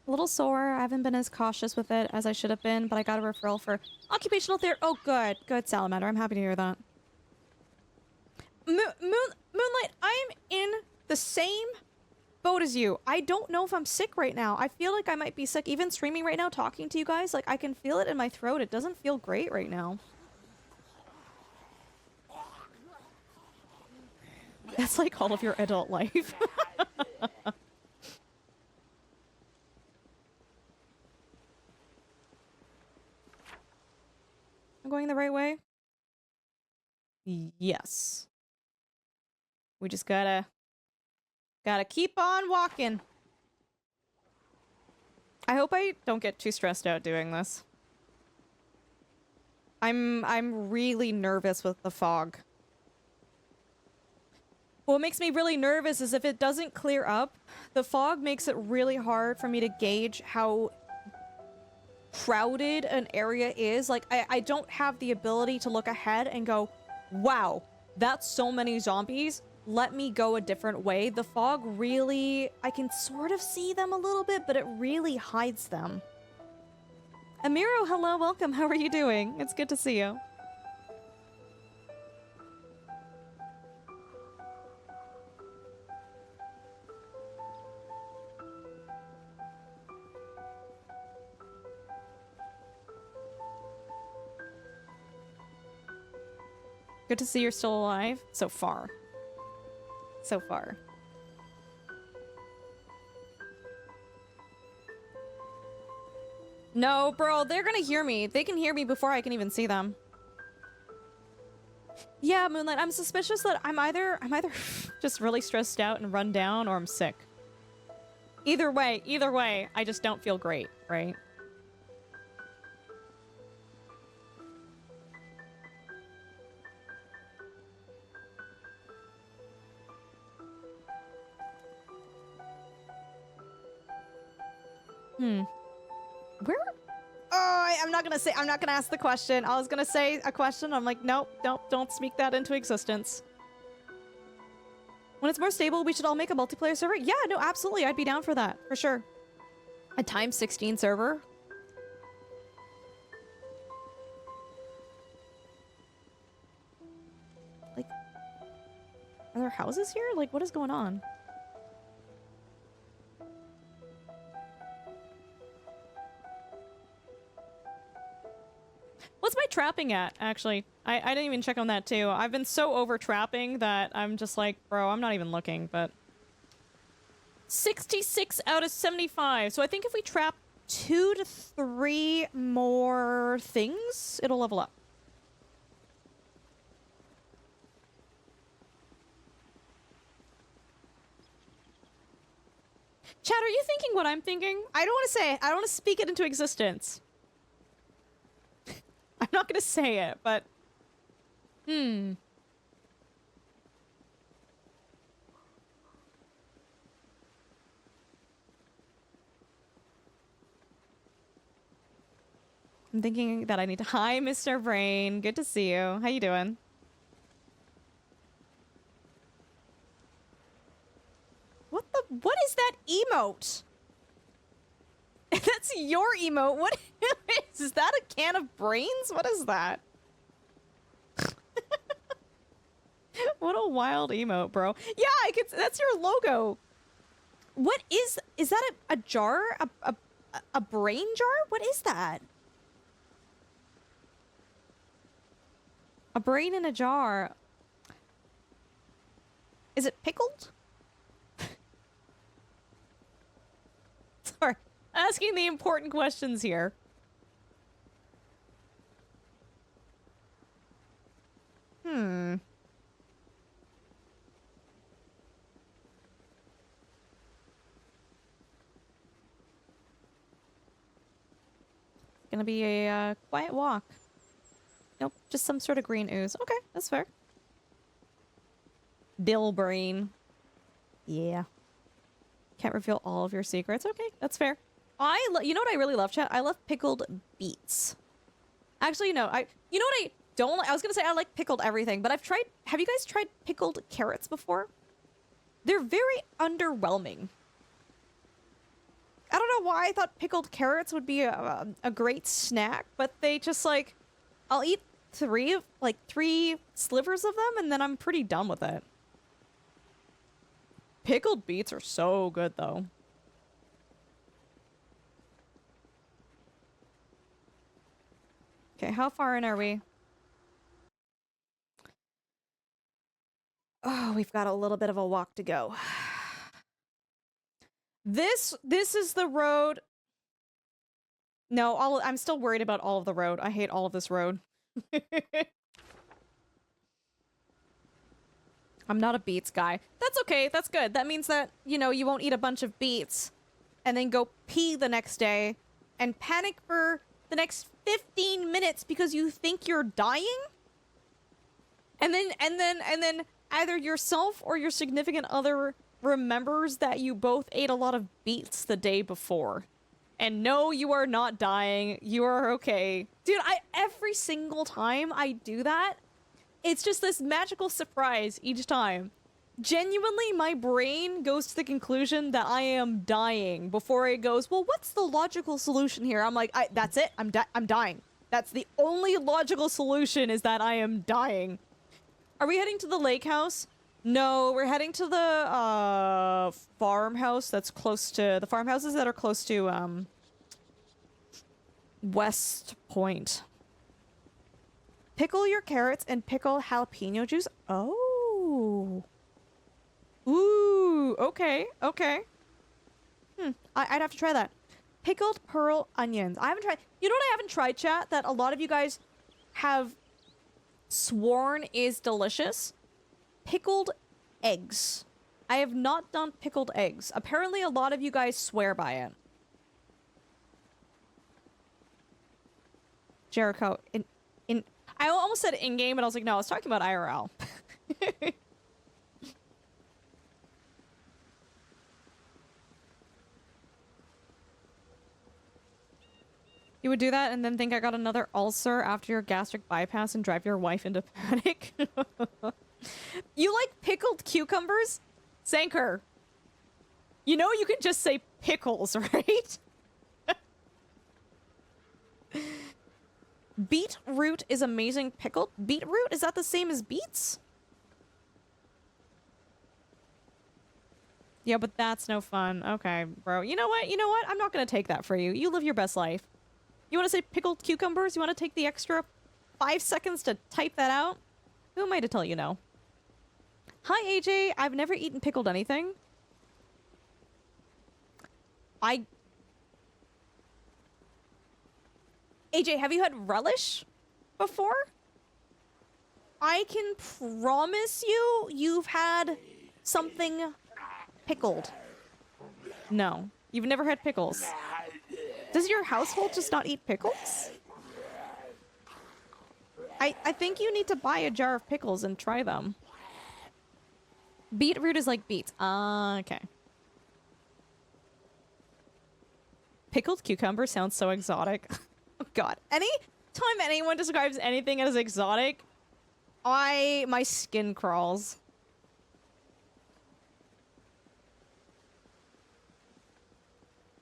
A: A little sore. I haven't been as cautious with it as I should have been, but I got a referral for occupational therapy. Oh, good. Good, Salamander. I'm happy to hear that. Moonlight, I'm in the same boat as you. I don't know if I'm sick right now. I feel like I might be sick. Even streaming right now, talking to you guys, like, I can feel it in my throat. It doesn't feel great right now. That's like all of your adult life. I'm going the right way? Yes. We just gotta keep on walking. I hope I don't get too stressed out doing this. I'm really nervous with the fog. What makes me really nervous is if it doesn't clear up, the fog makes it really hard for me to gauge how crowded an area is. Like, I don't have the ability to look ahead and go, wow, that's so many zombies. Let me go a different way. The fog really... I can sort of see them a little bit, but it really hides them. Amiro, hello, welcome. How are you doing? It's good to see you. Good to see you're still alive. So far. So far. No, bro, they're gonna hear me. They can hear me before I can even see them. Yeah, Moonlight, I'm suspicious that I'm either just really stressed out and run down, or I'm sick. Either way, I just don't feel great, right? Where? Oh, I'm not gonna ask the question. I was gonna say a question. I'm like, nope, don't speak that into existence. When it's more stable, we should all make a multiplayer server? Yeah, no, absolutely. I'd be down for that, for sure. A times 16 server? Like, are there houses here? Like, what is going on? What's my trapping at, actually? I didn't even check on that, too. I've been so over trapping that I'm just like, bro, I'm not even looking, but... 66 out of 75. So I think if we trap 2 to 3 more things, it'll level up. Chad, are you thinking what I'm thinking? I don't want to say it. I don't want to speak it into existence. I'm not gonna say it, but... I'm thinking that I need to... Hi, Mr. Brain. Good to see you. How you doing? What is that emote? That's your emote. What is that? A can of brains? What is that? What a wild emote, bro. Yeah, I could. That's your logo. What is that? A jar? A brain jar? What is that? A brain in a jar. Is it pickled? Sorry, asking the important questions here. Hmm. Gonna be a quiet walk. Nope, just some sort of green ooze. Okay, that's fair. Dill brain. Yeah. Can't reveal all of your secrets. Okay, that's fair. You know what I really love, chat? I love pickled beets. Actually, no, you know what I don't like? I was gonna say I like pickled everything, but have you guys tried pickled carrots before? They're very underwhelming. I don't know why I thought pickled carrots would be a great snack, but they just like, I'll eat three slivers of them and then I'm pretty done with it. Pickled beets are so good though. Okay, how far in are we? Oh, we've got a little bit of a walk to go. This is the road. No, I'm still worried about all of the road. I hate all of this road. I'm not a beets guy. That's okay. That's good. That means that, you know, you won't eat a bunch of beets and then go pee the next day and panic for the next 15 minutes because you think you're dying. And then either yourself or your significant other remembers that you both ate a lot of beets the day before. And no, you are not dying. You are okay. Dude, every single time I do that, it's just this magical surprise each time. Genuinely, my brain goes to the conclusion that I am dying before it goes, well, what's the logical solution here? I'm like, that's it. I'm dying. That's the only logical solution, is that I am dying. Are we heading to the lake house? No, we're heading to the farmhouse that's close to the farmhouses that are close to West Point. Pickle your carrots and pickle jalapeno juice. Oh. Ooh, okay, okay. I'd have to try that. Pickled pearl onions. I haven't tried. You know what I haven't tried, chat, that a lot of you guys have sworn is delicious? Pickled eggs. I have not done pickled eggs. Apparently a lot of you guys swear by it. Jericho, I almost said in-game, and I was like, no, I was talking about IRL. You would do that and then think I got another ulcer after your gastric bypass and drive your wife into panic? You like pickled cucumbers? Sanker. You know you can just say pickles, right? Beetroot is amazing pickled. Beetroot? Is that the same as beets? Yeah, but that's no fun. Okay, bro. You know what? You know what? I'm not gonna take that for you. You live your best life. You want to say pickled cucumbers? You want to take the extra 5 seconds to type that out? Who am I to tell you no? Hi, AJ. I've never eaten pickled anything. AJ, have you had relish before? I can promise you, you've had something pickled. No, you've never had pickles. Does your household just not eat pickles? I think you need to buy a jar of pickles and try them. Beetroot is like beets. Okay. Pickled cucumber sounds so exotic. Oh god. Any time anyone describes anything as exotic, my skin crawls.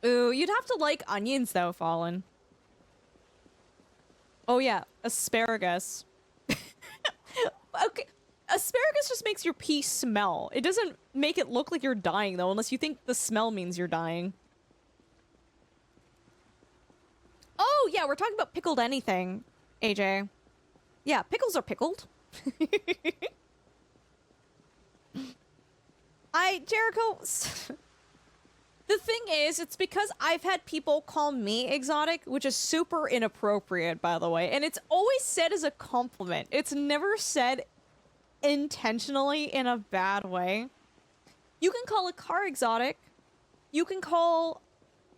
A: Ooh, you'd have to like onions though, Fallen. Oh yeah, asparagus. Okay, asparagus just makes your pee smell. It doesn't make it look like you're dying though, unless you think the smell means you're dying. Oh yeah, we're talking about pickled anything, AJ. Yeah, pickles are pickled. Jericho, the thing is, it's because I've had people call me exotic, which is super inappropriate, by the way, and it's always said as a compliment. It's never said intentionally in a bad way. You can call a car exotic. You can call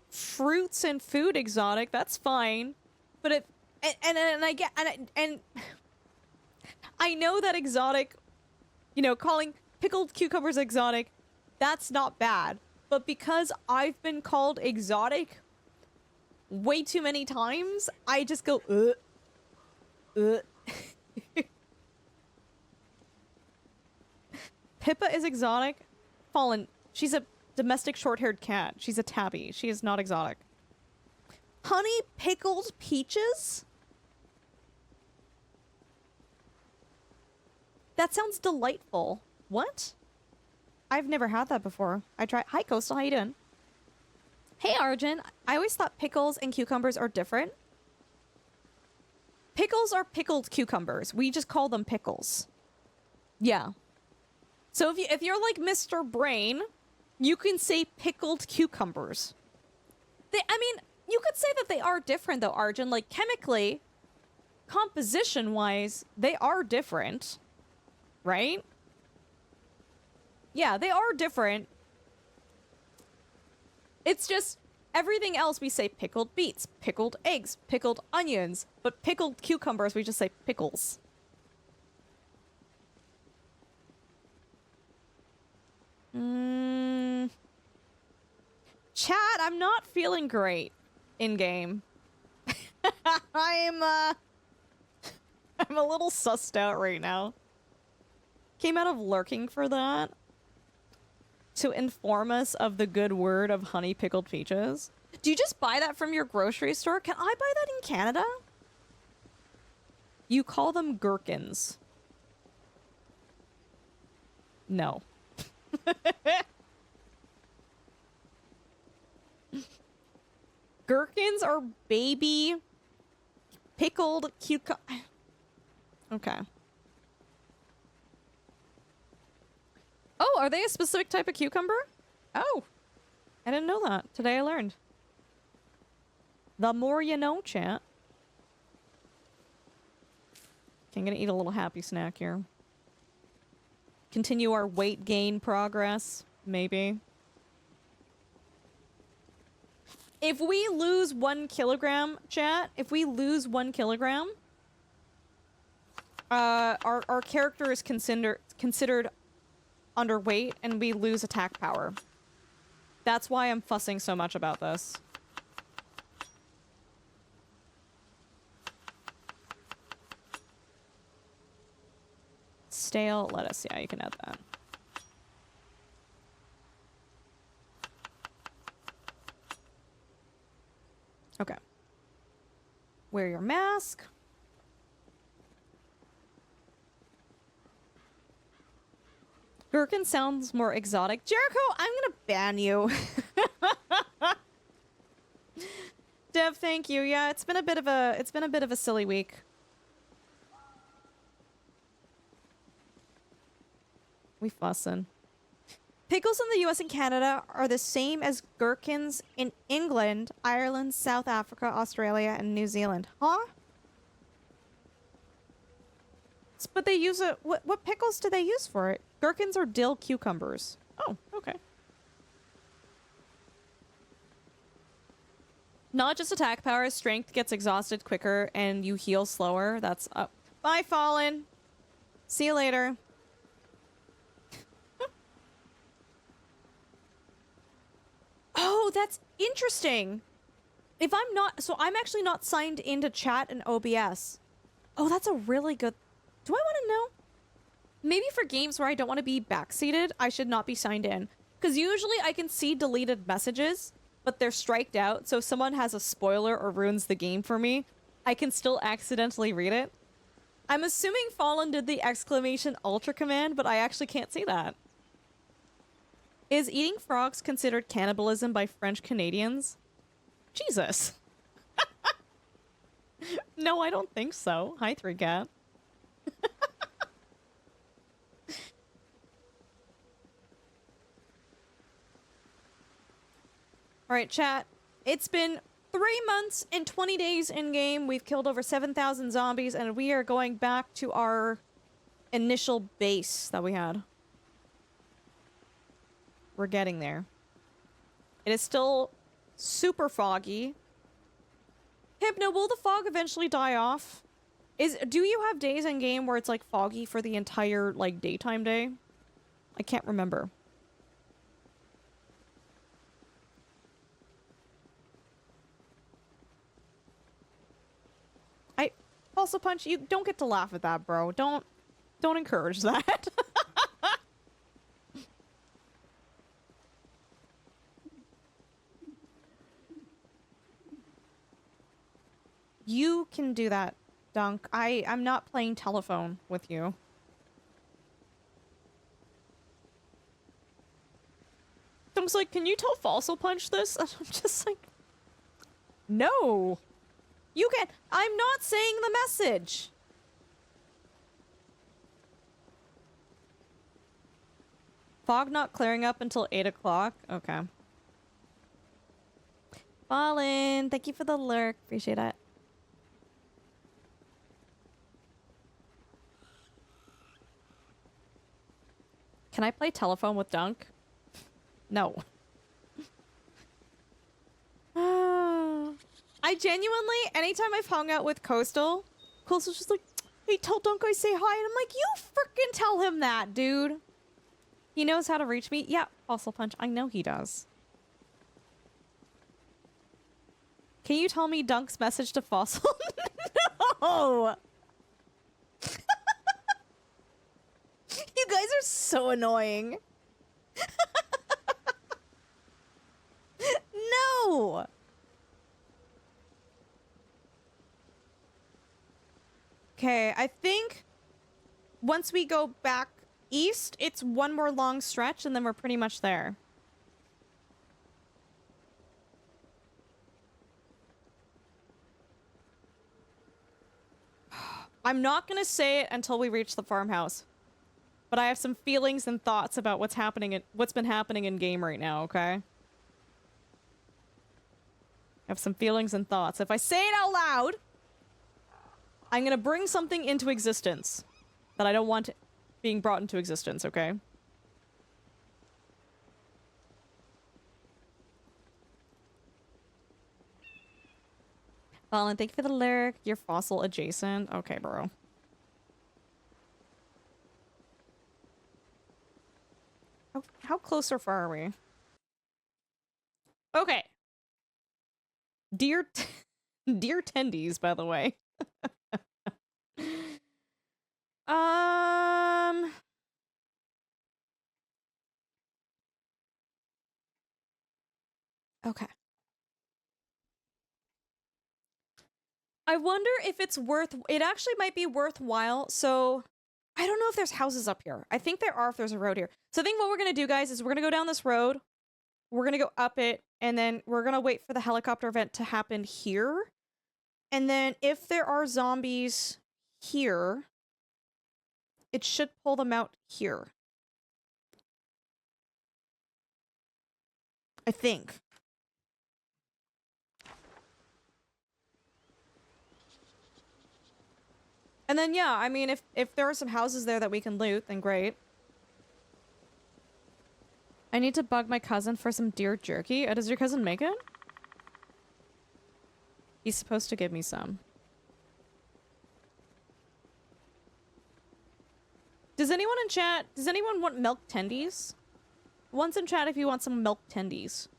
A: fruits and food exotic. That's fine. But if and I get and I know that exotic, you know, calling pickled cucumbers exotic, that's not bad. But because I've been called exotic way too many times, I just go, Pippa is exotic. Fallen. She's a domestic short-haired cat. She's a tabby. She is not exotic. Honey pickled peaches? That sounds delightful. What? I've never had that before. I tried. Hi, Coastal. How you doing? Hey, Arjun. I always thought pickles and cucumbers are different. Pickles are pickled cucumbers. We just call them pickles. Yeah. So if you're like Mr. Brain, you can say pickled cucumbers. I mean, you could say that they are different though, Arjun. Like chemically, composition-wise, they are different. Right? Yeah, they are different. It's just everything else we say pickled beets, pickled eggs, pickled onions, but pickled cucumbers we just say pickles. Chat, I'm not feeling great in game. I'm a little sussed out right now. Came out of lurking for that to inform us of the good word of honey pickled peaches. Do you just buy that from your grocery store? Can I buy that in Canada? You call them gherkins. No. Gherkins are baby pickled cucumber. Okay. Oh, are they a specific type of cucumber? Oh, I didn't know that. Today I learned. The more you know, chat. Okay, I'm gonna eat a little happy snack here. Continue our weight gain progress, maybe. If we lose 1 kilogram, chat, if we lose 1 kilogram, our character is considered underweight and we lose attack power. That's why I'm fussing so much about this. Stale lettuce. Yeah, you can add that. Okay. Wear your mask. Gherkin sounds more exotic. Jericho, I'm gonna ban you. Dev, thank you. Yeah, it's been a bit of a silly week. We fussin'. Pickles in the US and Canada are the same as gherkins in England, Ireland, South Africa, Australia, and New Zealand. Huh? But they use a... What pickles do they use for it? Gherkins are dill cucumbers. Oh, okay. Not just attack power, strength gets exhausted quicker and you heal slower. That's up. Bye, Fallen. See you later. Oh, that's interesting. If I'm not... So I'm actually not signed into chat and OBS. Oh, that's a really good... Do I want to know? Maybe for games where I don't want to be backseated, I should not be signed in. Because usually I can see deleted messages, but they're striked out, so if someone has a spoiler or ruins the game for me, I can still accidentally read it. I'm assuming Fallen did the exclamation ultra command, but I actually can't see that. Is eating frogs considered cannibalism by French Canadians? Jesus. No, I don't think so. Hi, 3Cat. Alright, chat. It's been 3 months and 20 days in-game. We've killed over 7,000 zombies, and we are going back to our initial base that we had. We're getting there. It is still super foggy. Hypno, will the fog eventually die off? Do you have days in-game where it's, like, foggy for the entire, like, daytime day? I can't remember. Also, Punch, you don't get to laugh at that, bro. Don't encourage that. You can do that, Dunk. I'm not playing telephone with you. Dunk's like, can you tell Fossil Punch this? And I'm just like, no. You can. I'm not saying the message. Fog not clearing up until 8 o'clock? Okay. Fallen, thank you for the lurk. Appreciate it. Can I play telephone with Dunk? No. I genuinely, anytime I've hung out with Coastal's just like, hey, tell Dunk I say hi. And I'm like, you freaking tell him that, dude. He knows how to reach me. Yeah, Fossil Punch. I know he does. Can you tell me Dunk's message to Fossil? No! You guys are so annoying. No! Okay, I think once we go back east, it's one more long stretch and then we're pretty much there. I'm not gonna say it until we reach the farmhouse. But I have some feelings and thoughts about what's been happening in game right now, okay? I have some feelings and thoughts. If I say it out loud, I'm gonna bring something into existence that I don't want being brought into existence, okay? Fallen, thank you for the lyric. You're fossil adjacent. Okay, bro. How close or far are we? Okay. Dear tendies, by the way. Okay. I wonder if it's it actually might be worthwhile. So I don't know if there's houses up here. I think there are if there's a road here. So I think what we're going to do, guys, is we're going to go down this road. We're going to go up it. And then we're going to wait for the helicopter event to happen here. And then if there are zombies here, it should pull them out here. I think. And then, yeah, I mean, if there are some houses there that we can loot, then great. I need to bug my cousin for some deer jerky. Does your cousin make it? He's supposed to give me some. Does anyone in chat, does anyone want milk tendies? Once in chat if you want some milk tendies.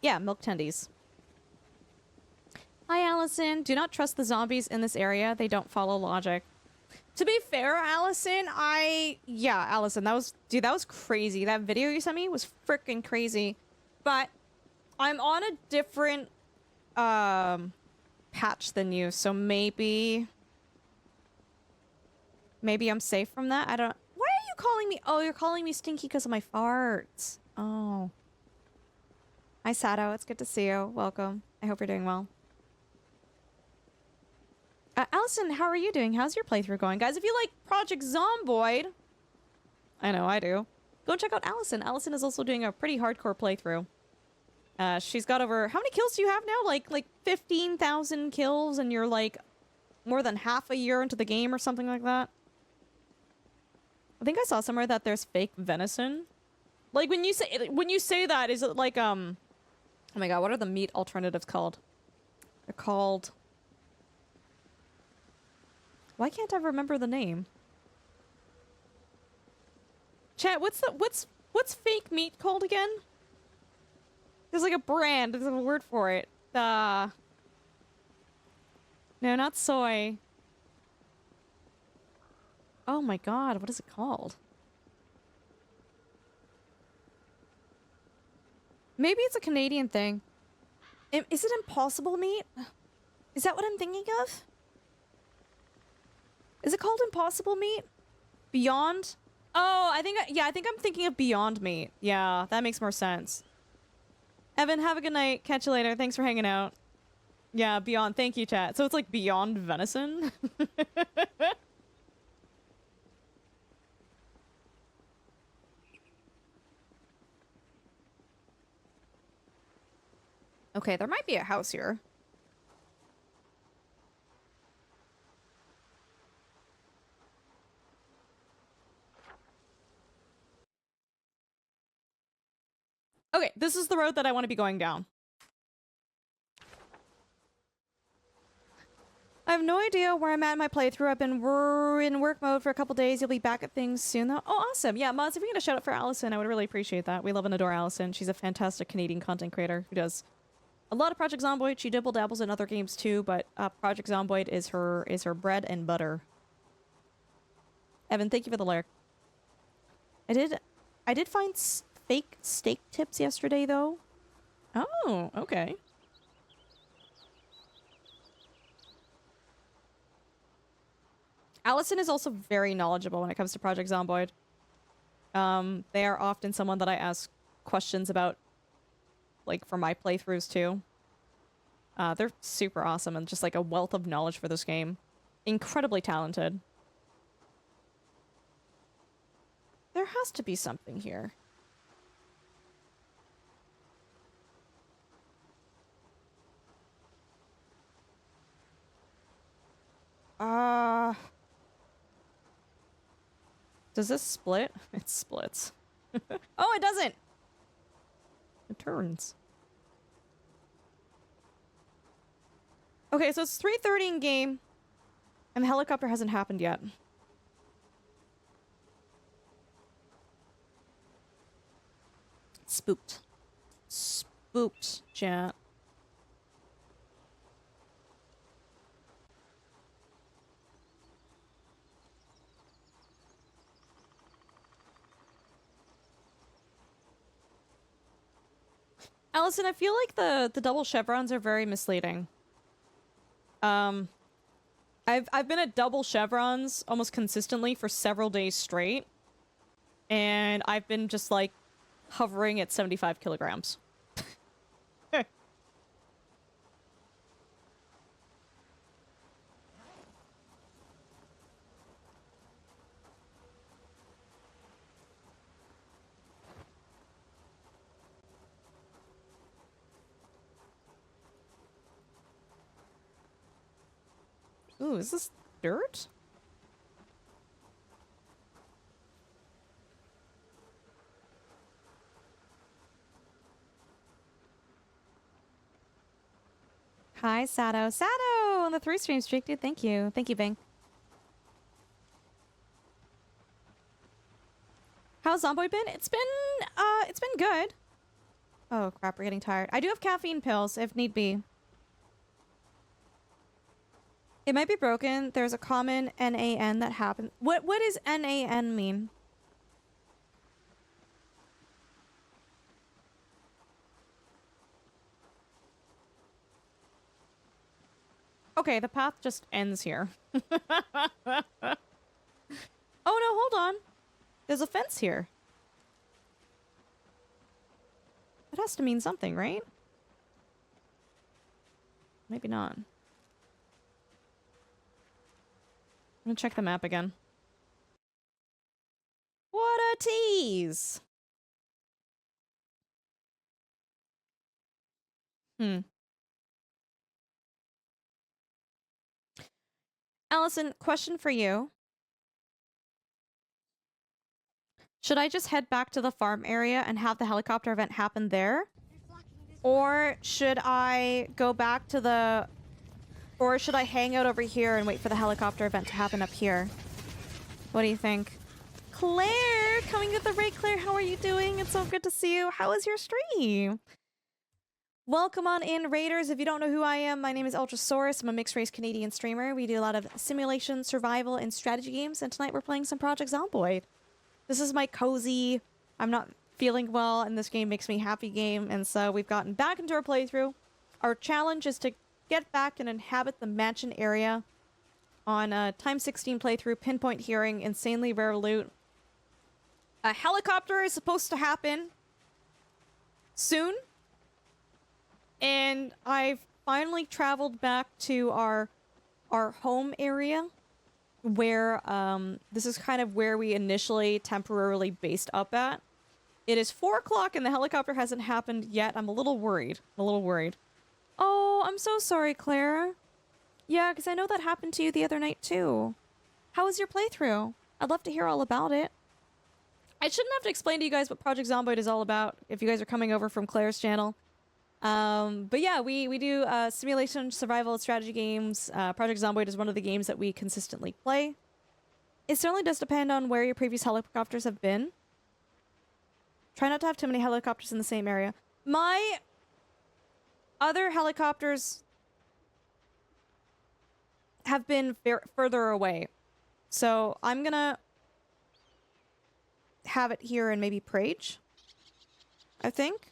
A: Yeah, milk tendies. Hi, Allison. Do not trust the zombies in this area. They don't follow logic. To be fair, Allison, yeah, Allison, that was crazy. That video you sent me was freaking crazy. But I'm on a different, patch than you, so maybe I'm safe from that. I don't... Why are you calling me? Oh, you're calling me stinky because of my farts. Oh. Hi, Sato. It's good to see you. Welcome. I hope you're doing well. Allison, how are you doing? How's your playthrough going? Guys, if you like Project Zomboid, I know I do, go check out Allison. Allison is also doing a pretty hardcore playthrough. She's got over... How many kills do you have now? Like 15,000 kills, and you're like more than half a year into the game or something like that. I think I saw somewhere that there's fake venison. Like, when you say that, is it like, oh my god, what are the meat alternatives called? They're called... Why can't I remember the name? Chat, what's fake meat called again? There's like a brand, there's a word for it. No, not soy. Oh my god, what is it called? Maybe it's a Canadian thing. Is it impossible meat? Is that what I'm thinking of? Is it called impossible meat? Beyond? Oh, I think I'm thinking of Beyond Meat. Yeah, that makes more sense. Evan, have a good night. Catch you later. Thanks for hanging out. Yeah, Beyond. Thank you, chat. So it's like Beyond Venison? Okay, there might be a house here. Okay, this is the road that I want to be going down. I have no idea where I'm at in my playthrough. I've been in work mode for a couple days. You'll be back at things soon, though. Oh, awesome. Yeah, mods, if you can get a shout out for Allison, I would really appreciate that. We love and adore Allison. She's a fantastic Canadian content creator who does a lot of Project Zomboid. She dibble dabbles in other games too, but Project Zomboid is her bread and butter. Evan, thank you for the lyric. I did find fake steak tips yesterday, though. Oh, okay. Allison is also very knowledgeable when it comes to Project Zomboid. They are often someone that I ask questions about, like, for my playthroughs, too. They're super awesome and just, like, a wealth of knowledge for this game. Incredibly talented. There has to be something here. Does this split? It splits. Oh, it doesn't! It turns. Okay, so it's 3:30 in game, and the helicopter hasn't happened yet. Spooked. Spooked, chat. Allison, I feel like the double chevrons are very misleading. I've been at double chevrons almost consistently for several days straight, and I've been just like hovering at 75 kilograms. Ooh, is this dirt? Hi, Sato. Sato on the 3 stream streak, dude. Thank you. Thank you, Bing. How's Zomboid been? It's been good. Oh crap, we're getting tired. I do have caffeine pills if need be. It might be broken. There's a common NAN that happens. What does NAN mean? Okay, the path just ends here. Oh no, hold on. There's a fence here. It has to mean something, right? Maybe not. I'm gonna check the map again. What a tease! Allison, question for you. Should I just head back to the farm area and have the helicopter event happen there? Or should I go back to the... Or should I hang out over here and wait for the helicopter event to happen up here? What do you think? Claire! Coming with the raid, Claire, how are you doing? It's so good to see you. How was your stream? Welcome on in, Raiders. If you don't know who I am, my name is Ultrasaurus. I'm a mixed-race Canadian streamer. We do a lot of simulation, survival, and strategy games, and tonight we're playing some Project Zomboid. This is my cozy, I'm not feeling well, and this game makes me happy game, and so we've gotten back into our playthrough. Our challenge is to get back and inhabit the mansion area on a X16 playthrough, pinpoint hearing, insanely rare loot. A helicopter is supposed to happen soon, and I've finally traveled back to our home area, where this is kind of where we initially temporarily based up at. It is 4 o'clock and the helicopter hasn't happened yet. I'm a little worried. Oh, I'm so sorry, Claire. Yeah, because I know that happened to you the other night too. How was your playthrough? I'd love to hear all about it. I shouldn't have to explain to you guys what Project Zomboid is all about if you guys are coming over from Claire's channel. But yeah, we do simulation, survival, strategy games. Project Zomboid is one of the games that we consistently play. It certainly does depend on where your previous helicopters have been. Try not to have too many helicopters in the same area. My other helicopters have been further away. So I'm gonna have it here in maybe Prage, I think.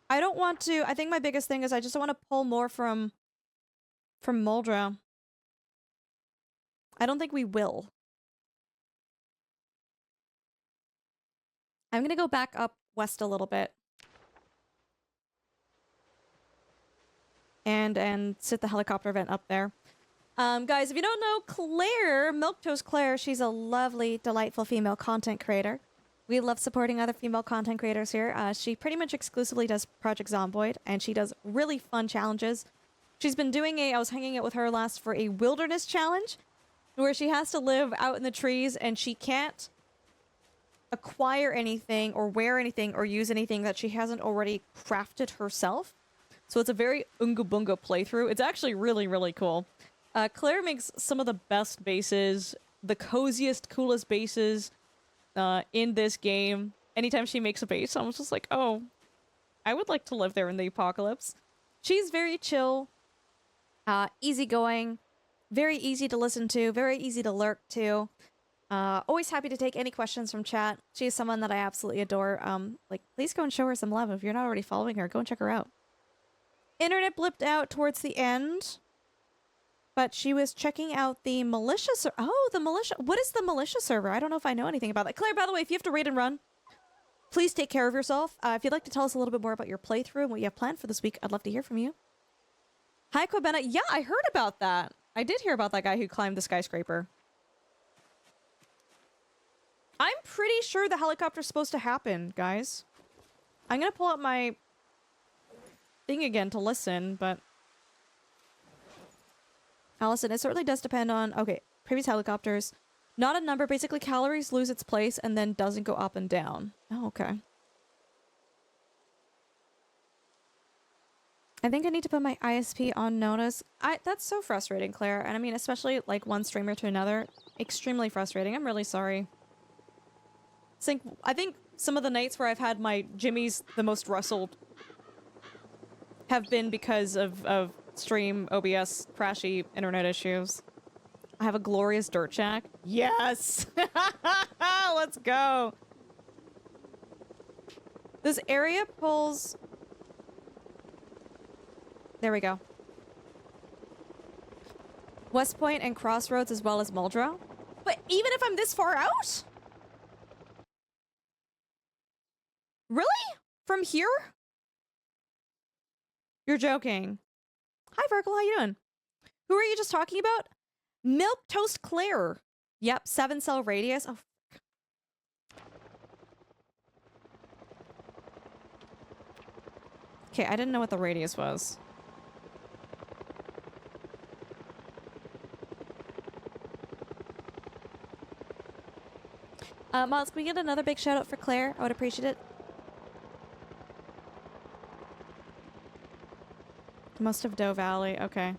A: I don't want to... I think my biggest thing is I just don't want to pull more from Muldra. I don't think we will. I'm gonna go back up west a little bit. And sit the helicopter event up there. Guys, if you don't know Claire, Milktoast Claire, she's a lovely, delightful female content creator. We love supporting other female content creators here. She pretty much exclusively does Project Zomboid, and she does really fun challenges. She's been doing I was hanging out with her last for a wilderness challenge, where she has to live out in the trees, and she can't acquire anything, or wear anything, or use anything that she hasn't already crafted herself. So it's a very Unga Bunga playthrough. It's actually really, really cool. Claire makes some of the best bases, the coziest, coolest bases in this game. Anytime she makes a base, I'm just like, oh, I would like to live there in the apocalypse. She's very chill, easygoing, very easy to listen to, very easy to lurk to. Always happy to take any questions from chat. She's someone that I absolutely adore. Like, please go and show her some love. If you're not already following her, go and check her out. Internet blipped out towards the end, but she was checking out the militia oh, the militia. What is the militia server? I don't know if I know anything about that. Claire, by the way, if you have to raid and run, please take care of yourself. If you'd like to tell us a little bit more about your playthrough and what you have planned for this week, I'd love to hear from you. Hi, Quabena. Yeah, I heard about that. I did hear about that guy who climbed the skyscraper. I'm pretty sure the helicopter's supposed to happen, guys. I'm gonna pull up my thing again to listen, but... Allison, it certainly does depend on... Okay, previous helicopters. Not a number. Basically, calories lose its place and then doesn't go up and down. Oh, okay. I think I need to put my ISP on notice. That's so frustrating, Claire. And I mean, especially like one streamer to another. Extremely frustrating. I'm really sorry. I think some of the nights where I've had my Jimmy's the most rustled have been because of stream OBS crashy internet issues. I have a glorious dirt shack. Yes! Let's go! This area pulls... There we go. West Point and Crossroads as well as Muldrow. But even if I'm this far out? Really? From here? You're joking. Hi, Virgil. How you doing? Who are you just talking about? Milk Toast Claire. Yep, 7-cell radius. Oh, okay, I didn't know what the radius was. Miles, can we get another big shout out for Claire? I would appreciate it. Most of Doe Valley. Okay.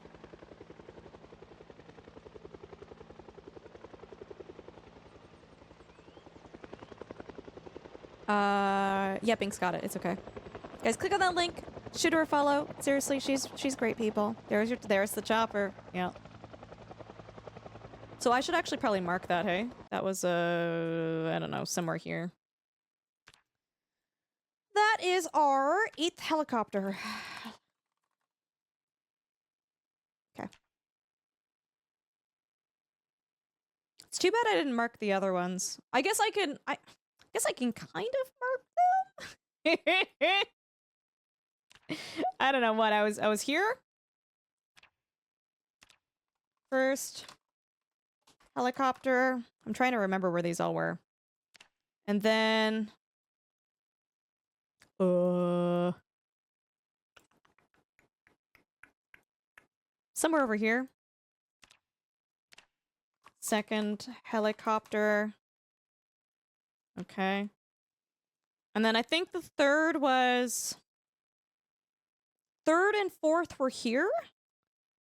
A: Yeah, Bink's got it. It's okay. Guys, click on that link. Shoot her a follow. Seriously, she's great people. There's the chopper. Yeah. So I should actually probably mark that, hey? That was, I don't know, somewhere here. That is our 8th helicopter. Okay. It's too bad I didn't mark the other ones. I guess I can kind of mark them. I don't know what I was here. First helicopter. I'm trying to remember where these all were. And then somewhere over here. Second helicopter. Okay. And then I think the third was... Third and fourth were here?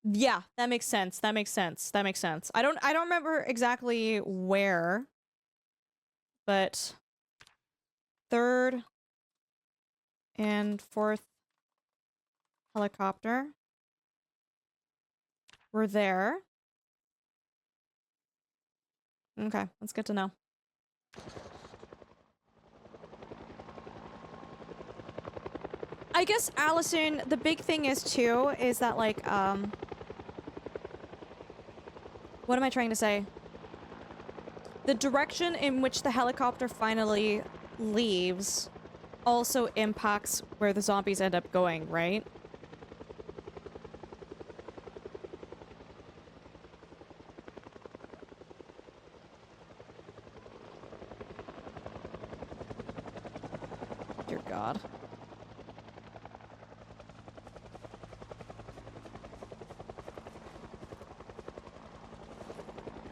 A: Yeah, that makes sense. That makes sense. That makes sense. I don't remember exactly where. But third and fourth helicopter were there. Okay, that's good to know. I guess, Allison, the big thing is, too, is that, like, what am I trying to say? The direction in which the helicopter finally leaves also impacts where the zombies end up going, right? Dear God.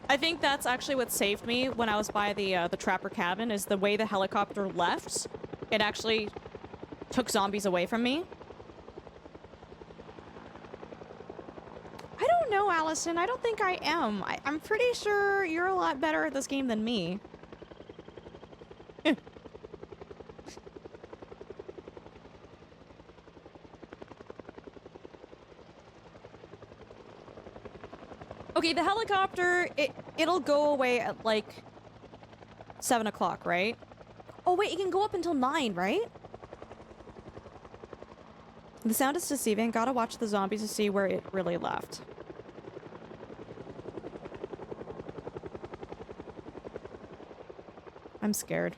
A: I think that's actually what saved me when I was by the trapper cabin, is the way the helicopter left. It actually took zombies away from me. I don't know, Allison. I don't think I am. I'm pretty sure you're a lot better at this game than me. Okay, the helicopter, it'll go away at, like, 7 o'clock, right? Oh, wait, it can go up until 9, right? The sound is deceiving. Gotta watch the zombies to see where it really left. I'm scared.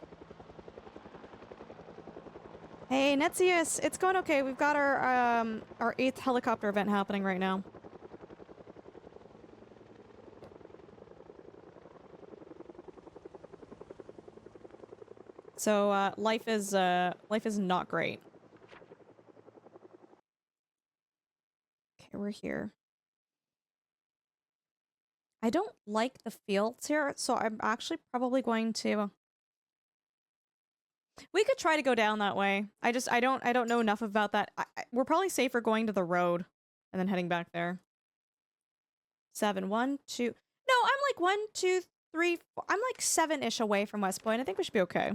A: Hey, Netsius, it's going okay. We've got our 8th helicopter event happening right now. So, life is not great. Okay, we're here. I don't like the fields here, so I'm actually probably going to... We could try to go down that way. I don't know enough about that. We're probably safer going to the road and then heading back there. 7, 1, 2... No, I'm like 1, 2, 3, 4... I'm like 7-ish away from West Point. I think we should be okay.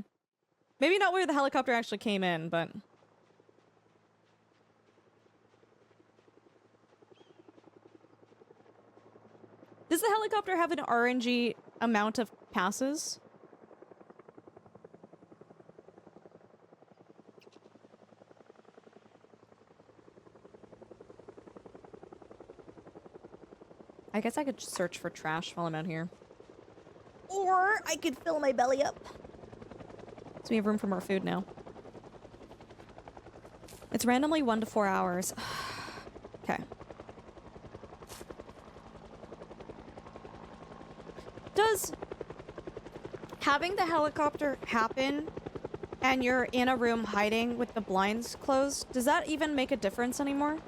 A: Maybe not where the helicopter actually came in, but... Does the helicopter have an RNG amount of passes? I guess I could search for trash while I'm out here. Or I could fill my belly up. So we have room for more food now. It's randomly 1 to 4 hours. Okay. Does having the helicopter happen and you're in a room hiding with the blinds closed, does that even make a difference anymore?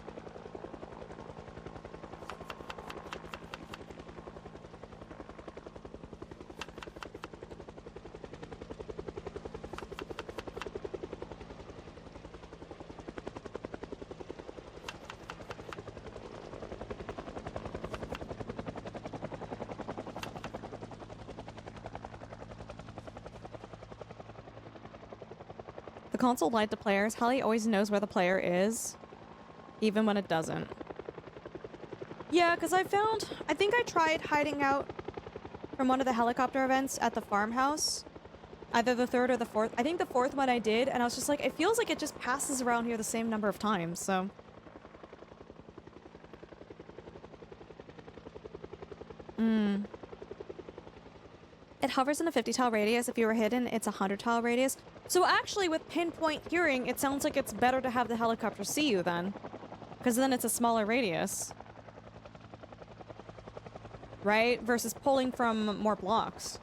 A: The console lied to players. Hallie always knows where the player is, even when it doesn't. Yeah, because I think I tried hiding out from one of the helicopter events at the farmhouse. Either the third or the fourth. I think the fourth one I did, and I was just like, it feels like it just passes around here the same number of times, so... It hovers in a 50-tile radius. If you were hidden, it's a 100-tile radius. So actually, with pinpoint hearing, it sounds like it's better to have the helicopter see you then. Because then it's a smaller radius. Right? Versus pulling from more blocks.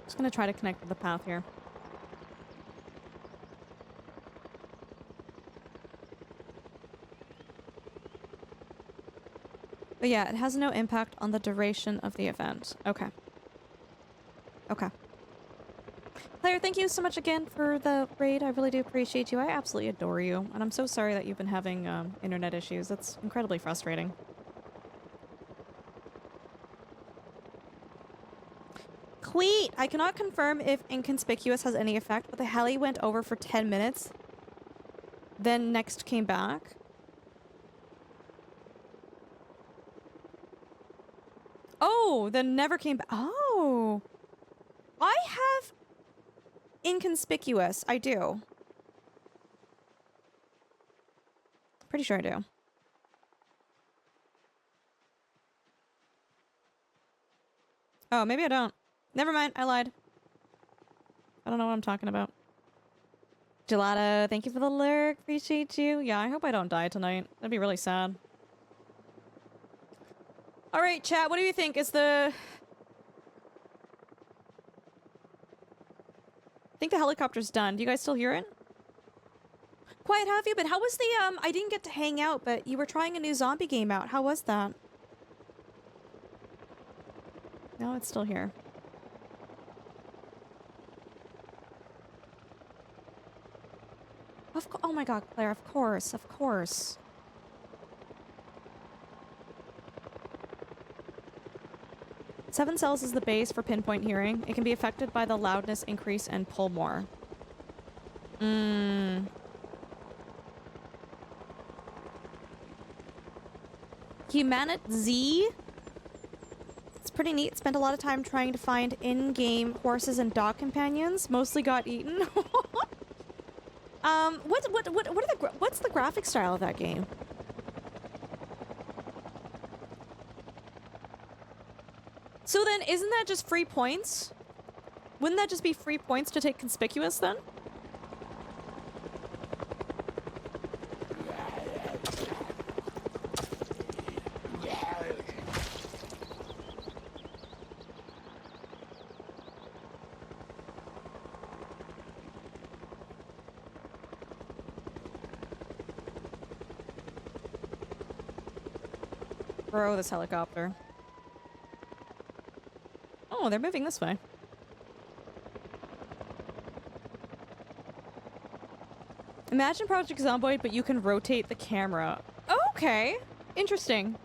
A: Just gonna try to connect to the path here. But yeah, it has no impact on the duration of the event. Okay. Okay. Claire, thank you so much again for the raid. I really do appreciate you. I absolutely adore you. And I'm so sorry that you've been having internet issues. That's incredibly frustrating. Queet! I cannot confirm if inconspicuous has any effect, but the heli went over for 10 minutes. Then next came back. Oh, then never came back. Oh. I have inconspicuous. I do. Pretty sure I do. Oh, maybe I don't. Never mind. I lied. I don't know what I'm talking about. Gelato, thank you for the lurk. Appreciate you. Yeah, I hope I don't die tonight. That'd be really sad. All right, chat, what do you think? Is the... I think the helicopter's done. Do you guys still hear it? Quiet, how have you been? How was the, I didn't get to hang out, but you were trying a new zombie game out. How was that? No, it's still here. Oh my god, Claire, of course, of course. Seven cells is the base for pinpoint hearing. It can be affected by the loudness increase and pull more. Humanit Z? It's pretty neat. Spent a lot of time trying to find in-game horses and dog companions. Mostly got eaten. What's the graphic style of that game? So then, isn't that just free points? Wouldn't that just be free points to take conspicuous then? Bro, this helicopter. Oh, they're moving this way. Imagine Project Zomboid, but you can rotate the camera. Okay. Interesting.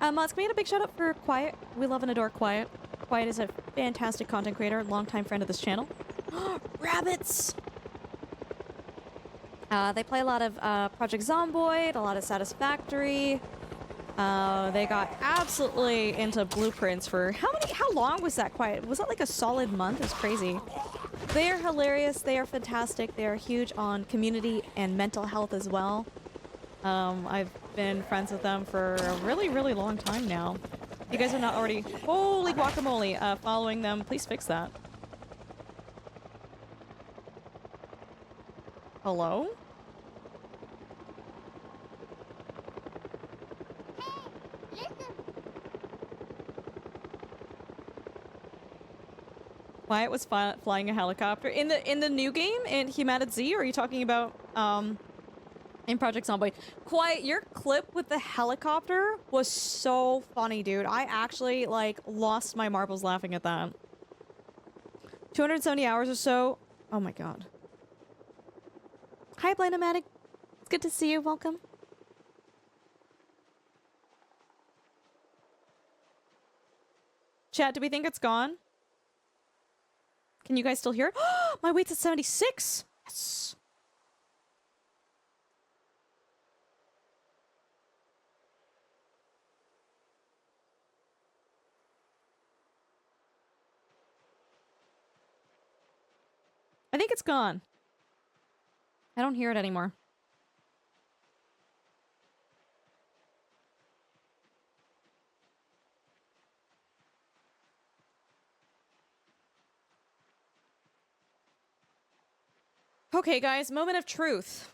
A: Mods, can we get a big shout out for Quiet? We love and adore Quiet. Quiet is a fantastic content creator, longtime friend of this channel. Rabbits! They play a lot of Project Zomboid, a lot of Satisfactory. They got absolutely into blueprints for how long was that Quiet? Was that like a solid month? It's crazy. They are hilarious. They are fantastic. They are huge on community and mental health as well. I've been friends with them for a really, really long time now. If you guys are not already, holy guacamole, following them, please fix that. Hello? Wyatt was flying a helicopter in the new game in Humanity, or are you talking about in Project Zomboid? Quiet, your clip with the helicopter was so funny, dude. I actually like lost my marbles laughing at that. 270 hours or so. Oh my god. Hi, Blindomatic. It's good to see you. Welcome. Chat, do we think it's gone? Can you guys still hear it? My weight's at 76! Yes! I think it's gone. I don't hear it anymore. Okay, guys, moment of truth.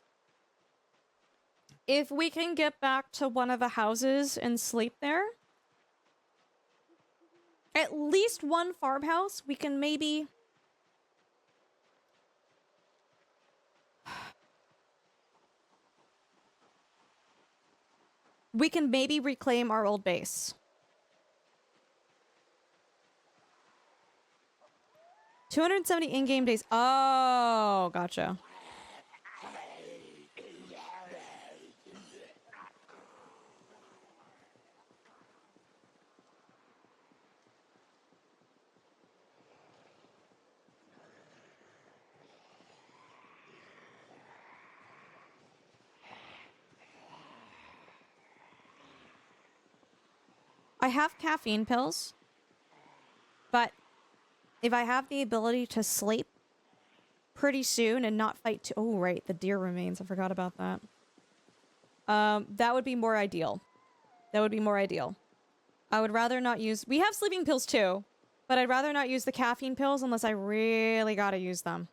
A: If we can get back to one of the houses and sleep there, at least one farmhouse, we can maybe... we can maybe reclaim our old base. 270 in-game days. Oh, gotcha. I have caffeine pills, but if I have the ability to sleep pretty soon and not fight too— oh, right, the deer remains. I forgot about that. That would be more ideal. That would be more ideal. I would rather not use— we have sleeping pills too, but I'd rather not use the caffeine pills unless I really gotta use them.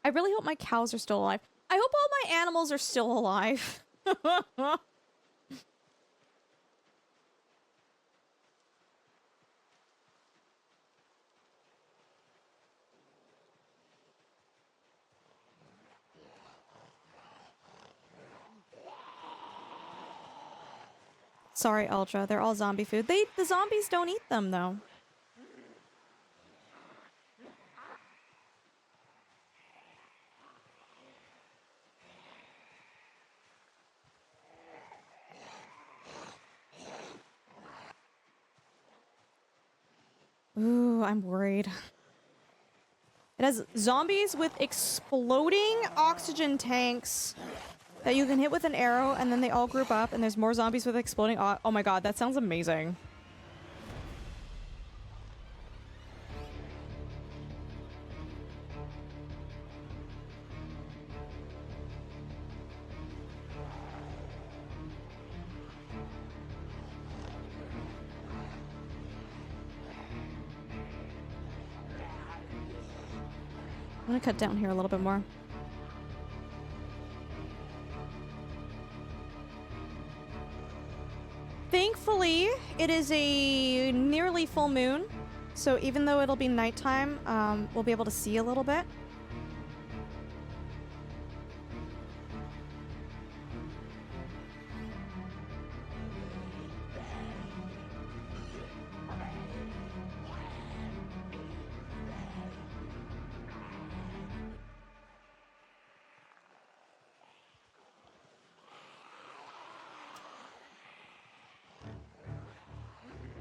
A: I really hope my cows are still alive. I hope all my animals are still alive. Sorry, Ultra. They're all zombie food. The zombies don't eat them, though. Ooh, I'm worried. It has zombies with exploding oxygen tanks that you can hit with an arrow, and then they all group up, and there's more zombies with exploding— oh my god, that sounds amazing. I'm gonna cut down here a little bit more. Thankfully, it is a nearly full moon, so even though it'll be nighttime, we'll be able to see a little bit.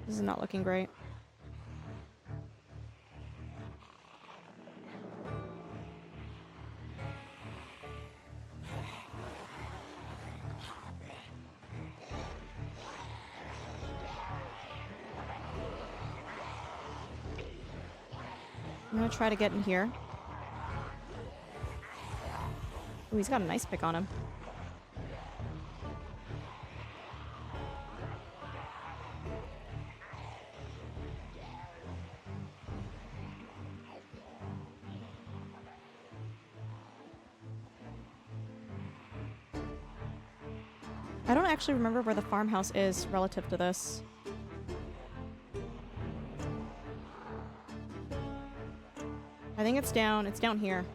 A: This is not looking great. I'm gonna try to get in here. Ooh, he's got a nice pick on him. I don't actually remember where the farmhouse is relative to this. I think it's down here.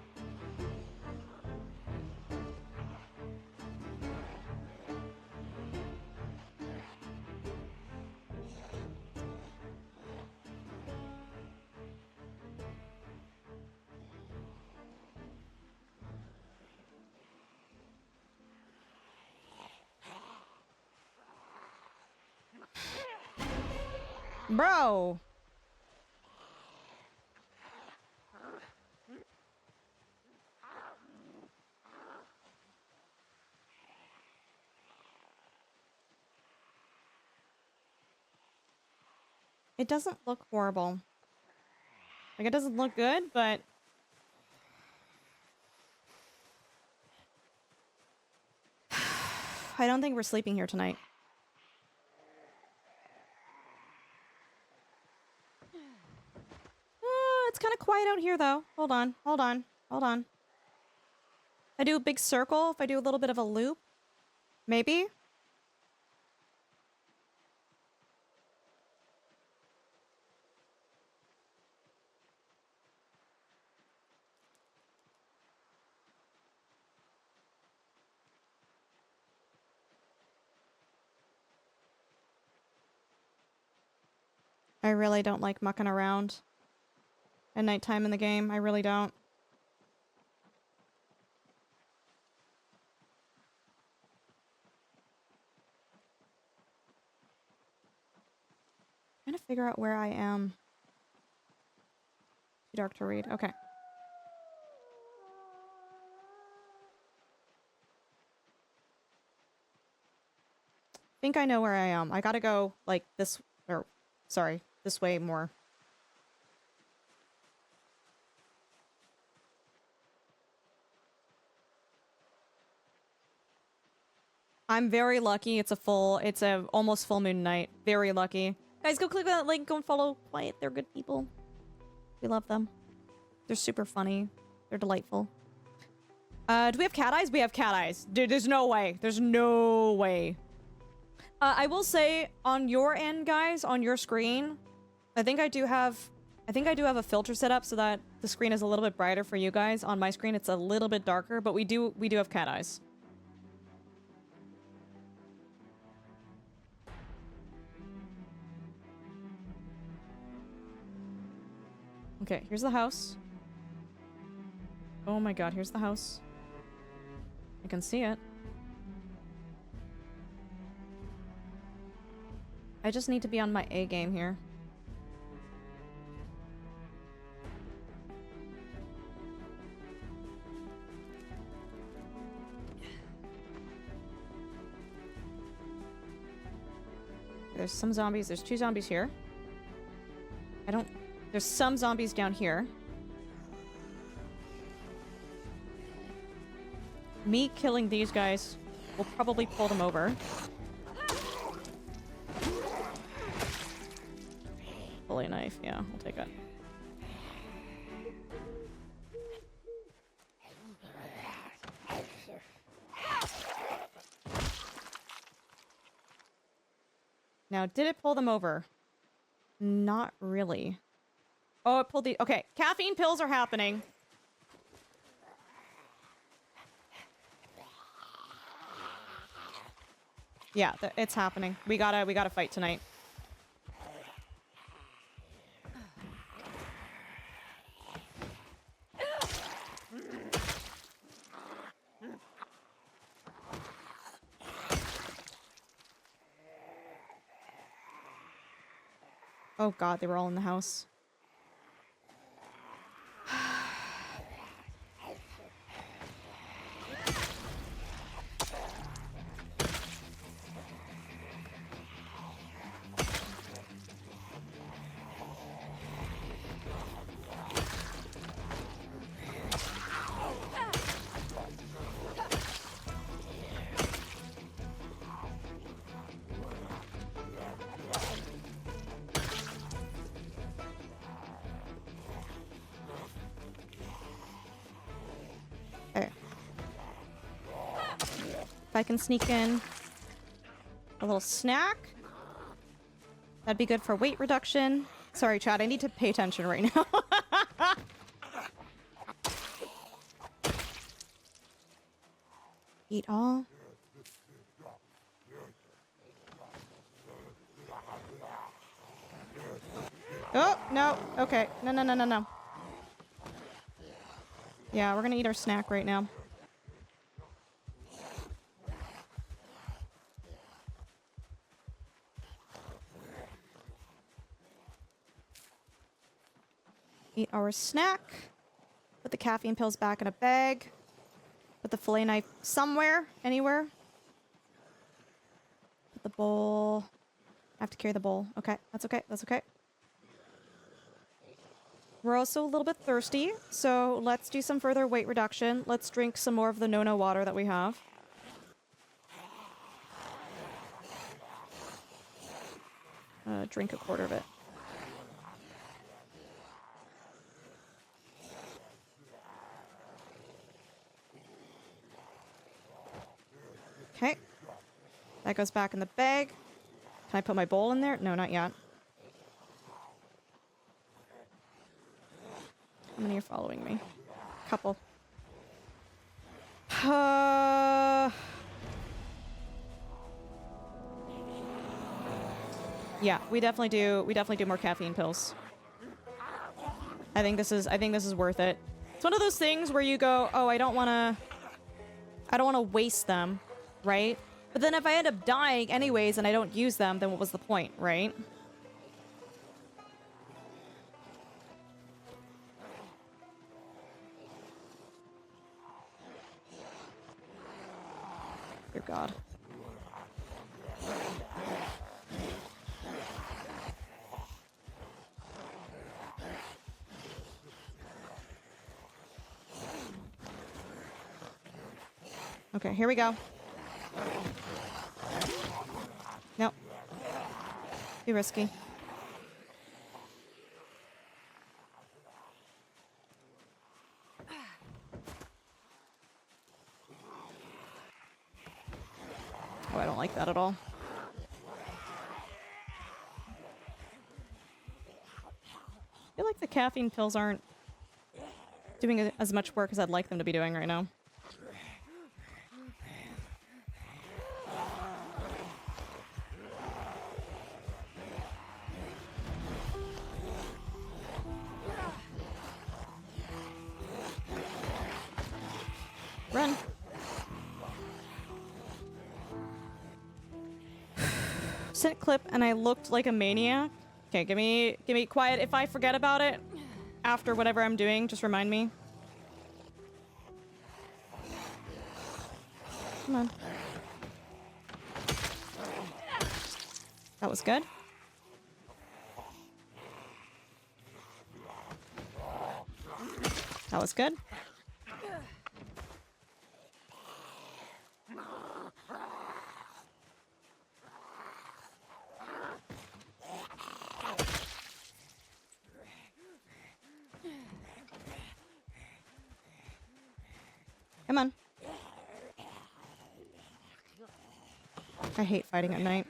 A: Bro! It doesn't look horrible. Like, it doesn't look good, but... I don't think we're sleeping here tonight. It's kind of quiet out here, though. Hold on, hold on, hold on. I do a big circle, if I do a little bit of a loop. Maybe? I really don't like mucking around at nighttime in the game. I really don't. I'm trying to figure out where I am. Too dark to read. Okay. I think I know where I am. I gotta go, like, this... or, sorry, this way more. I'm very lucky. It's a almost full moon night. Very lucky. Guys, go click that link. Go and follow Quiet. They're good people. We love them. They're super funny. They're delightful. Do we have cat eyes? We have cat eyes. Dude, there's no way. There's no way. I will say, on your end, guys, on your screen, I think I do have a filter set up so that the screen is a little bit brighter for you guys. On my screen, it's a little bit darker, but we do have cat eyes. Okay, here's the house. Oh my god, here's the house. I can see it. I just need to be on my A game here. There's some zombies. There's 2 zombies here. There's some zombies down here. Me killing these guys will probably pull them over. Fully knife, yeah, I'll take it. Now, did it pull them over? Not really. Oh, it pulled the... Okay, caffeine pills are happening. Yeah, it's happening. We gotta fight tonight. Oh god, they were all in the house. If I can sneak in a little snack, that'd be good for weight reduction. Sorry, Chad, I need to pay attention right now. Eat all. Oh, no. Okay. No, no, no, no, no. Yeah, we're gonna eat our snack right now. Eat our snack. Put the caffeine pills back in a bag. Put the fillet knife somewhere, anywhere. Put the bowl. I have to carry the bowl. Okay, that's okay. That's okay. We're also a little bit thirsty, so let's do some further weight reduction. Let's drink some more of the no-no water that we have. Drink a quarter of it. Okay. That goes back in the bag. Can I put my bowl in there? No, not yet. How many are following me? Couple. Yeah, we definitely do more caffeine pills. I think this is worth it. It's one of those things where you go, "Oh, I don't want to waste them," right? But then if I end up dying anyways and I don't use them, then what was the point, right? Dear God. Okay, here we go. Nope. Too risky. Oh, I don't like that at all. I feel like the caffeine pills aren't doing as much work as I'd like them to be doing right now. Run. Sent clip and I looked like a maniac. Okay, give me quiet. If I forget about it after whatever I'm doing, just remind me. Come on. That was good. That was good. Come on. I hate fighting at night.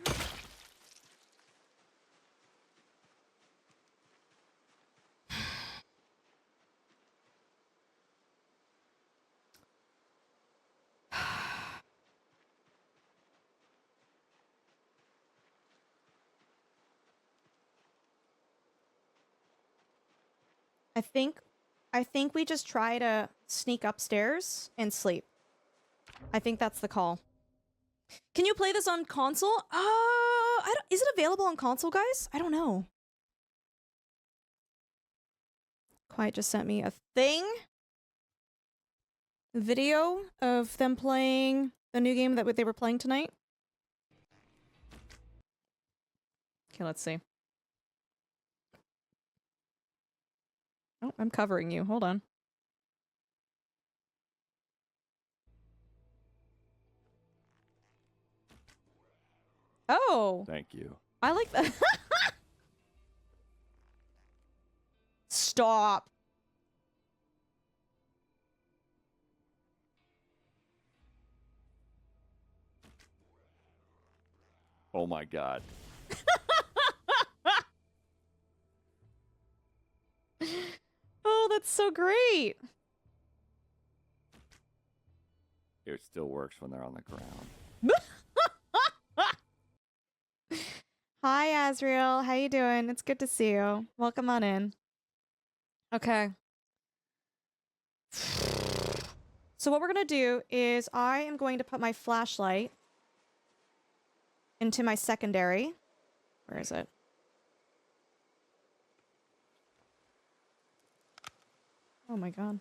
A: I think we just try to sneak upstairs and sleep. I think that's the call. Can you play this on console? I don't, is it available on console, guys? I don't know. Quiet just sent me a thing. Video of them playing the new game that they were playing tonight. Okay, let's see. Oh, I'm covering you. Hold on. Oh!
C: Thank you.
A: I like that. Stop.
C: Oh my god.
A: Oh, that's so great.
C: It still works when they're on the ground.
A: Hi, Azriel. How you doing? It's good to see you. Welcome on in. Okay. So what we're going to do is I am going to put my flashlight into my secondary. Where is it? Oh my god.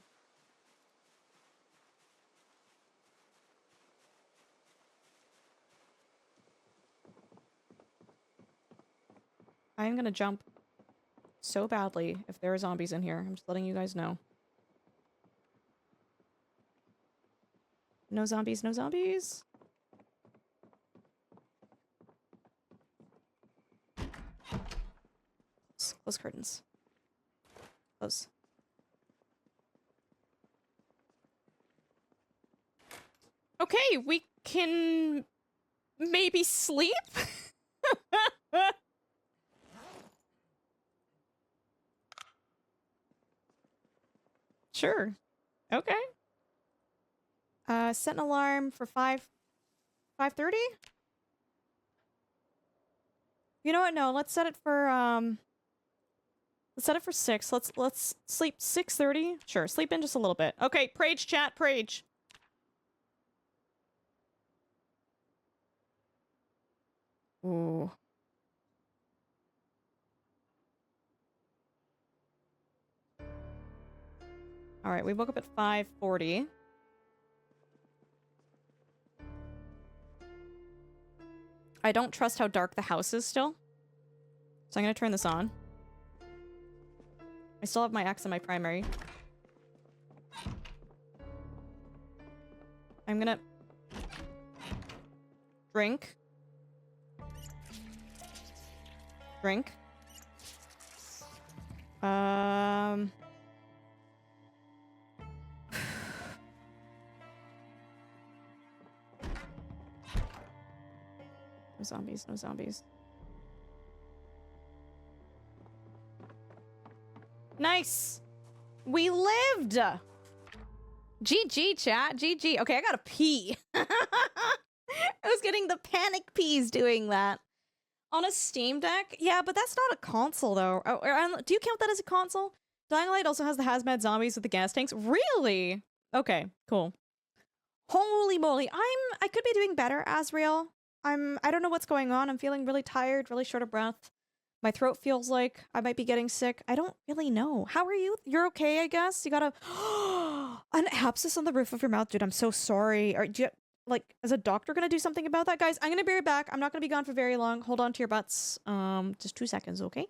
A: I'm gonna jump so badly if there are zombies in here. I'm just letting you guys know. No zombies, no zombies. Close curtains. Close. Okay, we can maybe sleep? Sure. Okay. Set an alarm for 5:30? You know what? No, let's set it for let's set it for 6. Let's sleep 6:30. Sure, sleep in just a little bit. Okay, Prage chat, Prage. Ooh. All right, we woke up at 5:40. I don't trust how dark the house is still. So I'm going to turn this on. I still have my X in my primary. I'm going to drink. Drink. No zombies, no zombies. Nice! We lived! GG, chat. GG. Okay, I gotta pee. I was getting the panic peas doing that. On a Steam Deck? Yeah, but that's not a console, though. Oh, do you count that as a console? Dying Light also has the hazmat zombies with the gas tanks. Really? Okay, cool. Holy moly. I could be doing better, Azriel. I don't know what's going on. I'm feeling really tired, really short of breath. My throat feels like I might be getting sick. I don't really know. How are you? You're okay, I guess? You got an abscess on the roof of your mouth. Dude, I'm so sorry. Do you, like, is a doctor gonna do something about that? Guys, I'm gonna be right back. I'm not gonna be gone for very long. Hold on to your butts. Just 2 seconds, okay?